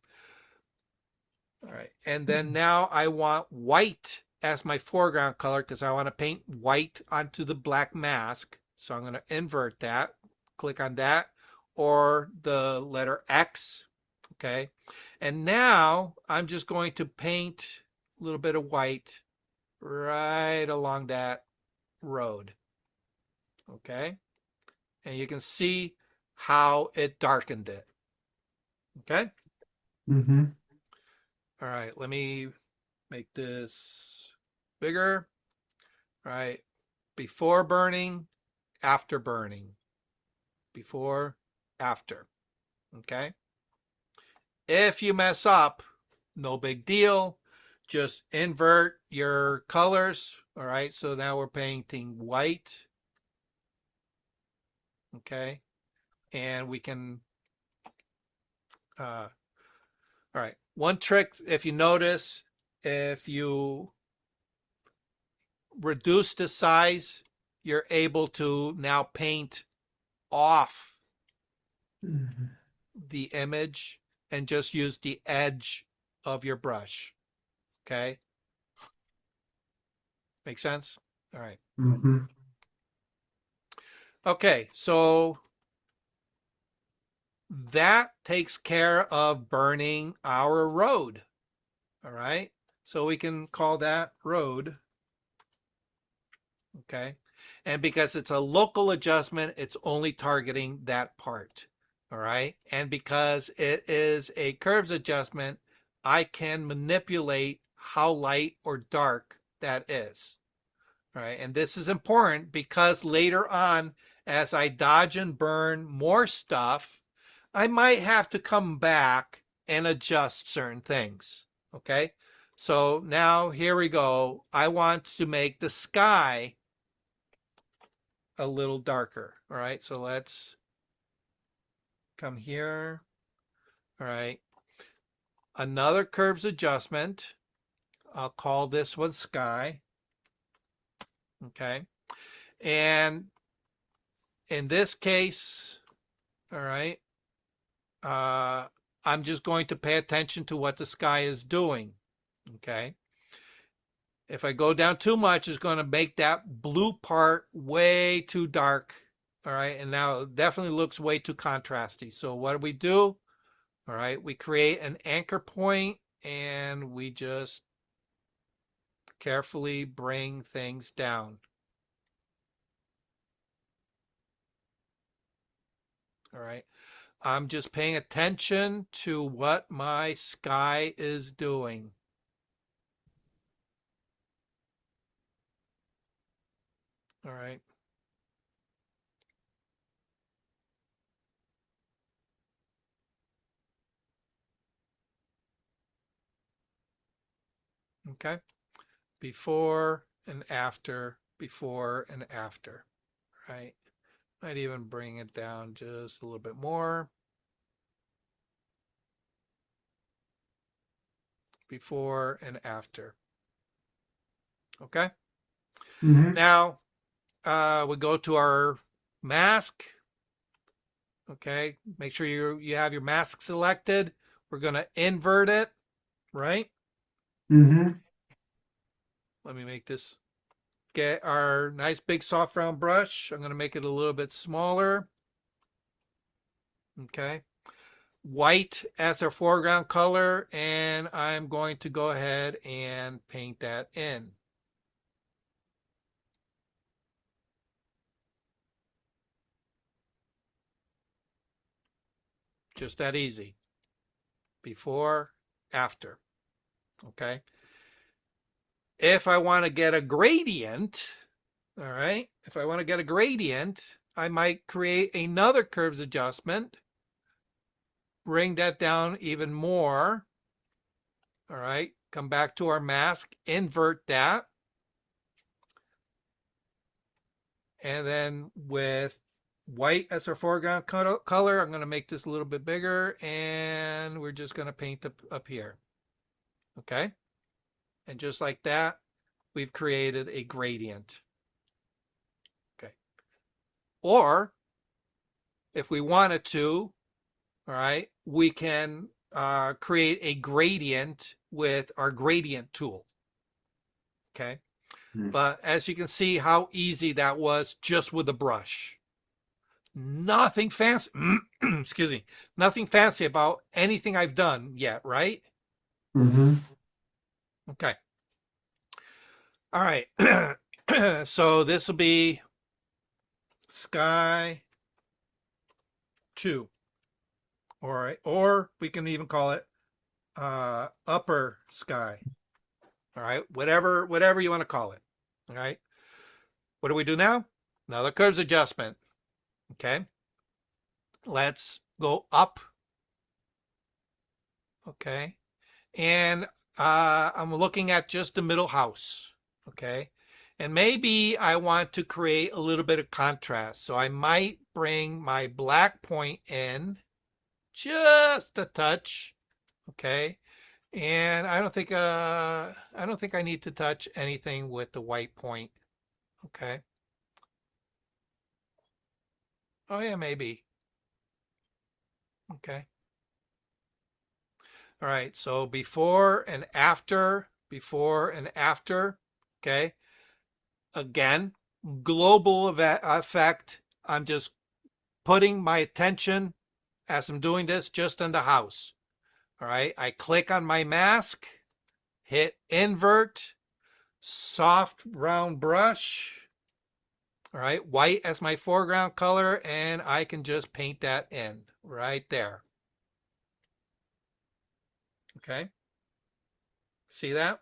All right. And then now I want white as my foreground color because I want to paint white onto the black mask. So I'm going to invert that, click on that, or the letter X. Okay. And now I'm just going to paint a little bit of white right along that road. Okay. And you can see how it darkened it. Okay. Mm-hmm. All right. Let me make this bigger. All right. Before burning, after burning. Before, after. Okay. If you mess up, no big deal. Just invert your colors. All right. So now we're painting white. Okay. And we can, all right. One trick, if you notice, if you reduce the size, you're able to now paint off Mm-hmm. the image and just use the edge of your brush. Okay. Make sense? All right. Mm-hmm. Okay. So that takes care of burning our road. All right. So we can call that road. Okay. And because it's a local adjustment, it's only targeting that part. All right. And because it is a curves adjustment, I can manipulate how light or dark that is. All right. And this is important because later on, as I dodge and burn more stuff, I might have to come back and adjust certain things. Okay. So now here we go. I want to make the sky a little darker. All right, so let's come here. All right, another curves adjustment. I'll call this one sky. Okay, and in this case, all right, I'm just going to pay attention to what the sky is doing. Okay. If I go down too much, it's going to make that blue part way too dark. All right. And now it definitely looks way too contrasty. So what do we do? All right. We create an anchor point and we just carefully bring things down. All right. I'm just paying attention to what my sky is doing. All right. Okay. Before and after, before and after. Right. Might even bring it down just a little bit more. Before and after. Okay. Mm-hmm. Now we go to our mask. Okay. Make sure you have your mask selected. We're going to invert it. Right. Mm-hmm. Let me make this. Get our nice big soft round brush. I'm going to make it a little bit smaller. Okay. White as our foreground color, and I'm going to go ahead and paint that in. Just that easy. Before, after. Okay. If I want to get a gradient, all right, if I want to get a gradient, I might create another curves adjustment, bring that down even more. All right, come back to our mask, invert that. And then with white as our foreground color, I'm going to make this a little bit bigger, and we're just going to paint up here. Okay. And just like that, we've created a gradient. Okay. Or if we wanted to, all right, we can create a gradient with our gradient tool. Okay. But as you can see how easy that was just with a brush. Nothing fancy, excuse me, nothing fancy about anything I've done yet, right? Mm-hmm. Okay. All right. So this will be sky 2. All right. Or we can even call it upper sky. All right. Whatever you want to call it. All right. What do we do now? Another curves adjustment. Okay. Let's go up. Okay. And I'm looking at just the middle house. Okay. And maybe I want to create a little bit of contrast. So I might bring my black point in just a touch. Okay. And I don't think I need to touch anything with the white point. Okay. Oh yeah, maybe. Okay. All right. So before and after, okay. Again, global effect. I'm just putting my attention as I'm doing this just on the house. All right. I click on my mask, hit invert, soft round brush. All right. White as my foreground color, and I can just paint that in right there. Okay. See that?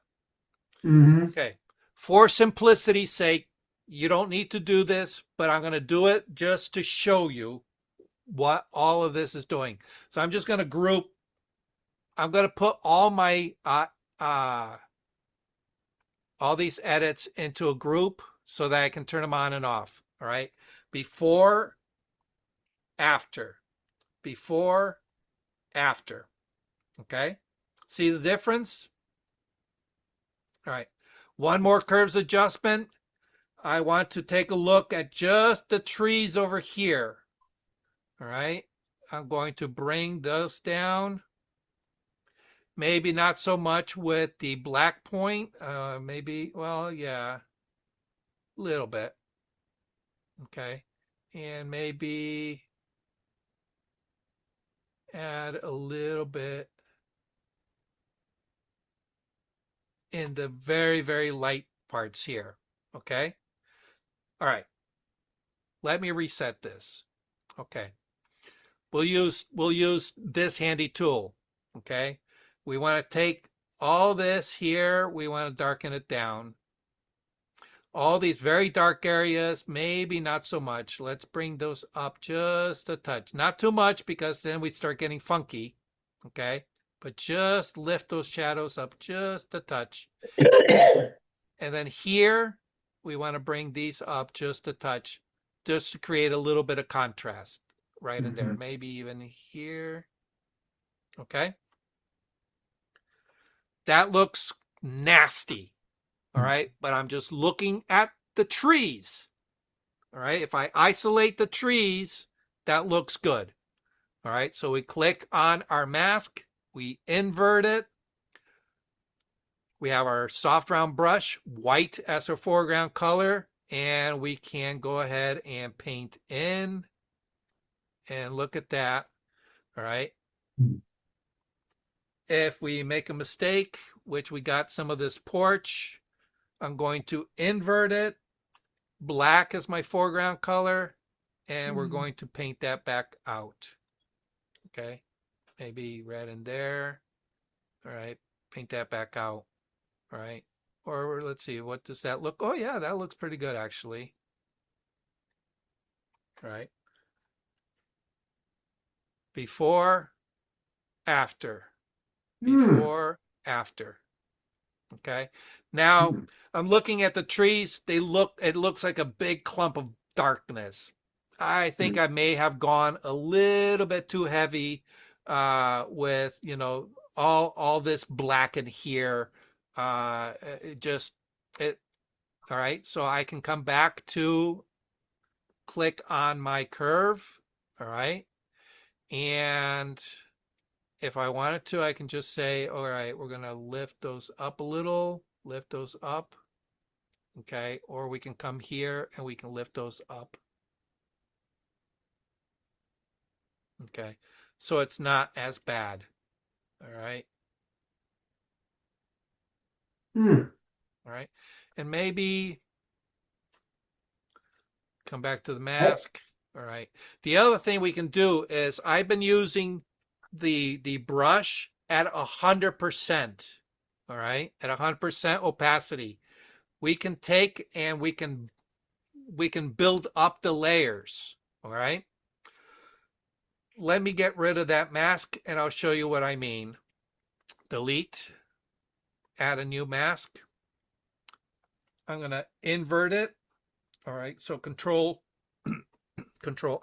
Mm-hmm. Okay. For simplicity's sake, you don't need to do this, but I'm going to do it just to show you what all of this is doing. So I'm just going to group. I'm going to put all my all these edits into a group so that I can turn them on and off. All right. Before, after, before, after. Okay. See the difference? All right. One more curves adjustment. I want to take a look at just the trees over here. All right. I'm going to bring those down. Maybe not so much with the black point. Maybe, well, yeah, a little bit. Okay. And maybe add a little bit in the very, very light parts here. Okay. All right. Let me reset this. Okay. We'll use this handy tool. Okay. We want to take all this here. We want to darken it down. All these very dark areas, maybe not so much. Let's bring those up just a touch. Not too much because then we start getting funky. Okay. But just lift those shadows up just a touch. And then here, we want to bring these up just a touch, just to create a little bit of contrast right in there. Maybe even here. Okay. That looks nasty. All right. But I'm just looking at the trees. All right. If I isolate the trees, that looks good. All right. So we click on our mask. We invert it. We have our soft round brush, white as our foreground color, and we can go ahead and paint in. And look at that. All right. If we make a mistake, which we got some of this porch, I'm going to invert it. Black is my foreground color, and we're going to paint that back out. Okay. Maybe red in there. All right. Paint that back out. All right. Or let's see, what does that look? Oh, yeah, that looks pretty good, actually. All right. Before, after. Before, after. Okay. Now, I'm looking at the trees. It looks like a big clump of darkness. I think I may have gone a little bit too heavy with, all this black in here. All right. So I can come back to click on my curve. All right. And if I wanted to, I can just say, all right, we're going to lift those up a little, lift those up. Okay. Or we can come here and we can lift those up. Okay. So it's not as bad. All right. All right. And maybe come back to the mask. All right. The other thing we can do is I've been using the brush at 100%. All right. At 100% opacity. We can take and we can build up the layers. All right. Let me get rid of that mask and I'll show you what I mean. Delete. Add a new mask. I'm going to invert it. All right. So control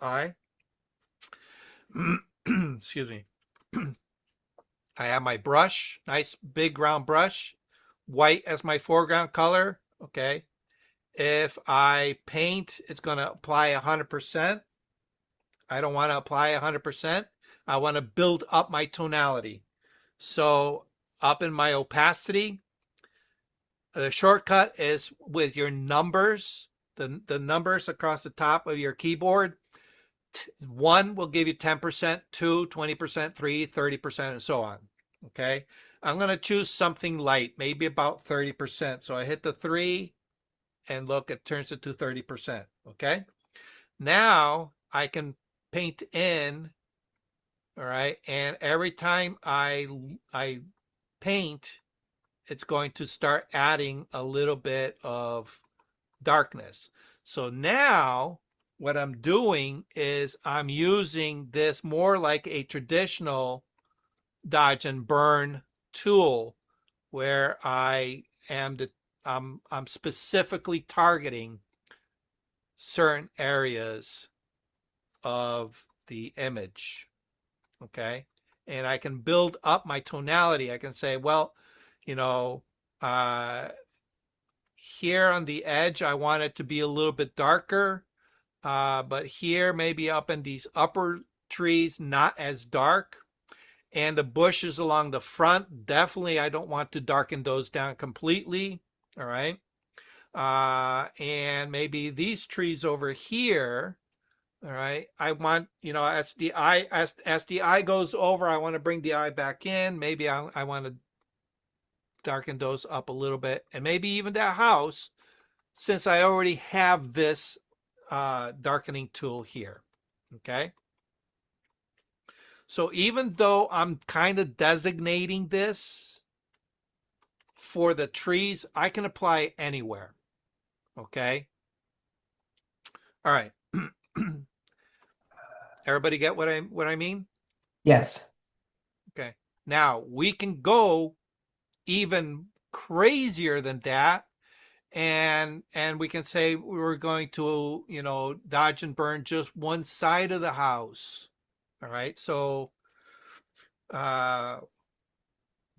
I. Excuse me. I have my brush, nice big round brush, white as my foreground color. Okay. If I paint, it's going to apply 100%. I don't want to apply 100%. I want to build up my tonality. So up in my opacity, the shortcut is with your numbers, the numbers across the top of your keyboard. 1 will give you 10%, 2, 20%, 3, 30%, and so on. Okay. I'm going to choose something light, maybe about 30%. So I hit the 3 and look, it turns it to 30%. Okay. Now I can paint in. All right. And every time I paint, it's going to start adding a little bit of darkness. So now what I'm doing is I'm using this more like a traditional dodge and burn tool where I'm specifically targeting certain areas of the image, okay? And I can build up my tonality. I can say, well, you know, here on the edge, I want it to be a little bit darker, but here, maybe up in these upper trees, not as dark. And the bushes along the front, definitely I don't want to darken those down completely, all right? And maybe these trees over here, all right, I want, you know, as the eye goes over, I want to bring the eye back in. Maybe I want to darken those up a little bit. And maybe even that house, since I already have this darkening tool here, okay? So even though I'm kind of designating this for the trees, I can apply it anywhere, okay? All right. Everybody get what I mean? Yes. Okay. Now we can go even crazier than that, and we can say we're going to, you know, dodge and burn just one side of the house. All right. So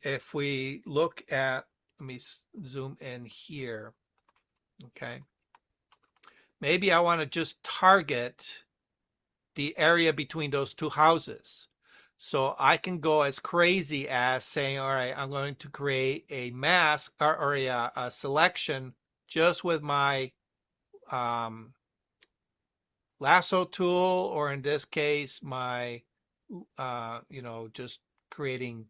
if we look at, let me zoom in here. Okay. Maybe I want to just target the area between those two houses. So I can go as crazy as saying, all right, I'm going to create a mask or a selection just with my lasso tool, or in this case, my, you know, just creating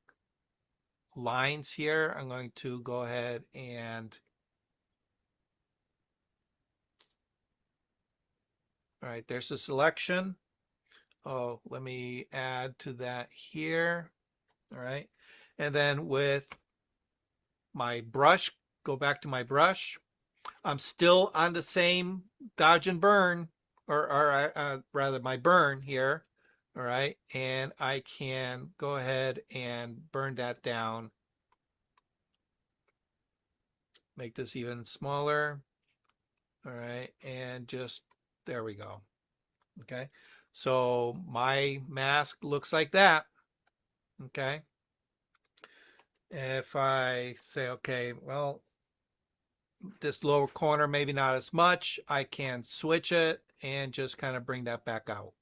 lines here. I'm going to go ahead and, all right, there's a selection. Oh, let me add to that here. All right. And then with my brush, go back to my brush. I'm still on the same dodge and burn, or rather my burn here. All right. And I can go ahead and burn that down. Make this even smaller. All right. And just, there we go. Okay. So my mask looks like that. Okay. If I say, okay, well, this lower corner, maybe not as much, I can switch it and just kind of bring that back out.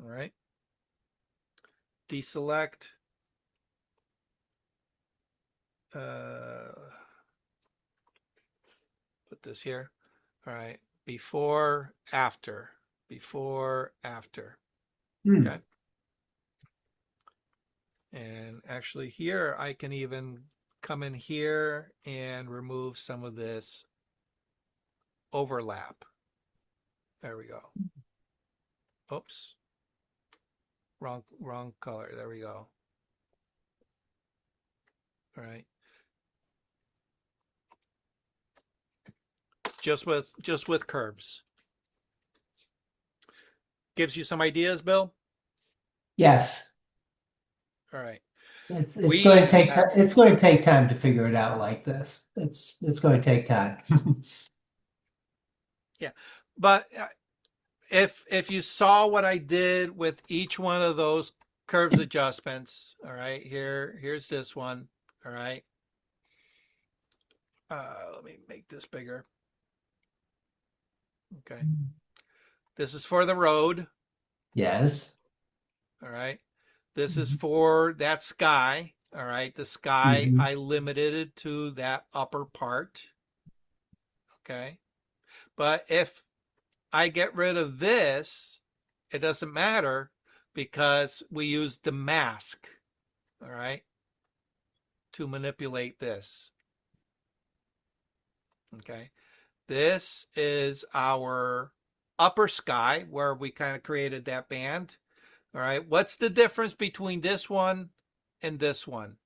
All right. Deselect. Put this here. All right. Before, after. Before, after. Okay. And actually here, I can even come in here and remove some of this overlap. There we go. Oops. Wrong color. There we go. All right. Just with curves. Gives you some ideas, Bill? Yes. All right. It's going to take it's going to take time to figure it out like this. It's going to take time. Yeah. But if you saw what I did with each one of those curves adjustments, all right, here's this one, all right. Let me make this bigger. Okay. This is for the road. Yes. All right. This is for that sky. All right. The sky, I limited it to that upper part. Okay. But if I get rid of this, it doesn't matter because we use the mask, all right, to manipulate this. Okay. This is our upper sky where we kind of created that band. All right. What's the difference between this one and this one?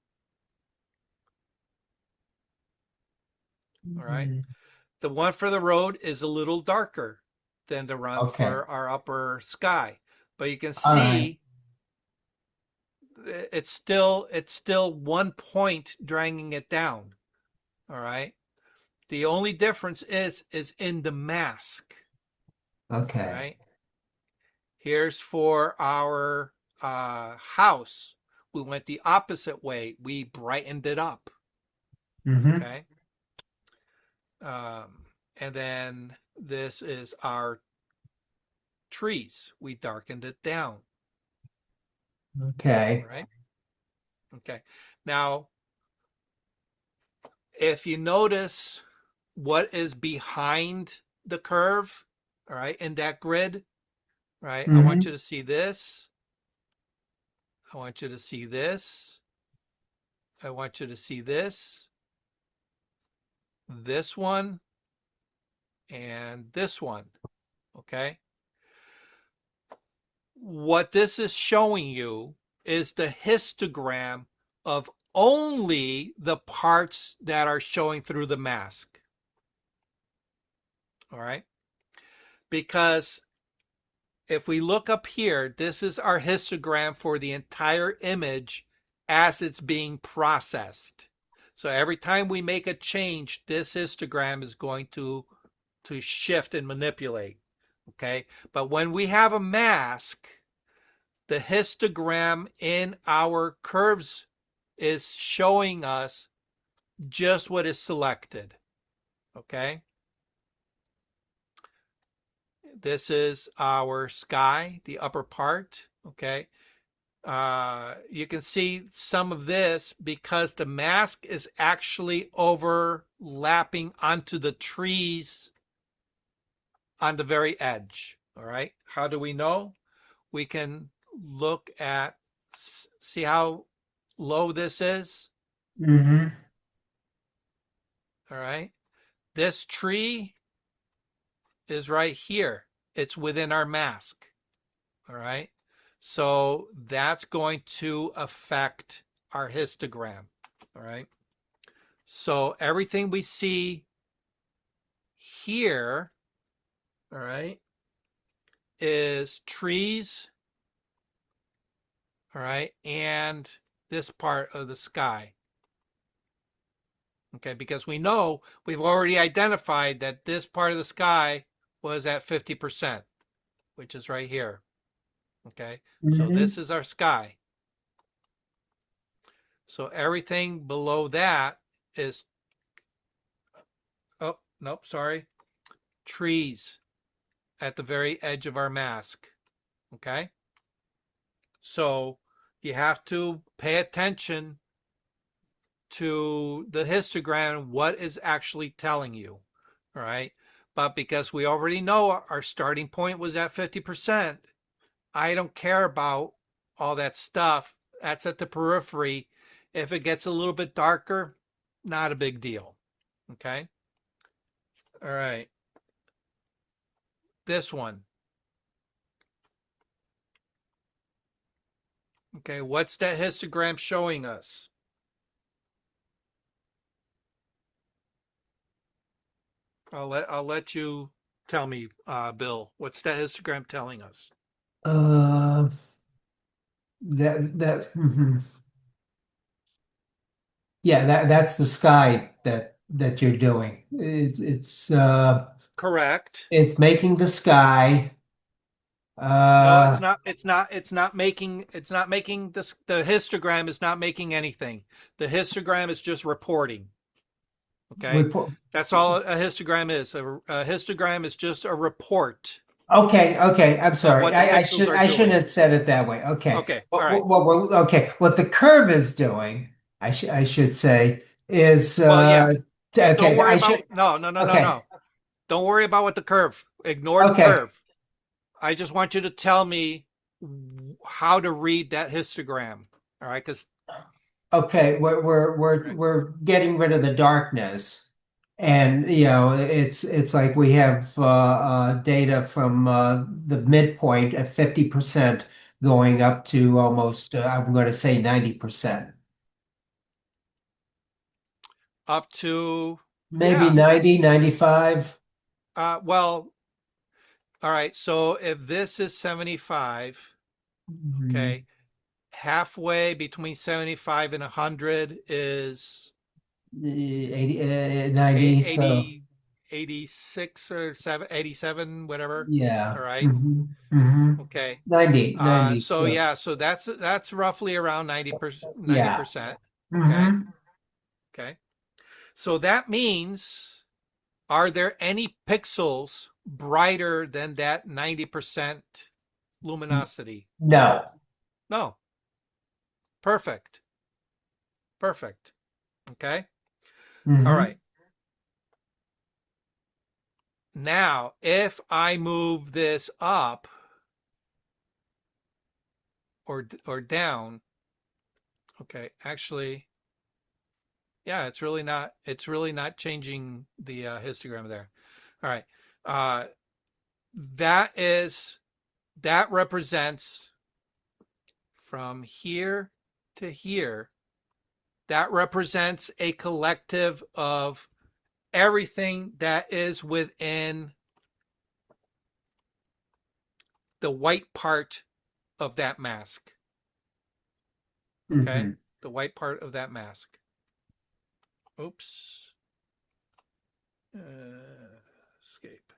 All right. The one for the road is a little darker than the one for our upper sky. But you can see it's still 1 point dragging it down. All right. The only difference is in the mask. All Okay. right. Here's for our house. We went the opposite way. We brightened it up. Mm-hmm. Okay. And then this is our trees. We darkened it down. All Okay. right. Okay. Now, if you notice what is behind the curve, all right, in that grid, right, I want you Mm-hmm. to see this. I want you to see this. I want you to see this one, and this one. Okay. What this is showing you is the histogram of only the parts that are showing through the mask. All right. Because if we look up here, this is our histogram for the entire image as it's being processed. So every time we make a change, this histogram is going to shift and manipulate. Okay. But when we have a mask, the histogram in our curves is showing us just what is selected. Okay. This is our sky, the upper part. Okay. You can see some of this because the mask is actually overlapping onto the trees on the very edge. All right. How do we know? We can look at, see how low this is. Mm-hmm. All right. This tree is right here. It's within our mask. All right. So that's going to affect our histogram. All right. So everything we see here, all right, is trees, all right, and this part of the sky. Okay, because we know we've already identified that this part of the sky was at 50%, which is right here. Okay, so Mm-hmm. this is our sky. So everything below that is, oh, nope, sorry, trees at the very edge of our mask. Okay, so you have to pay attention to the histogram, what is actually telling you. All right, but because we already know our starting point was at 50%, I don't care about all that stuff. That's at the periphery. If it gets a little bit darker, not a big deal. Okay. All right. This one. Okay. What's that histogram showing us? I'll let you tell me, Bill. What's that histogram telling us? Uh, mhm. Yeah, that's the sky that you're doing. Correct. It's making the sky. No, Uh, it's not. It's not making. It's not making this. The histogram is not making anything. The histogram is just reporting. Okay, report. that's all a histogram is. A histogram is just a report Okay, okay. I'm of sorry. what the pixels are I shouldn't doing. have said it that way. Okay. Okay, all right. What the curve is doing, I should say, is Well, yeah. Don't okay. worry I about. should No, no, no, no, okay. no. Don't worry about what the curve. Ignore the Okay. curve. I just want you to tell me how to read that histogram. All right, because Okay, right. we're getting rid of the darkness, and you know it's like we have data from the midpoint at 50% going up to almost I'm going to say 90%, Up to, maybe yeah. 90, 95. Well, all right. So if this is 75, Mhm. okay, halfway between 75 and 100 is 80, 90, so 80, 86 or 87, whatever. Yeah. All right. Mm-hmm. Okay. 90. So So yeah, so that's roughly around 90%, yeah. 90%. Okay. Mm-hmm. Okay. So that means, are there any pixels brighter than that 90% luminosity? No. No. Perfect. Perfect. Okay. All Mm-hmm. right. Now, if I move this up or down, okay, actually, yeah, it's really not changing the histogram there. All right. Uh, that is that represents from here to here. That represents a collective of everything that is within the white part of that mask. Okay? Mm-hmm. The white part of that mask. Oops. Escape.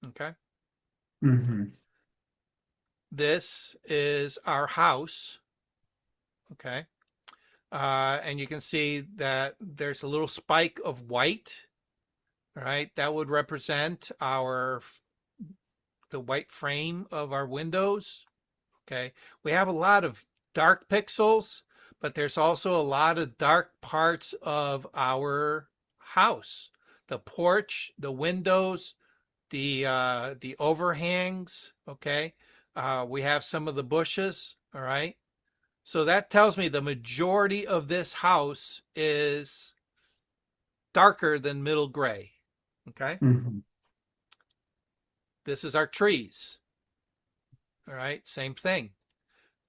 Okay? Mm-hmm. This is our house. Okay? And you can see that there's a little spike of white. All right? That would represent the white frame of our windows. Okay. We have a lot of dark pixels, but there's also a lot of dark parts of our house. The porch, the windows, the overhangs. Okay. We have some of the bushes. All right. So that tells me the majority of this house is darker than middle gray. Okay. Mm-hmm. This is our trees. All right. Same thing.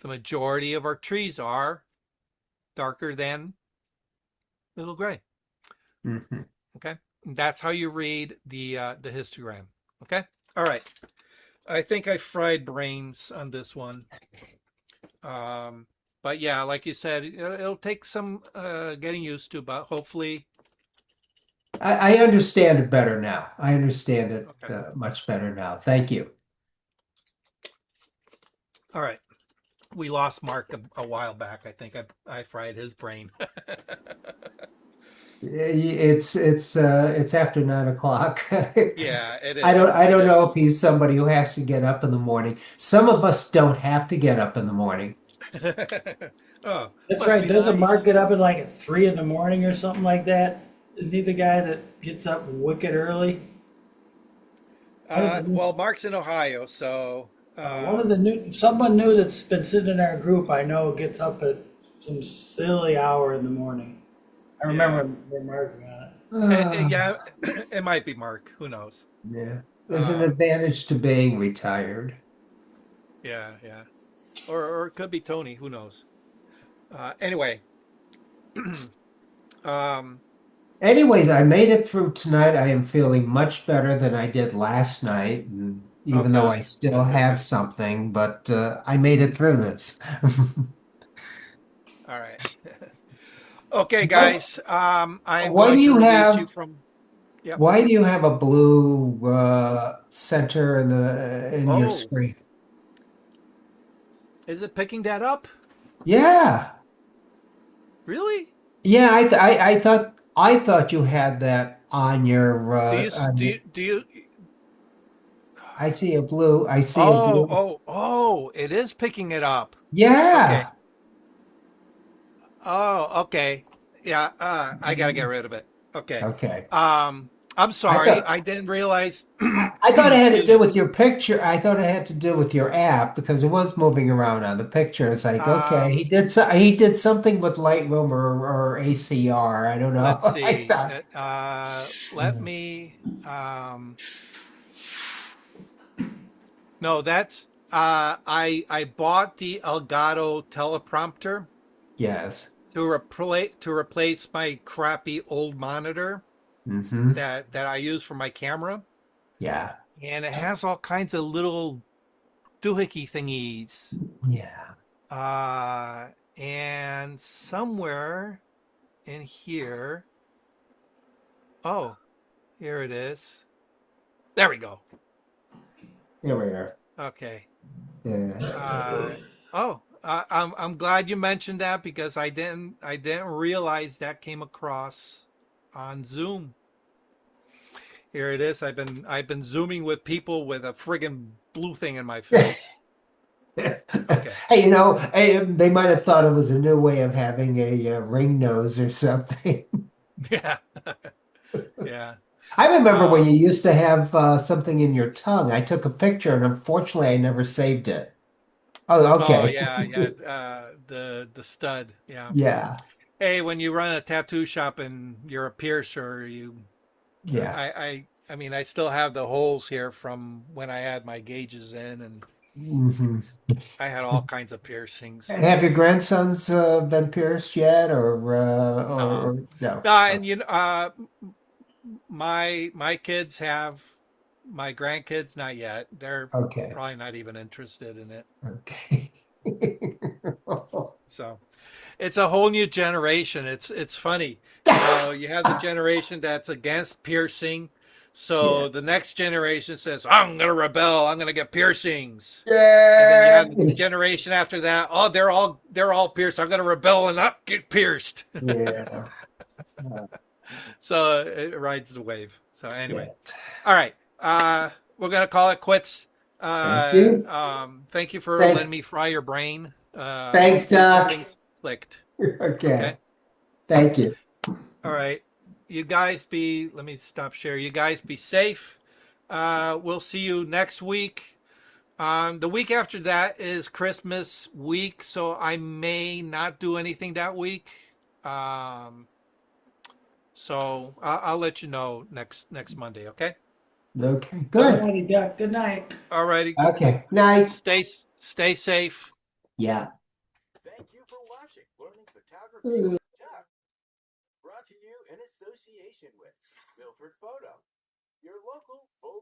The majority of our trees are darker than middle gray. Mm-hmm. Okay, and that's how you read the histogram. Okay, all right. I think I fried brains on this one, but yeah, like you said, it'll take some getting used to, but hopefully, I understand it better now. I understand it okay. much better now. Thank you. All right. We lost Mark a while back. I think I fried his brain. It's after 9 o'clock. Yeah, it I don't is. I It don't know if is. he's somebody who has to get up in the morning. Some of us don't have to get up in the morning. Oh, That's must right. be Doesn't Mark nice. get up at like at 3 in the morning or something like that? Isn't he the guy that gets up wicked early? One of the Well, Mark's in Ohio, so one of the new someone new that's been sitting in our group I know gets up at some silly hour in the morning. I yeah. remember where Mark got it. Yeah, it might be Mark. Who knows? Yeah. There's an Um, advantage to being retired. yeah, yeah. Or it could be Tony. Who knows? Anyway, um, Anyways, I made it through tonight. I am feeling much better than I did last night, and oh, even though I good, still good, good, have good. something, but I made it through this. All right. Okay, What, guys. I am why do going to you release you have from. Yep. why do you have a blue center in your Oh, screen? is it picking that up? Yeah. Really? Yeah, I thought you had that on your Do you on do your you do you? I see a Oh, blue. oh, oh! It is picking it up. Okay. Yeah. Oh, okay. Yeah, I gotta get rid of it. Okay. Okay. I'm I sorry. thought I didn't realize. I thought it had to Excuse do me. with your picture. I thought it had to do with your app because it was moving around on the picture. It's like, okay, Um, he did something with Lightroom or ACR. I don't know. let's I see. thought. Let me. Um, no, that's. I bought the Elgato teleprompter Yes. to replace my crappy old monitor Mm-hmm. that I use for my camera, Yeah. and it has all kinds of little doohickey thingies. Yeah. And somewhere in here, oh, here it is. There we go. There we are. Okay. Yeah. I'm glad you mentioned that because I didn't realize that came across on Zoom. Here it is. I've been zooming with people with a friggin' blue thing in my face. Okay. Hey, they might have thought it was a new way of having a ring nose or something. Yeah. Yeah. I remember when you Um, used to have something in your tongue. I took a picture and unfortunately I never saved it. Oh, oh okay. yeah, yeah. The stud. Yeah. Yeah, Hey, when you run a tattoo shop and you're a piercer, yeah. I mean, I still have the holes here from when I had my gauges in, and Hmm. I had all kinds of piercings. Have your grandsons been pierced yet, No, or no? and my kids have, my grandkids not yet. They're Okay, probably not even interested in it. okay. So it's a whole new generation. It's funny. You have the generation that's against piercing. Yeah. So the next generation says, "I'm gonna rebel. I'm gonna get piercings." And then you Yeah. have the generation after that. Oh, they're all pierced. I'm gonna rebel and not get pierced. Yeah. So it rides the wave. So Yeah. anyway, all right. We're gonna call it quits. Thank you. Thank you for letting Thank, me fry your brain. thanks, Hopefully Doc. something's clicked. Okay. Okay. Thank you. All right. You guys be. Let me stop share. You guys be safe. We'll see you next week. The week after that is Christmas week, so I may not do anything that week. Um, so I'll let you know next Monday. Okay. Okay. All Good. righty, Doc. Good night. All righty. Okay. Night. Stay safe. Yeah. Thank you for watching Learning Photography with Chuck. Brought to you in association with Milford Photo, your local full